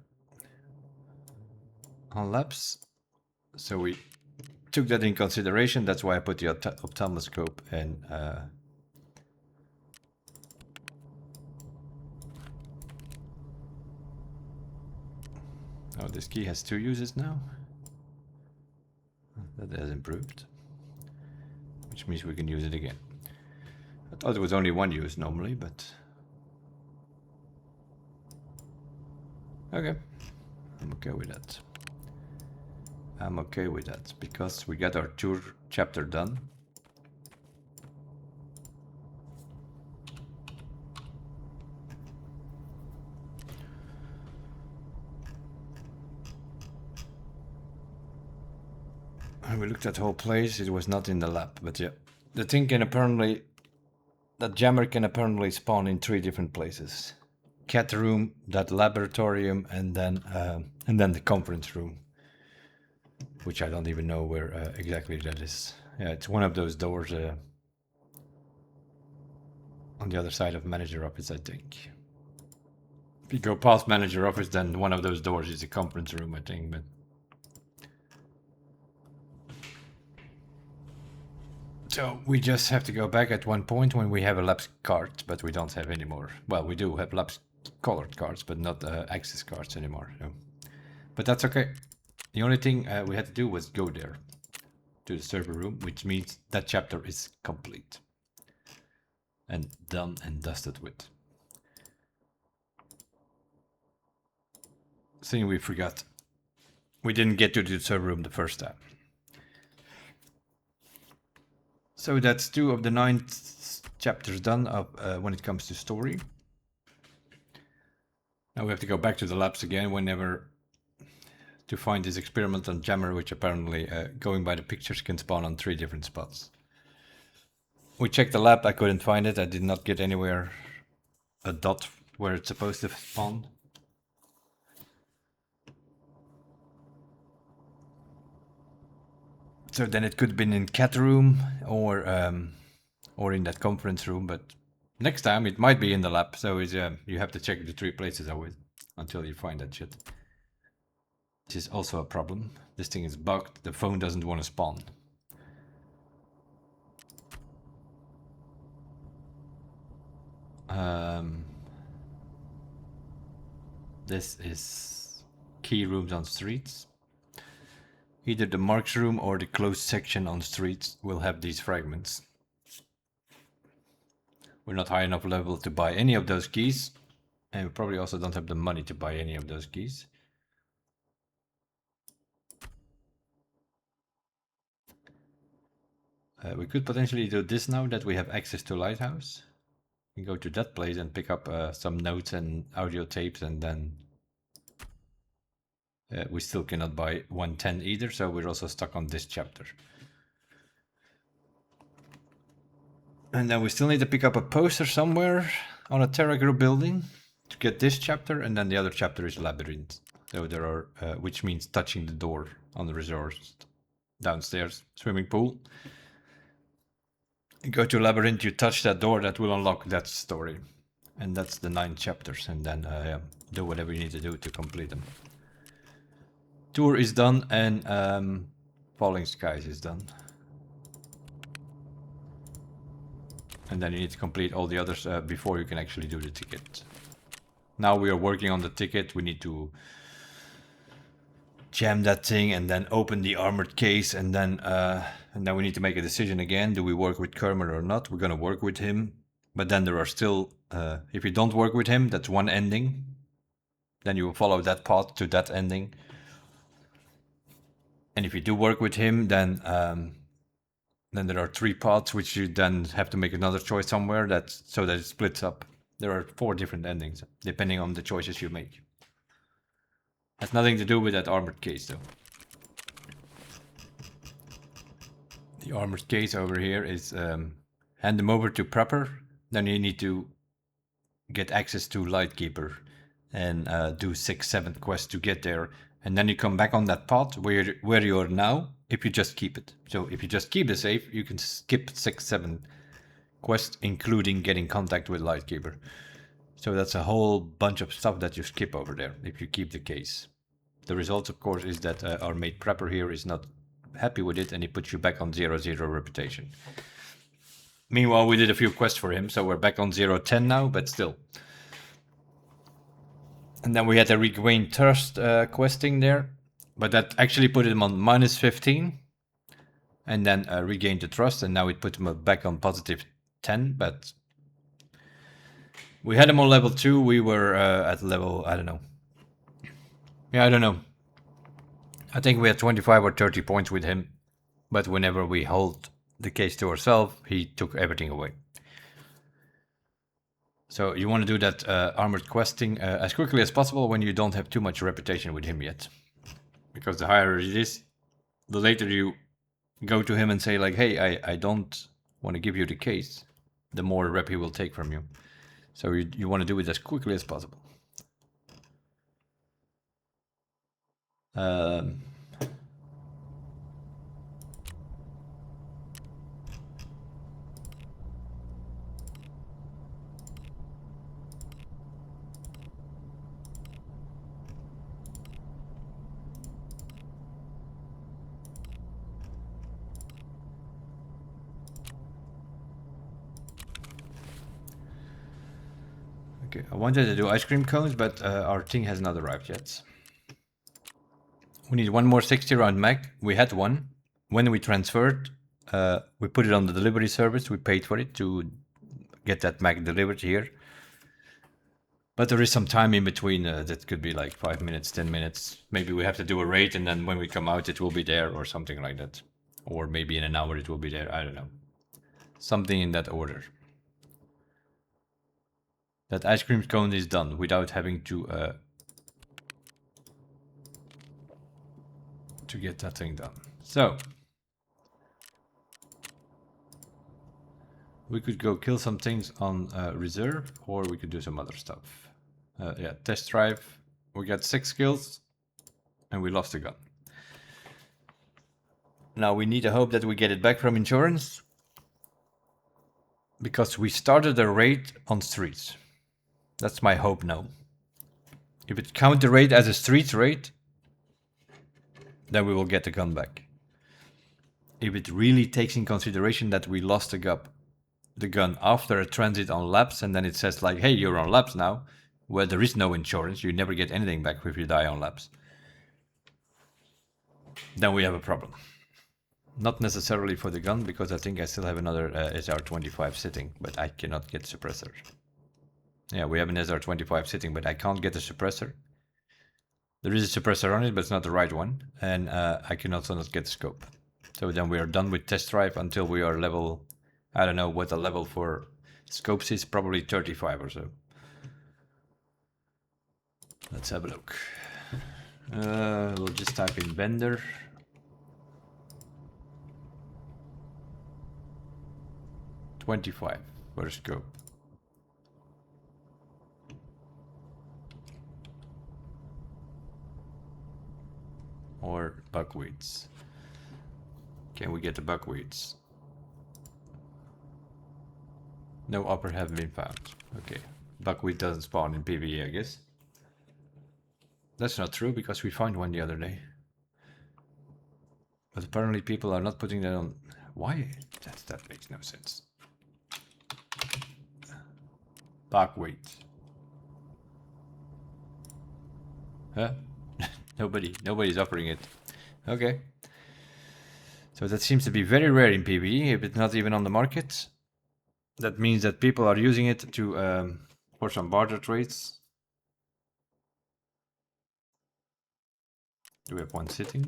on labs. So we took that in consideration. That's why I put the ophthalmoscope and oh, this key has 2 uses now. That has improved, which means we can use it again. I thought it was only 1 use normally, but okay, I'm okay with that. I'm okay with that because we got our tour chapter done. And we looked at the whole place. It was not in the lab, but yeah, the thing can apparently, that jammer can apparently spawn in 3 different places: cat room, that laboratorium, and then the conference room, which I don't even know where exactly that is. Yeah, it's one of those doors on the other side of manager office, I think. If you go past manager office, then one of those doors is the conference room, I think. But so we just have to go back at one point when we have a labs card, but we don't have any more. Well, we do have labs colored cards, but not access cards anymore. So. But that's okay. The only thing we had to do was go there to the server room, which means that chapter is complete and done and dusted with. Thing we forgot. We didn't get to the server room the first time. So that's 2 of the 9 chapters done of when it comes to story. Now we have to go back to the labs again whenever to find this experiment on Jammer, which apparently, going by the pictures, can spawn on 3 different spots. We checked the lab, I couldn't find it. I did not get anywhere a dot where it's supposed to spawn. So then it could have been in cat room or in that conference room, but next time it might be in the lab. So it's, you have to check the 3 places always until you find that shit. Which is also a problem. This thing is bugged. The phone doesn't want to spawn. This is key rooms on streets. Either the marks room or the closed section on streets will have these fragments. We're not high enough level to buy any of those keys, and we probably also don't have the money to buy any of those keys. We could potentially do this now that we have access to Lighthouse. We go to that place and pick up some notes and audio tapes, and then we still cannot buy 110 either, so we're also stuck on this chapter. And then we still need to pick up a poster somewhere on a Terra Group building to get this chapter, and then the other chapter is Labyrinth. So there are, which means touching the door on the resort downstairs, swimming pool. You go to Labyrinth, you touch that door, that will unlock that story. And that's the 9 chapters, and then do whatever you need to do to complete them. Tour is done, and Falling Skies is done. And then you need to complete all the others before you can actually do the ticket. Now we are working on the ticket. We need to jam that thing and then open the armored case, and then we need to make a decision again. Do we work with Kermer or not? We're gonna work with him, but then there are still, if you don't work with him, that's one ending. Then you will follow that path to that ending. And if you do work with him, then there are 3 paths which you then have to make another choice somewhere so that it splits up. There are 4 different endings depending on the choices you make. Has nothing to do with that armored case though. The armored case over here is hand them over to Prepper. Then you need to get access to Lightkeeper and do 6, 7 quests to get there. And then you come back on that path where you are now, if you just keep it. So if you just keep the save, you can skip 6, 7 quests, including getting contact with Lightkeeper. So that's a whole bunch of stuff that you skip over there, if you keep the case. The result, of course, is that our mate Prepper here is not happy with it, and he puts you back on 0-0 reputation. Meanwhile, we did a few quests for him, so we're back on 0-10 now, but still. And then we had a regain trust questing there, but that actually put him on -15, and then regained the trust, and now it put him back on +10, but we had him on level 2, we were at level, I don't know. Yeah, I don't know. I think we had 25 or 30 points with him, but whenever we hold the case to ourselves, he took everything away. So you want to do that armored questing as quickly as possible when you don't have too much reputation with him yet. Because the higher it is, the later you go to him and say like, hey, I don't want to give you the case, the more rep he will take from you. So you want to do it as quickly as possible. Okay, I wanted to do ice cream cones, but our thing has not arrived yet. We need one more 60 round mag. We had one. When we transferred, we put it on the delivery service. We paid for it to get that mag delivered here. But there is some time in between. That could be like 5 minutes, 10 minutes. Maybe we have to do a raid, and then when we come out, it will be there or something like that. Or maybe in an hour it will be there. I don't know. Something in that order. That ice cream cone is done without having to to get that thing done. So we could go kill some things on reserve, or we could do some other stuff. Yeah, test drive. We got 6 kills, and we lost the gun. Now we need to hope that we get it back from insurance, because we started a raid on streets. That's my hope now. If it counts the raid as a streets raid, then we will get the gun back. If it really takes in consideration that we lost the gun after a transit on laps, and then it says like, hey, you're on laps now, where there is no insurance, you never get anything back if you die on laps, then we have a problem. Not necessarily for the gun, because I think I still have another SR25 sitting, but I cannot get suppressor. Yeah, we have an SR25 sitting, but I can't get a suppressor. There is a suppressor on it, but it's not the right one, and I can also not get the scope. So then we are done with test drive until we are level, I don't know what the level for scopes is, probably 35 or so. Let's have a look. We'll just type in Bender. $25 for a scope. Or buckwheats. Can we get the buckwheats? No upper have been found. Okay. Buckwheat doesn't spawn in PvE, I guess. That's not true, because we found one the other day. But apparently people are not putting that on. Why? That makes no sense. Buckwheat. Huh? Nobody's offering it. Okay. So that seems to be very rare in PvE, if it's not even on the market. That means that people are using it to for some barter trades. Do we have one sitting?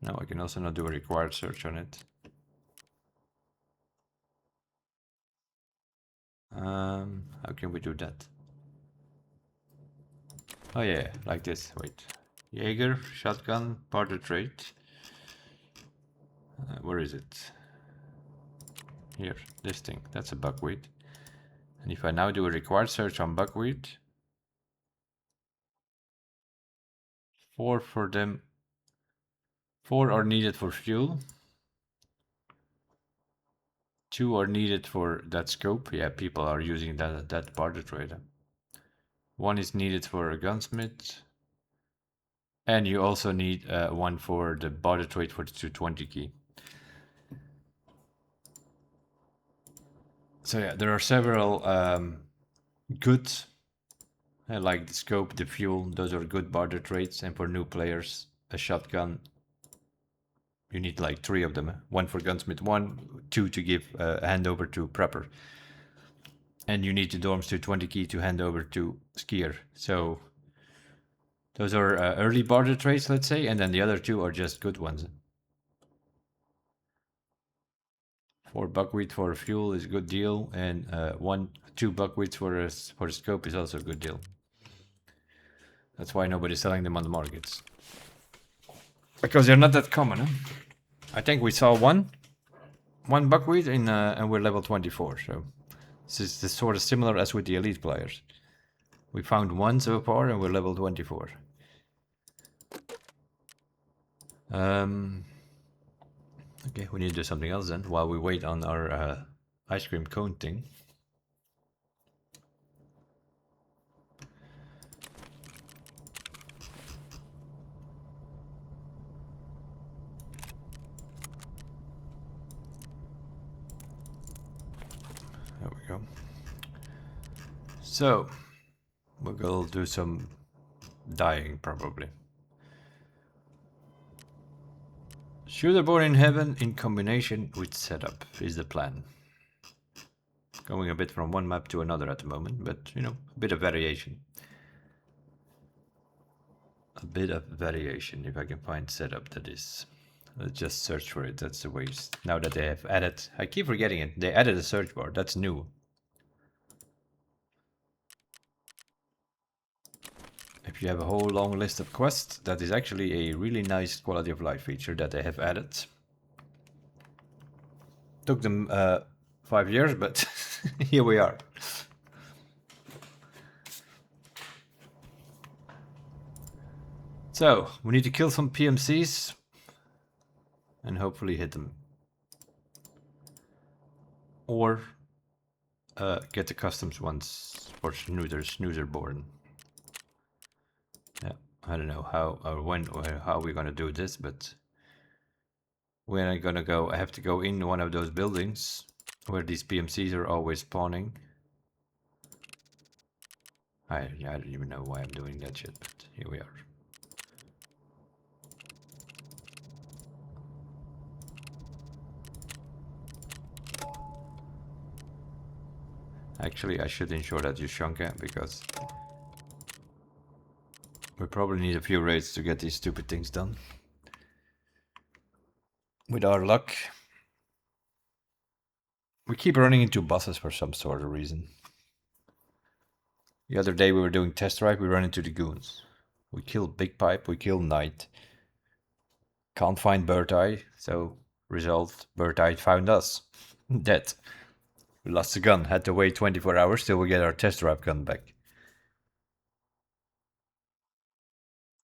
No, I can also not do a required search on it. How can we do that? Oh yeah, like this. Wait. Jaeger, shotgun, barter trade. Where is it? Here, this thing. That's a buckwheat. And if I now do a required search on buckwheat, 4 for them. 4 are needed for fuel. 2 are needed for that scope. Yeah, people are using that barter trade. 1 is needed for a gunsmith. And you also need 1 for the barter trade for the 220 key. So yeah, there are several goods, like the scope, the fuel, those are good barter trades. And for new players, a shotgun, you need like 3 of them. 1 for gunsmith, 2 to give handover to prepper. And you need the dorms to 20 key to hand over to skier. So those are early barter trades, let's say, and then the other 2 are just good ones. 4 buckwheat for fuel is a good deal, and 2 buckwheats for a scope is also a good deal. That's why nobody's selling them on the markets, because they're not that common. Huh? I think we saw one buckwheat and we're level 24. So this is sort of similar as with the elite players. We found 1 so far and we're level 24. Okay, we need to do something else then, while we wait on our ice cream cone thing. There we go. So, we'll go do some dying probably. Shooter Born in Heaven in combination with setup is the plan. Going a bit from one map to another at the moment, but you know, a bit of variation. A bit of variation, if I can find setup, that is. Let's just search for it, that's the ways. Now that they have added, I keep forgetting it, they added a search bar, that's new. if you have a whole long list of quests, that is actually a really nice quality of life feature that they have added. Took them 5 years, but here we are. So, we need to kill some PMCs and hopefully hit them. Or get the customs ones for Snoozerborn. Yeah, I don't know how or when or how we're gonna do this, but when I'm gonna go, I have to go in one of those buildings where these PMCs are always spawning. I don't even know why I'm doing that shit, but here we are. Actually, I should ensure that you Shunka, because we probably need a few raids to get these stupid things done. With our luck. We keep running into bosses for some sort of reason. The other day we were doing test drive, we ran into the goons. We killed Big Pipe, we killed Knight. Can't find Bird Eye, so result, Bird Eye found us. Dead. We lost the gun, had to wait 24 hours till we get our test drive gun back.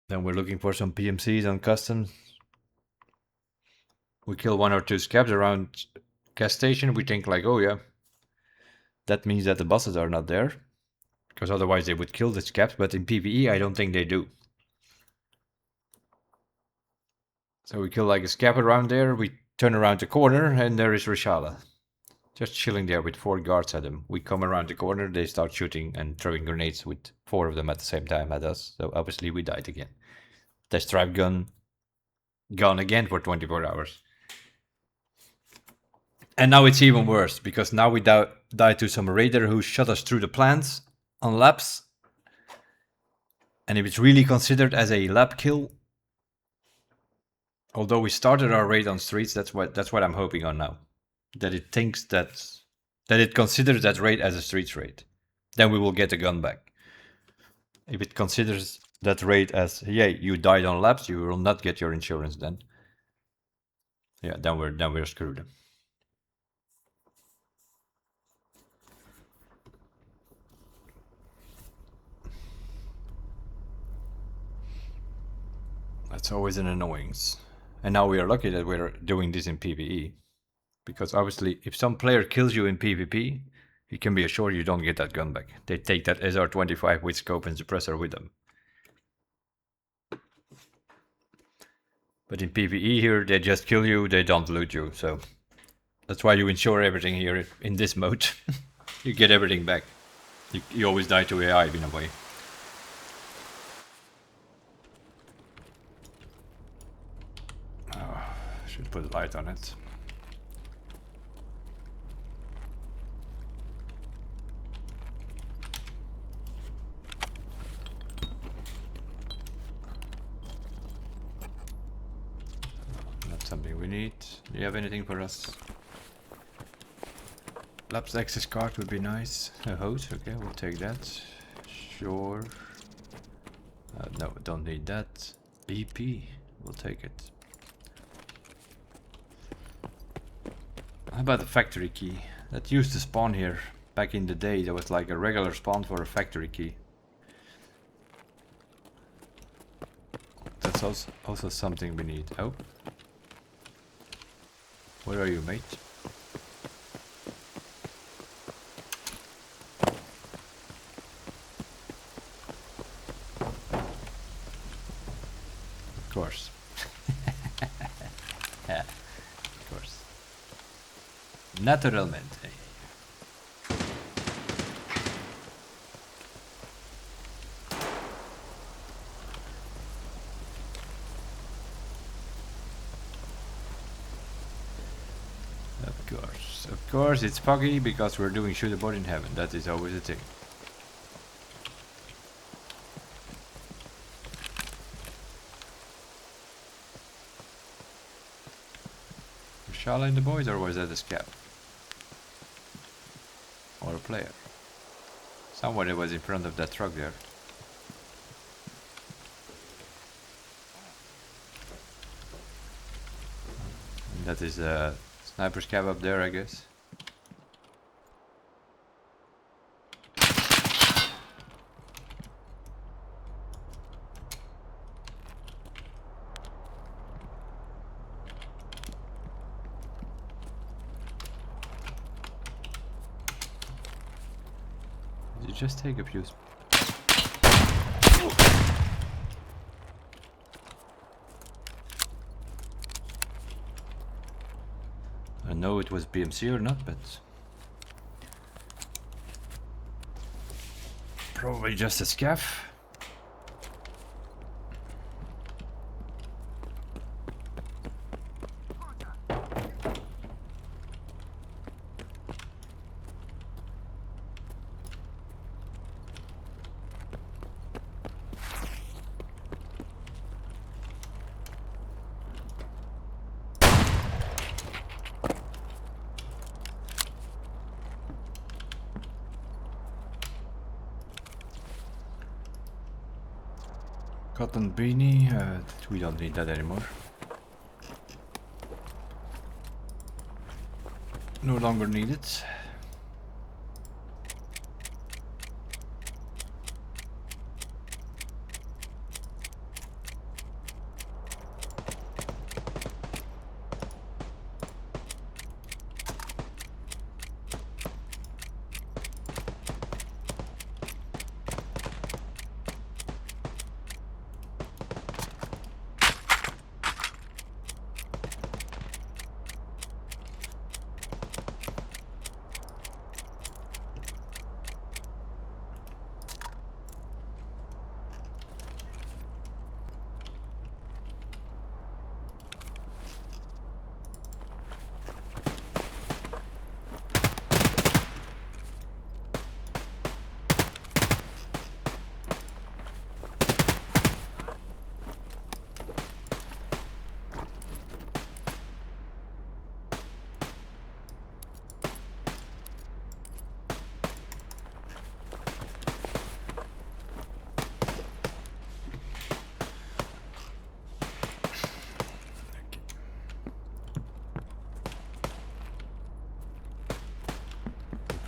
Then we're looking for some PMCs on customs. We kill 1 or 2 scabs around gas station, we think like, oh yeah, that means that the bosses are not there. Because otherwise they would kill the scabs, but in PvE I don't think they do. So we kill like a scab around there, we turn around the corner and there is Reshala. Just chilling there with 4 guards at him. We come around the corner, they start shooting and throwing grenades with 4 of them at the same time at us. So obviously we died again. Test drive gun gone again for 24 hours. And now it's even worse, because now we died to some raider who shot us through the plants on laps. And if it's really considered as a lap kill, although we started our raid on streets, that's what I'm hoping on now. That it thinks that it considers that raid as a streets raid. Then we will get the gun back. If it considers that raid as, yeah, you died on laps, you will not get your insurance then. Yeah, then we're screwed. That's always an annoyance. And now we are lucky that we're doing this in PvE. Because obviously, if some player kills you in PvP, you can be assured you don't get that gun back. They take that SR25 with scope and suppressor with them. But in PvE here, they just kill you, they don't loot you. So that's why you insure everything here in this mode. You get everything back. You always die to AI in a way. Should put a light on it. Not something we need. Do you have anything for us? Labs access card would be nice. A hose, okay, we'll take that. Sure. No, don't need that. BP, we'll take it. How about the factory key? That used to spawn here. Back in the day, there was like a regular spawn for a factory key. That's also something we need. Oh. Where are you, mate? Of course. Yeah, of course. Naturalmente. Of course, it's foggy because we're doing shoot about in heaven. That is always a thing. Was Shala and the boys, or was that a scab? Or a player? Somebody was in front of that truck there. That is a sniper's cab up there, I guess. Did you just take a few? I know it was PMC or not, but probably just a scaff. Cotton beanie, we don't need that anymore. No longer needed.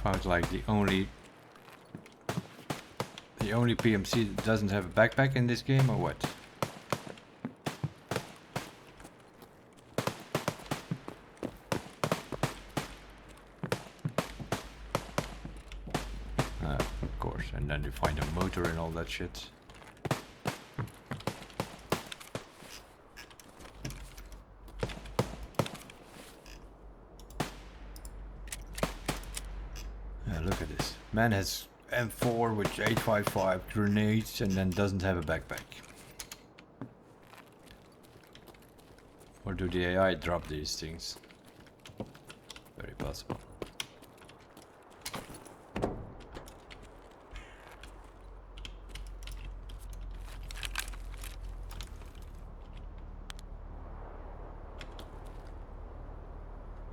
Found like the only PMC that doesn't have a backpack in this game, or what? Of course, and then you find a motor and all that shit. Look at this. Man has M4 with 855 grenades and then doesn't have a backpack. Or do the AI drop these things? Very possible.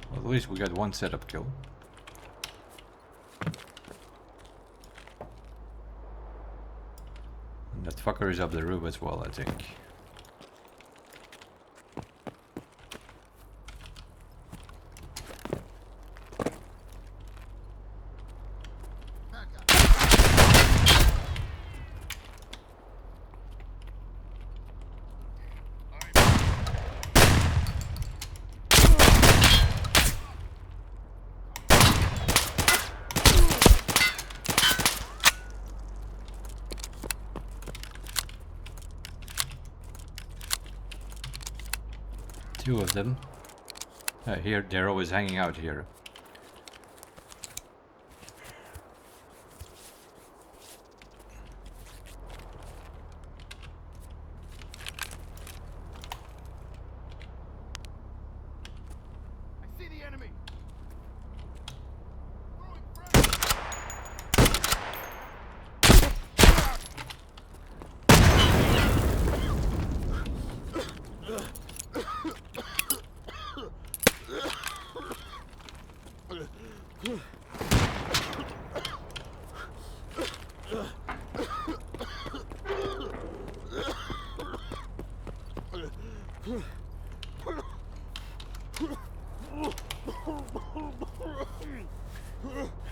Well, at least we got one setup kill. That fucker is up the roof as well, I think. Two of them. Here, they're always hanging out here. I see the enemy.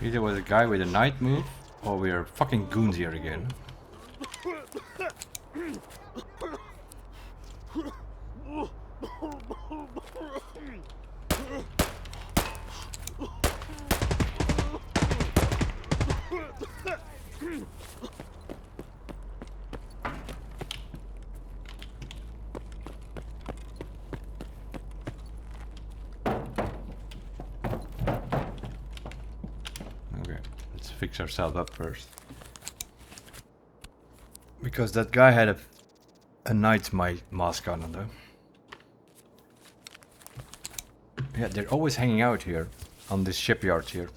Either was a guy with a night move, or we are fucking goons here again. Okay, let's fix ourselves up first. Because that guy had a knight's mask on though. Yeah, they're always hanging out here on this shipyard here.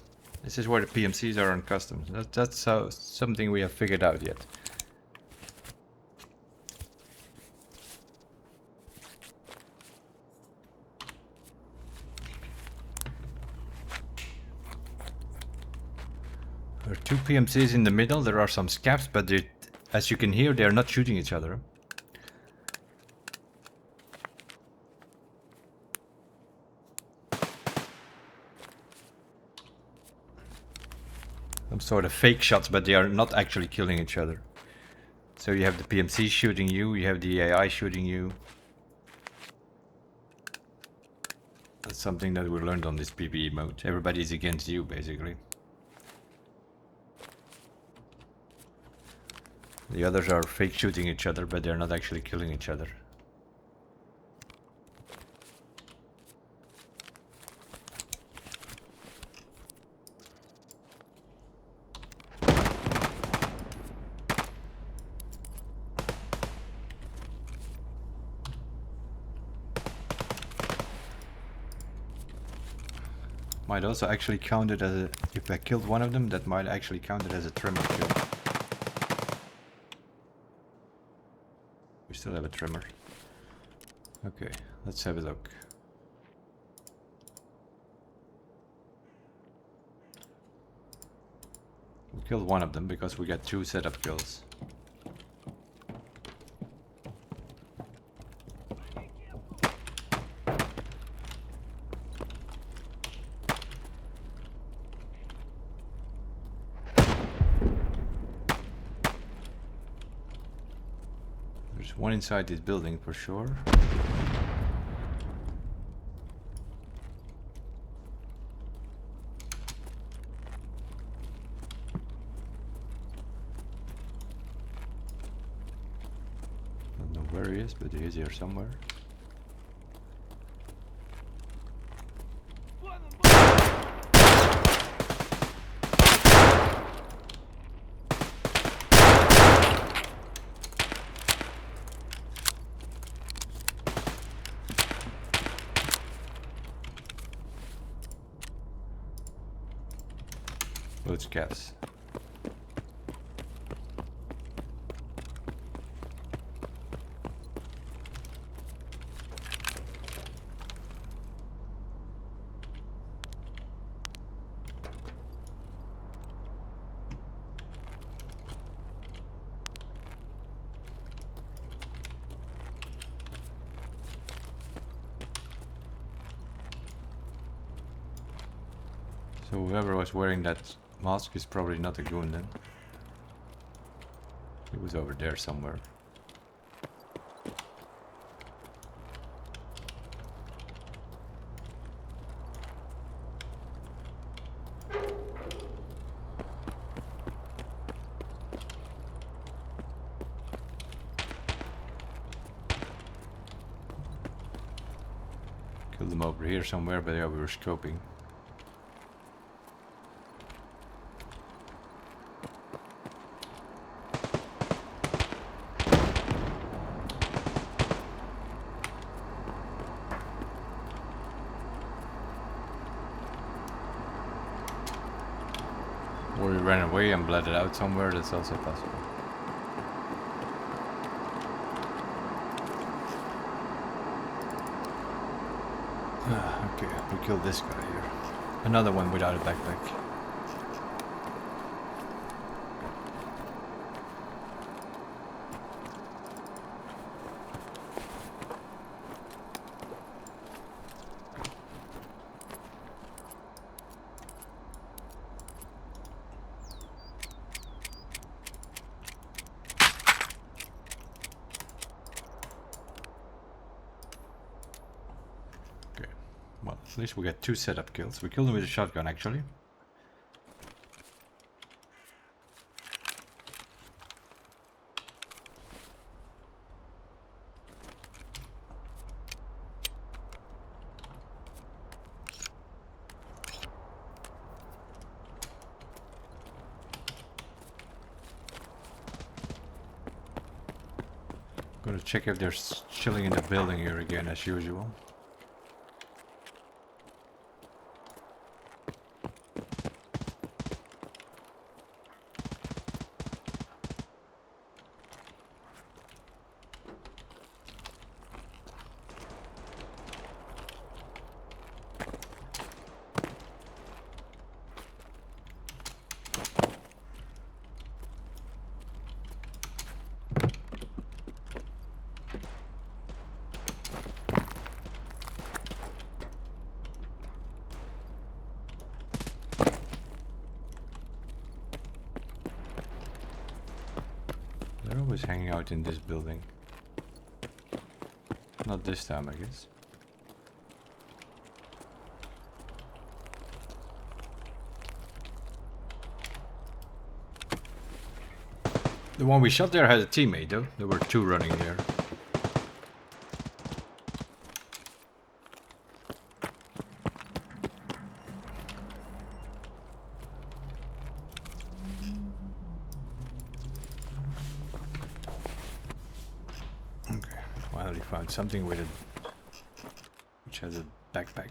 This is where the PMCs are on customs. That's something we have figured out yet. There are two PMCs in the middle. There are some scabs, but as you can hear, they are not shooting each other. Some sort of fake shots, but they are not actually killing each other. So you have the PMC shooting you, you have the AI shooting you. That's something that we learned on this PvE mode. Everybody's against you, basically. The others are fake shooting each other, but they're not actually killing each other. Might also actually count it as a... If I killed one of them, that might actually count it as a trimmer kill. We still have a trimmer. Okay, let's have a look. We killed one of them because we got 2 setup kills. There's one inside this building for sure. Don't know where he is, but he is here somewhere. Let's guess. So whoever was wearing that mask is probably not a goon then. He was over there somewhere. Killed them over here somewhere, but yeah, we were scoping. Or he ran away and bled it out somewhere, that's also possible. Okay, we killed this guy here. Another one without a backpack. At least we get 2 setup kills. We killed him with a shotgun, actually. Gonna check if they're chilling in the building here again, as usual. They're always hanging out in this building. Not this time, I guess. The one we shot there had a teammate, though. There were 2 running there. Okay, finally found something with it, which has a backpack.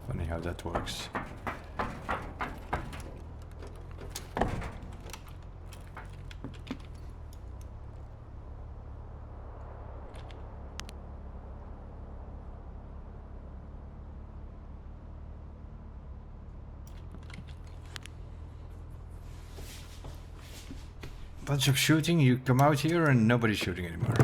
Funny how that works. Bunch of shooting, you come out here and nobody's shooting anymore.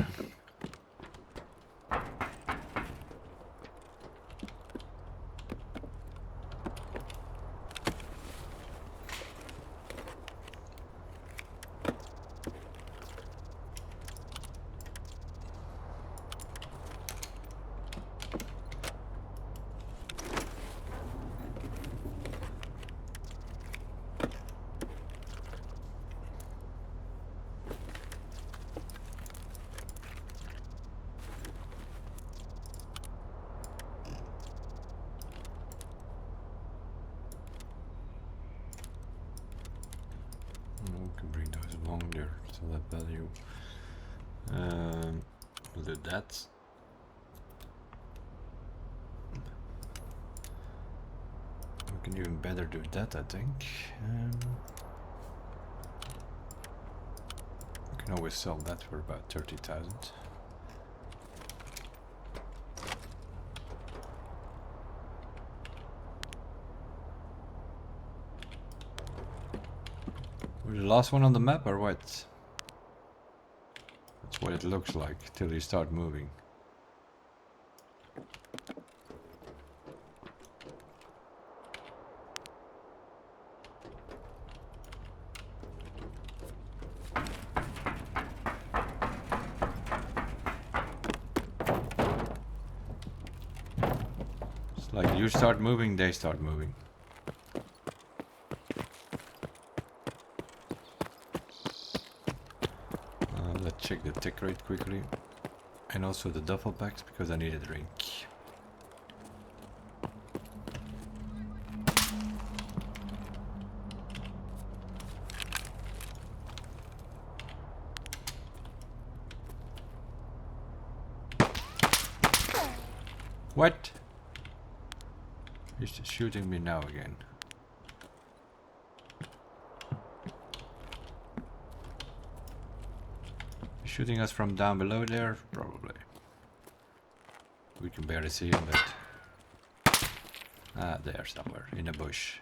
We can bring those along there, so that value. We'll do that. can even better do that, I think. We can always sell that for about 30,000. We're the last one on the map or what? That's what it looks like till you start moving. It's like you start moving, they start moving. Let's check the tick rate quickly. And also the duffel bags because I need a drink. What? He's just shooting me now again. He's shooting us from down below there, probably. We can barely see him, but there somewhere in a bush.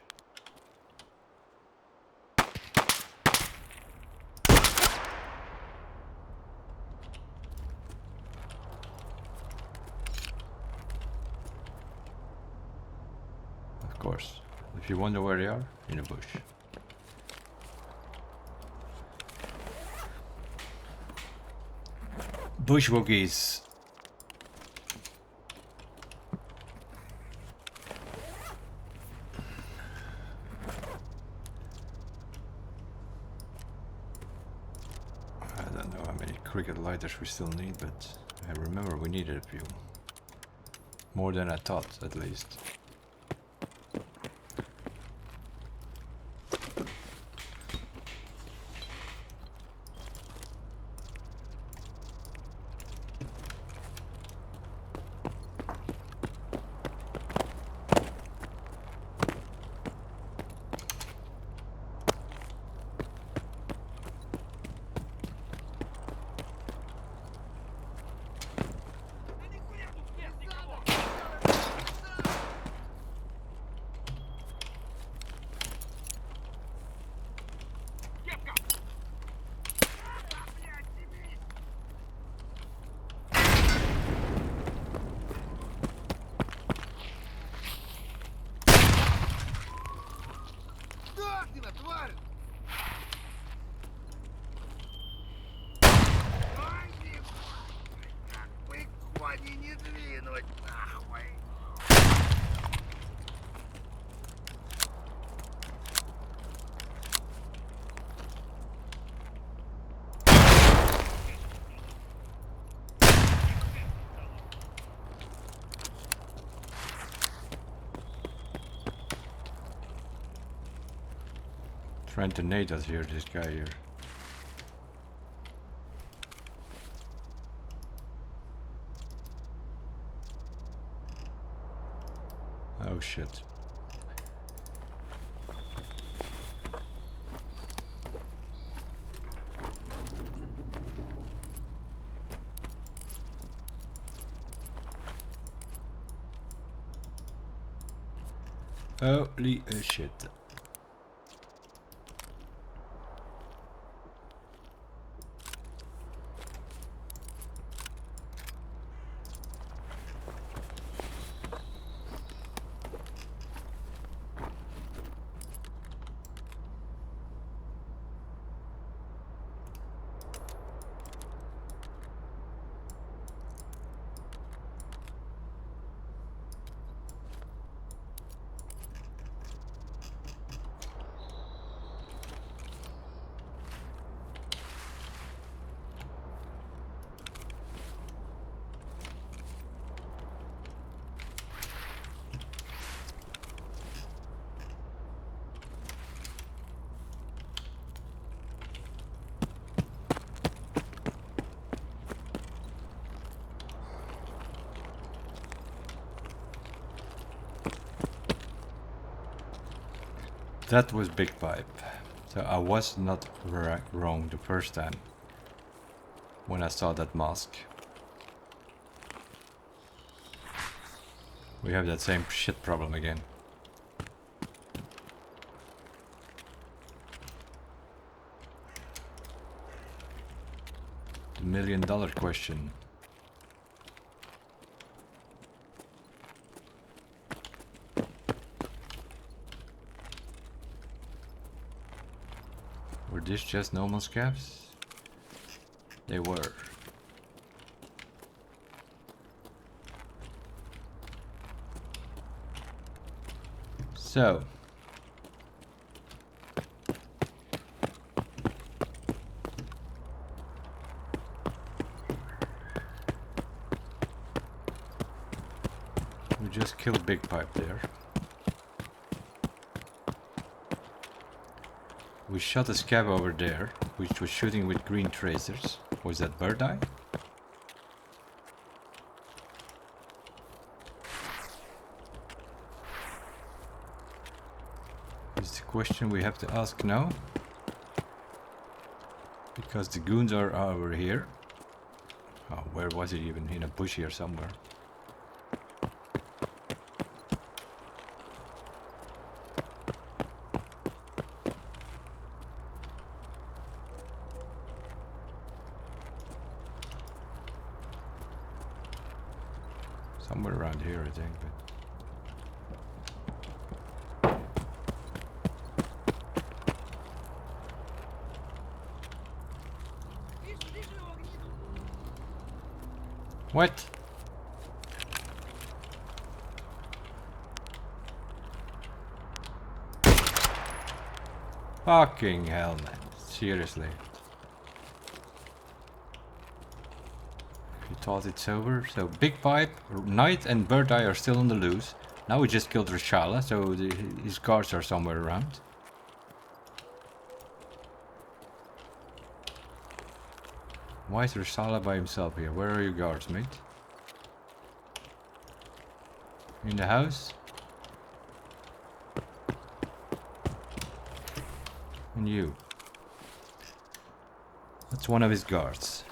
Of course, if you wonder where they are, in a bush. Bush wookies. I don't know how many cricket lighters we still need, but I remember we needed a few. More than I thought, at least. Сдохни, тварь! Ой, как бы кони не двинуть, нахуй! Trying to nade us here, this guy here. Oh shit. Holy shit. That was Big Pipe. So I was not wrong the first time when I saw that mask. We have that same shit problem again. The $1 million question. Were these just normal scabs? They were. So. We just killed Big Pipe there. We shot a scab over there, which was shooting with green tracers. Was that Bird Eye? Is the question we have to ask now. Because the goons are over here. Oh, where was he even? In a bush here somewhere. Somewhere around here, I think, but... What? Fucking hell, man. Seriously. You thought it's over? So Big Pipe, Knight and Bird Eye are still on the loose. Now we just killed Reshala, so his guards are somewhere around. Why is Reshala by himself here? Where are your guards, mate? In the house? And you. That's one of his guards.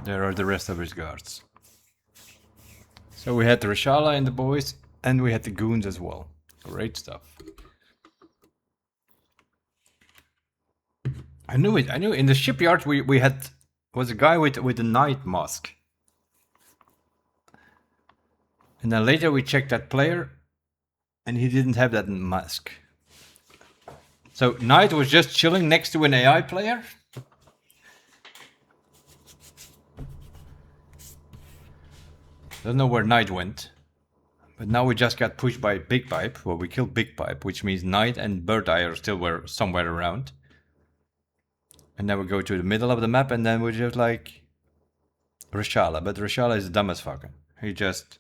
There are the rest of his guards. So we had the Reshala and the boys, and we had the goons as well. Great stuff. I knew it. I knew in the shipyard we had was a guy with a night mask. And then later we checked that player and he didn't have that mask. So Knight was just chilling next to an AI player. Don't know where Knight went. But now we just got pushed by Big Pipe. Well, we killed Big Pipe, which means Knight and Bird Eye are still somewhere around. And then we go to the middle of the map and then we're just like... Reshala. But Reshala is dumb as fucking. He just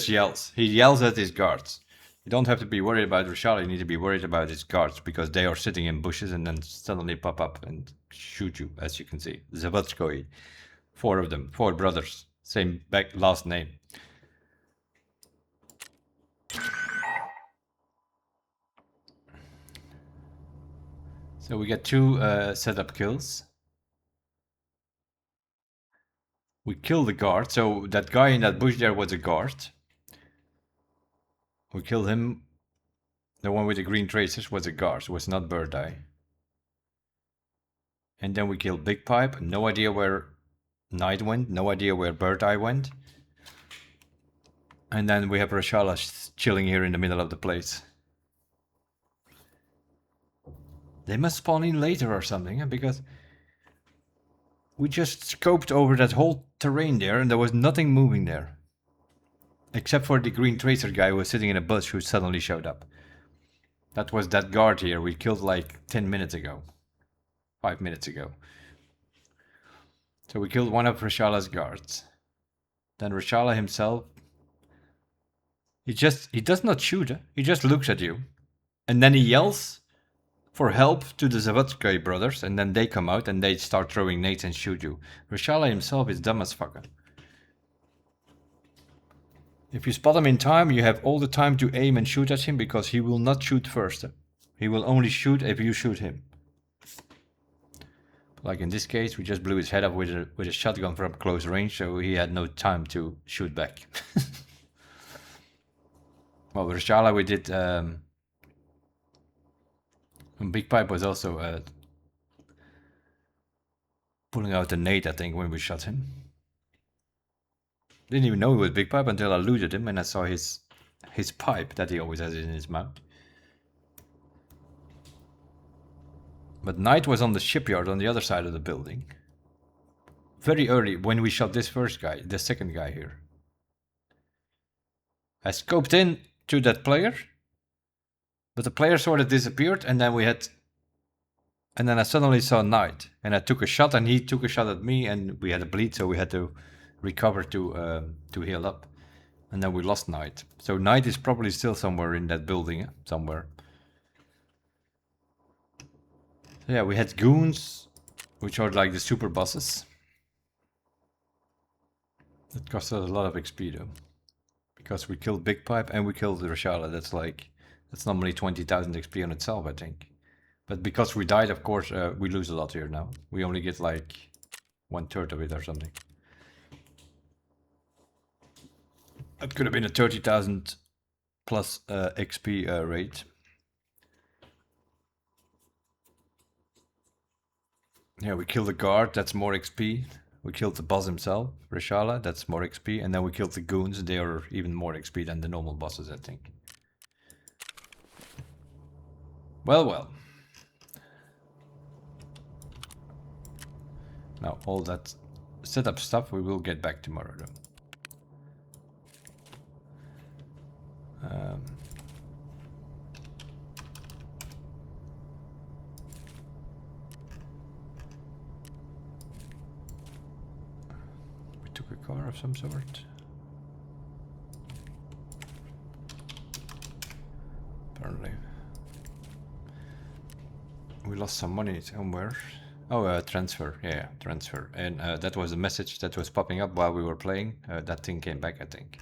yells. He yells at his guards. You don't have to be worried about Reshala, you need to be worried about his guards. Because they are sitting in bushes and then suddenly pop up and shoot you, as you can see. Zavatskoi. 4 of them. 4 brothers. Same last name. So we get 2 setup kills. We kill the guard. So that guy in that bush there was a guard. We killed him. The one with the green traces was a guard. It was not Bird Eye. And then we killed Big Pipe. No idea where Knight went. No idea where Bird Eye went. And then we have Reshala chilling here in the middle of the place. They must spawn in later or something, because we just scoped over that whole terrain there and there was nothing moving there. Except for the green tracer guy who was sitting in a bush who suddenly showed up. That was that guard here we killed like 10 minutes ago. 5 minutes ago. So we killed one of Reshala's guards. Then Reshala himself... He does not shoot, he just looks at you. And then he yells for help to the Zavatskoi brothers, and then they come out and they start throwing nades and shoot you. Reshala himself is dumb as fucker. If you spot him in time, you have all the time to aim and shoot at him because he will not shoot first. He will only shoot if you shoot him. Like in this case, we just blew his head up with a shotgun from close range, so he had no time to shoot back. Well, with Reshala we did... and Big Pipe was also pulling out the nade, I think, when we shot him. Didn't even know he was Big Pipe until I looted him and I saw his pipe that he always has in his mouth. But Knight was on the shipyard on the other side of the building. Very early, when we shot this first guy, the second guy here. I scoped in to that player, but the player sort of disappeared, and then I suddenly saw Knight, and I took a shot, and he took a shot at me, and we had a bleed, so we had to recover to heal up, and then we lost Knight. So Knight is probably still somewhere in that building, somewhere. So yeah, we had goons, which are like the super bosses. That cost us a lot of XP though, because we killed Big Pipe and we killed the Reshala. That's normally 20,000 XP on itself, I think. But because we died, of course, we lose a lot here now. We only get like 1/3 of it or something. That could have been a 30,000 plus XP rate. Yeah, we killed the guard, that's more XP. We killed the boss himself, Reshala, that's more XP. And then we killed the goons, they are even more XP than the normal bosses, I think. Well, well. Now, all that setup stuff we will get back tomorrow, though. We took a car of some sort. Apparently. We lost some money somewhere. Oh, transfer. Yeah, transfer. And that was a message that was popping up while we were playing. That thing came back, I think.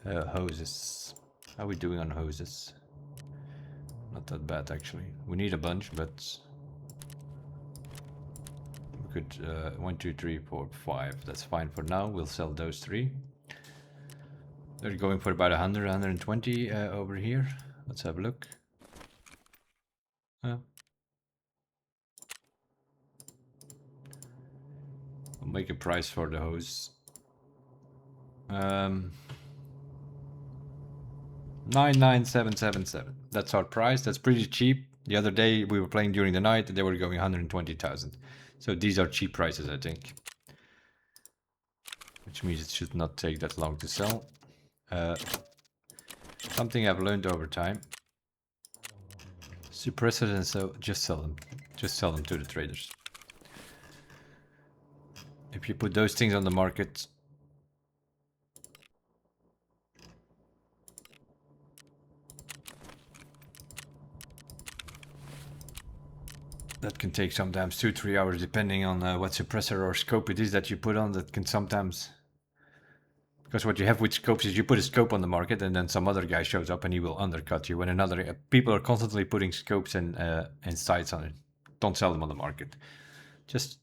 Hoses. How are we doing on hoses? Not that bad, actually. We need a bunch, but... we could... 1, 2, 3, 4, 5. That's fine for now. We'll sell those 3. They're going for about 100, 120 over here. Let's have a look. I'll make a price for the hose. 99777. That's our price. That's pretty cheap. The other day we were playing during the night and they were going 120,000. So these are cheap prices, I think. Which means it should not take that long to sell. Something I've learned over time. Suppressors, and so just sell them. Just sell them to the traders. If you put those things on the market, that can take sometimes 2-3 hours depending on what suppressor or scope it is that you put on. That can sometimes, because what you have with scopes is you put a scope on the market and then some other guy shows up and he will undercut you. When another people are constantly putting scopes and sights on it. Don't sell them on the market. Just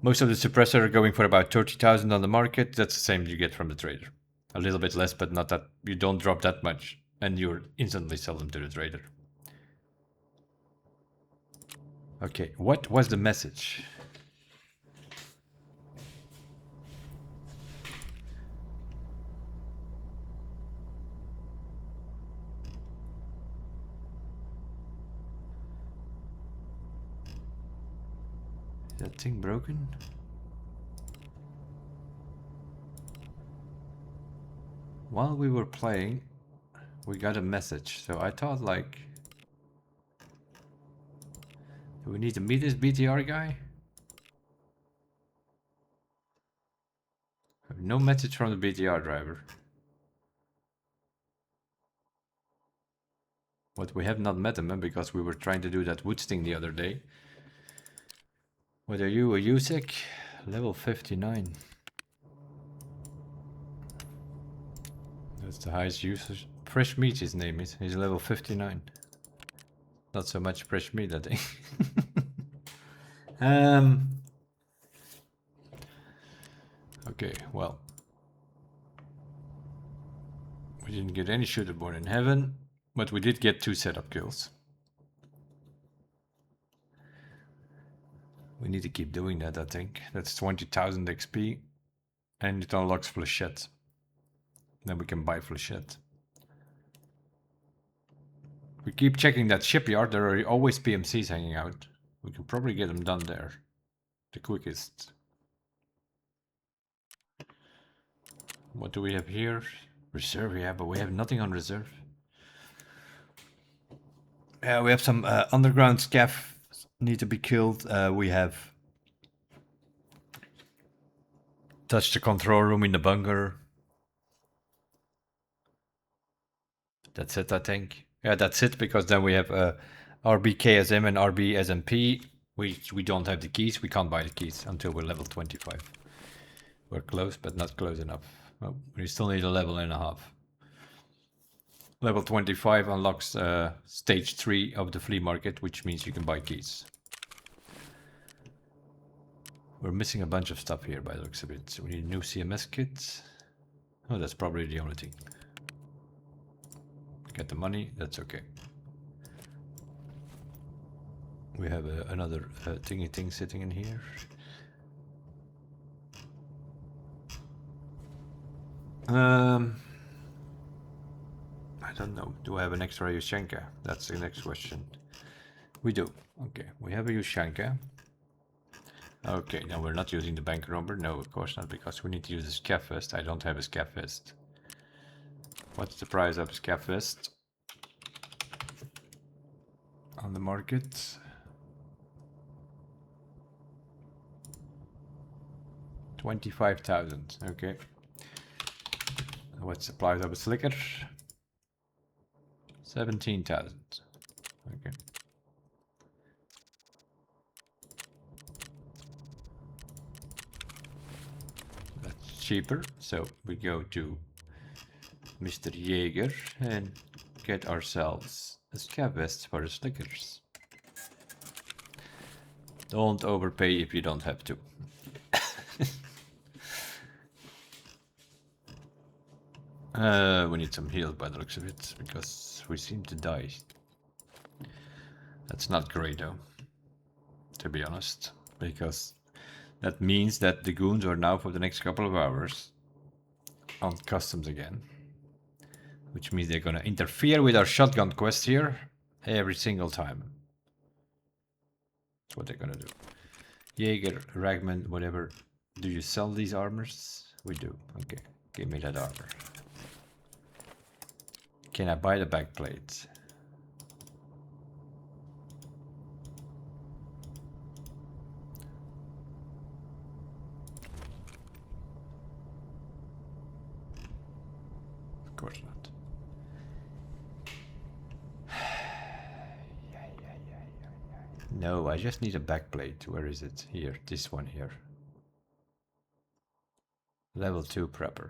most of the suppressor are going for about 30,000 on the market. That's the same you get from the trader. A little bit less, but not that you don't drop that much, and you instantly sell them to the trader. Okay, what was the message? Is that thing broken? While we were playing, we got a message, so I thought like... do we need to meet this BTR guy? I have no message from the BTR driver. But we have not met him because we were trying to do that woods thing the other day. What are you, a USEC? Level 59. That's the highest usage. Fresh meat, his name is. He's level 59. Not so much fresh meat, I think. Okay, well. We didn't get any shooter born in heaven, but we did get 2 setup kills. We need to keep doing that, I think. That's 20,000 XP. And it unlocks flechette. Then we can buy flechette. We keep checking that shipyard. There are always PMCs hanging out. We can probably get them done there. The quickest. What do we have here? Reserve, yeah, but we have nothing on reserve. Yeah, we have some underground scav need to be killed. We have touched the control room in the bunker. That's it, I think. Yeah, that's it, because then we have RBKSM and RBSMP. We don't have the keys. We can't buy the keys until we're level 25. We're close, but not close enough. Oh, we still need a level and a half. Level 25 unlocks stage 3 of the flea market, which means you can buy keys. We're missing a bunch of stuff here by the looks of it. So we need a new CMS kit. Oh, that's probably the only thing. Get the money, that's okay. We have another thingy thing sitting in here. I don't know. Do I have an extra Yushenka? That's the next question. We do. Okay, we have a Yushenka. Okay, now we're not using the bank robber. No, of course not, because we need to use a scav vest. I don't have a scav vest. What's the price of a scav vest? On the market. 25,000. Okay. What's the price of a slicker? 17,000. Okay. That's cheaper, so we go to Mr. Jaeger and get ourselves a scav vest for the slickers. Don't overpay if you don't have to. We need some heal by the looks of it, because we seem to die. That's not great though, to be honest, because that means that the goons are now for the next couple of hours on customs again. Which means they're gonna interfere with our shotgun quest here every single time. That's what they're gonna do. Jaeger, Ragman, whatever. Do you sell these armors? We do. Okay, give me that armor. Can I buy the backplate? Of course not. No, I just need a backplate. Where is it? Here, this one here. Level 2 prepper.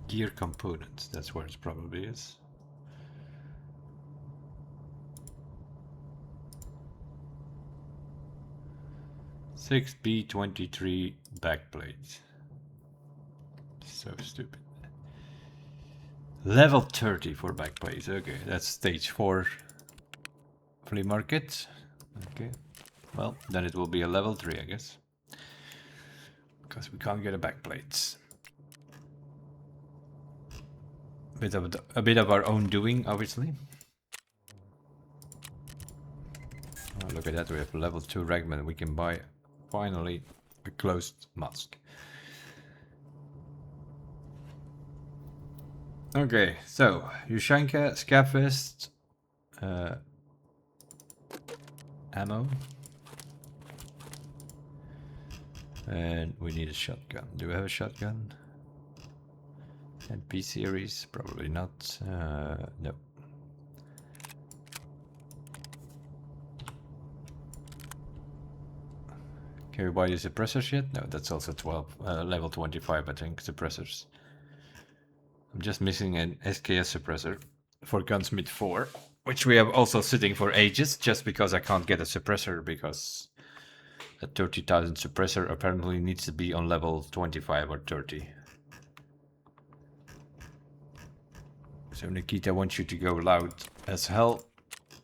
Gear components, that's where it probably is. B23 backplate. So stupid. Level 30 for backplates. Okay, that's stage 4 flea market. Okay, well then it will be a level 3, I guess, because we can't get a backplate. A bit of our own doing, obviously. Oh, look at that, we have level 2 Ragman. We can buy, finally, a closed mask. Okay, so, Yushenka, Scav Vest, ammo. And we need a shotgun. Do we have a shotgun? MP series? Probably not. No. Can we buy the suppressors yet? No, that's also 12, level 25, I think, suppressors. I'm just missing an SKS suppressor for Gunsmith 4, which we have also sitting for ages, just because I can't get a suppressor, because a 30,000 suppressor apparently needs to be on level 25 or 30. So Nikita wants you to go loud as hell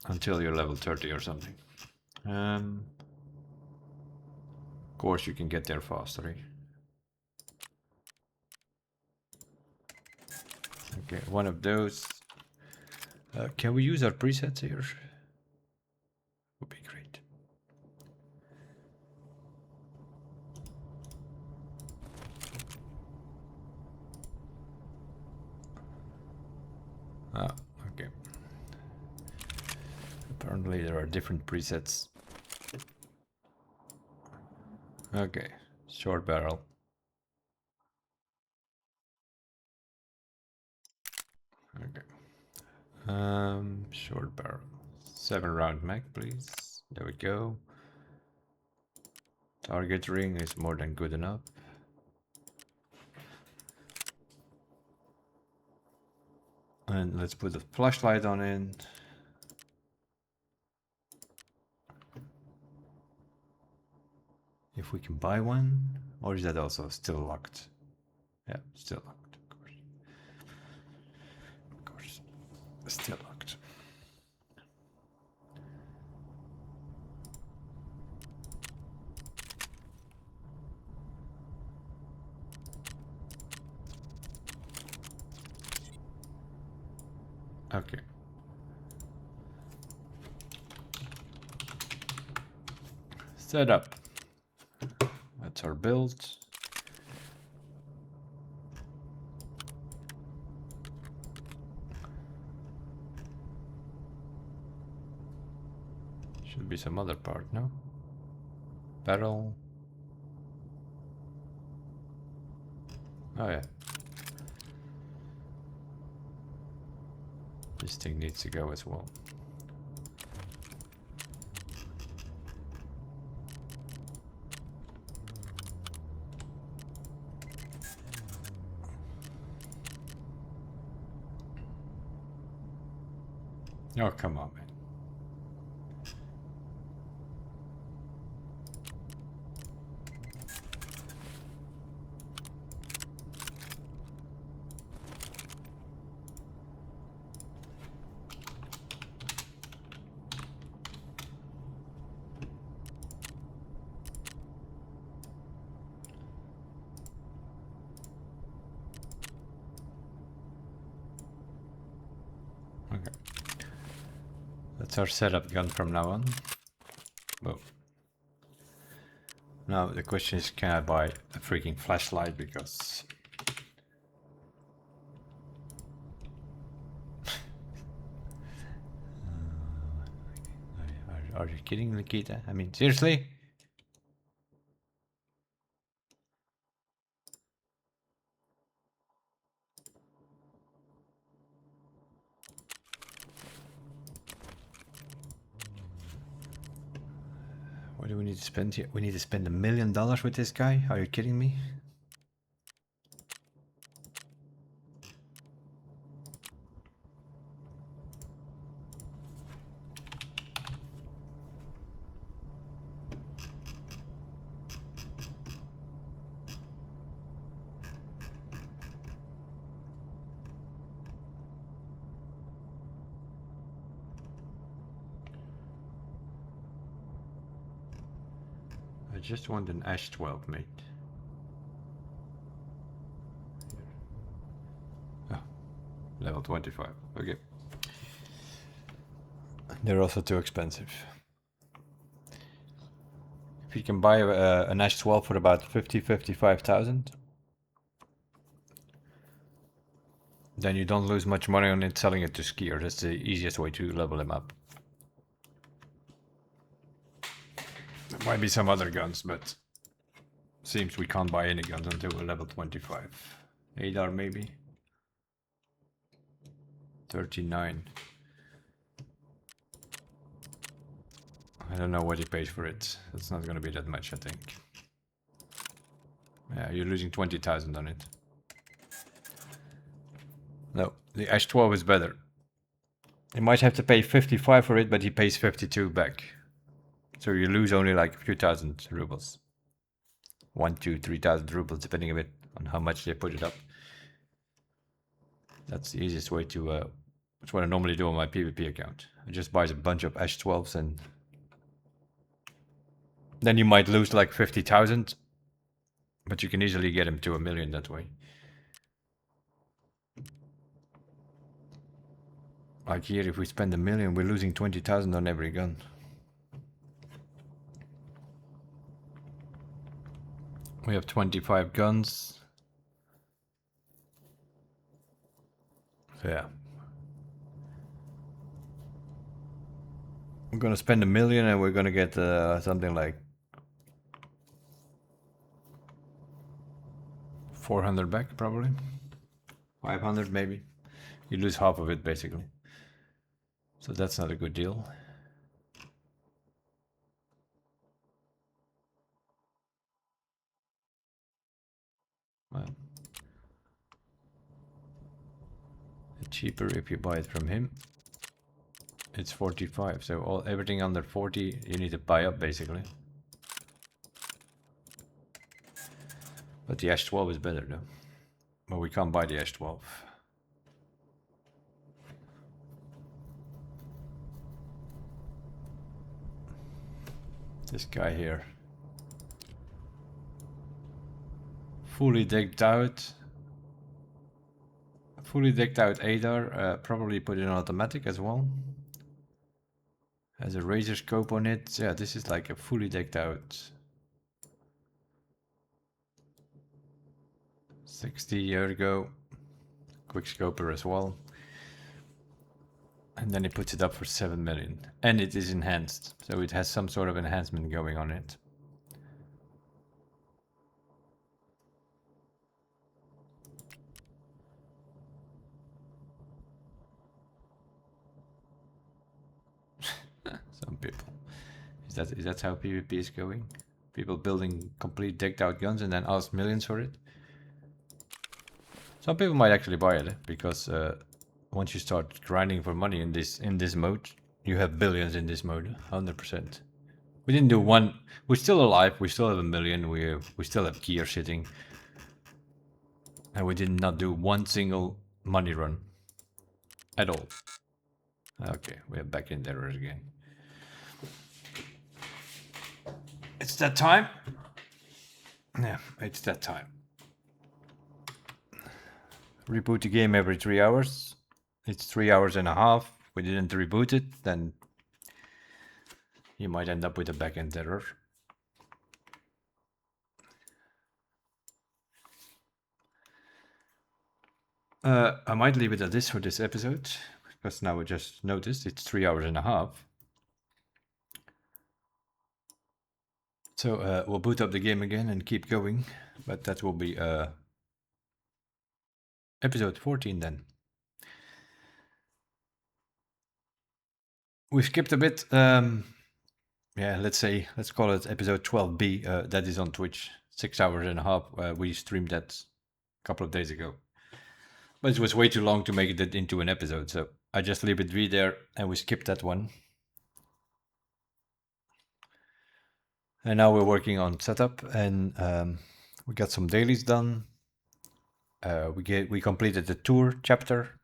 until you're level 30 or something. Of course you can get there faster. Okay, one of those. Can we use our presets here? Would be great. Ah, okay. Apparently there are different presets. Okay, short barrel. Okay. Short barrel. 7-round mag, please. There we go. Target ring is more than good enough. And let's put a flashlight on it. If we can buy one, or is that also still locked? Yeah, still locked, of course. Of course, still locked. Okay. Set up. That's our build. Should be some other part, no? Barrel. Oh yeah. This thing needs to go as well. Oh, come on, man. Okay. That's our setup gun from now on. Boom. Now the question is, can I buy a freaking flashlight? Because are you kidding, Nikita? I mean, seriously? What do we need to spend here? We need to spend $1 million with this guy? Are you kidding me? I just want an Ash 12, mate. Oh, level 25. Okay. They're also too expensive. If you can buy an Ash 12 for about 55,000, then you don't lose much money on it selling it to skier. That's the easiest way to level him up. There might be some other guns, but seems we can't buy any guns until we're level 25. Adar maybe. 39. I don't know what he pays for it. It's not gonna be that much, I think. Yeah, you're losing 20,000 on it. No, the Ash 12 is better. You might have to pay 55 for it, but he pays 52 back. So you lose only like a few thousand rubles. 1, 2, 3,000 rubles, depending a bit on how much they put it up. That's the easiest way to, that's what I normally do on my PvP account. I just buy a bunch of Ash 12s and then you might lose like 50,000, but you can easily get him to 1 million that way. Like here, if we spend 1 million, we're losing 20,000 on every gun. We have 25 guns. So yeah. We're gonna spend 1 million and we're gonna get something like 400 back probably. 500 maybe. You lose half of it basically. So that's not a good deal. Well, it's cheaper if you buy it from him. It's 45, so everything under 40 you need to buy up basically. But the Ash 12 is better though. But we can't buy the Ash 12. This guy here. Fully decked out. Fully decked out Adar. Probably put it in automatic as well. Has a razor scope on it. Yeah, this is like a fully decked out. 60 ergo. Quick scoper as well. And then he puts it up for 7 million. And it is enhanced. So it has some sort of enhancement going on it. Some people. Is that how PvP is going? People building complete decked out guns and then ask millions for it? Some people might actually buy it, because once you start grinding for money in this mode, you have billions in this mode, 100%. We didn't do one. We're still alive. We still have 1 million. We still have gear sitting, and we did not do one single money run at all. Okay, we are back in there again. It's that time. Yeah, it's that time. Reboot the game every 3 hours. It's 3 hours and a half. We didn't reboot it, then you might end up with a backend error. I might leave it at this for this episode, because now we just noticed it's 3 hours and a half. So we'll boot up the game again and keep going, but that will be episode 14 then. We skipped a bit. Yeah, let's call it episode 12B. That is on Twitch. 6 hours and a half. We streamed that a couple of days ago. But it was way too long to make it into an episode, so I just leave it be there and we skipped that one. And now we're working on setup, and we got some dailies done. We completed the tour chapter,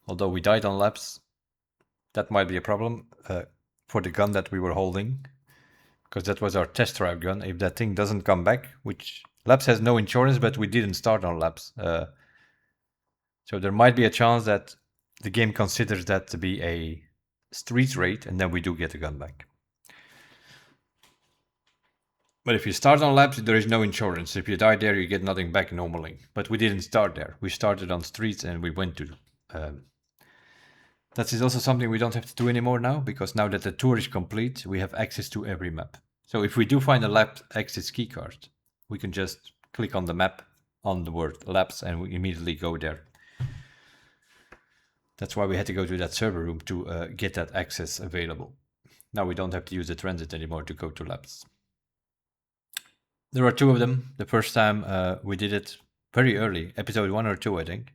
although we died on laps. That might be a problem for the gun that we were holding, because that was our test drive gun. If that thing doesn't come back, which Labs has no insurance, but we didn't start on Labs. So there might be a chance that the game considers that to be a street raid, and then we do get the gun back. But if you start on labs, there is no insurance. If you die there, you get nothing back normally. But we didn't start there. We started on streets and we went to... that is also something we don't have to do anymore now, because now that the tour is complete, we have access to every map. So if we do find a lab access keycard, we can just click on the map on the word labs and we immediately go there. That's why we had to go to that server room to get that access available. Now we don't have to use the transit anymore to go to labs. There are 2 of them. The first time we did it very early, episode 1 or 2, I think.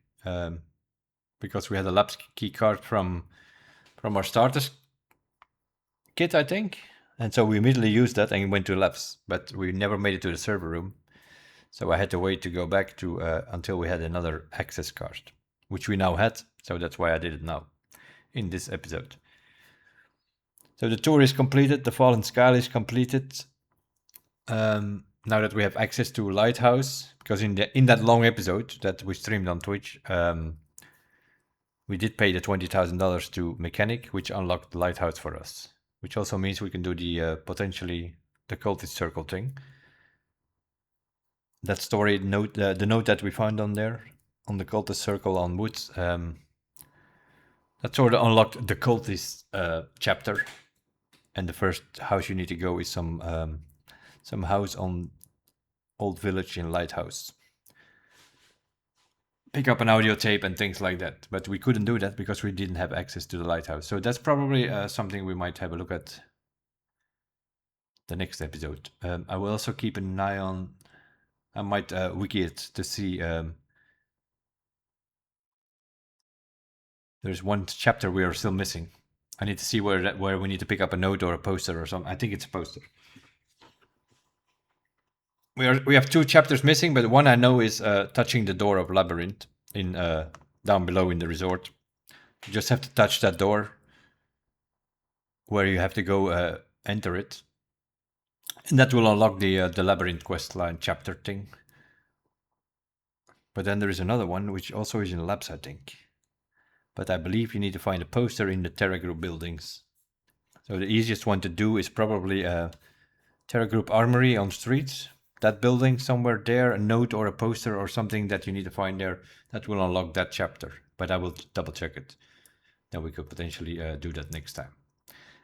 Because we had a labs key card from our starters kit, I think. And so we immediately used that and went to labs, but we never made it to the server room. So I had to wait to go back to until we had another access card, which we now had. So that's why I did it now in this episode. So the tour is completed. The Fallen Sky is completed. Now that we have access to Lighthouse, because in that long episode that we streamed on Twitch, we did pay the $20,000 to Mechanic, which unlocked the Lighthouse for us. Which also means we can do the potentially the cultist circle thing. That story note, the note that we found on there, on the cultist circle on Woods, that sort of unlocked the cultist chapter. And the first house you need to go is some house on Old Village in Lighthouse. Pick up an audio tape and things like that. But we couldn't do that because we didn't have access to the Lighthouse. So that's probably something we might have a look at the next episode. I will also keep an eye on... I might wiki it to see... there's one chapter we are still missing. I need to see where we need to pick up a note or a poster or something. I think it's a poster. We have 2 chapters missing, but one I know is touching the door of Labyrinth in down below in the resort. You just have to touch that door where you have to go enter it. And that will unlock the Labyrinth questline chapter thing. But then there is another one which also is in labs, I think. But I believe you need to find a poster in the Terra Group buildings. So the easiest one to do is probably Terra Group Armory on streets. That building somewhere there, a note or a poster or something that you need to find there, that will unlock that chapter. But I will double check it. Then we could potentially do that next time.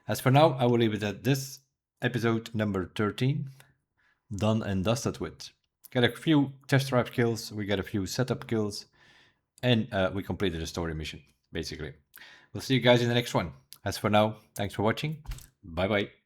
As for now, I will leave it at this. Episode number 13. Done and dusted with. Got a few test drive kills, we got a few setup kills, and we completed a story mission, basically. We'll see you guys in the next one. As for now, thanks for watching. Bye bye.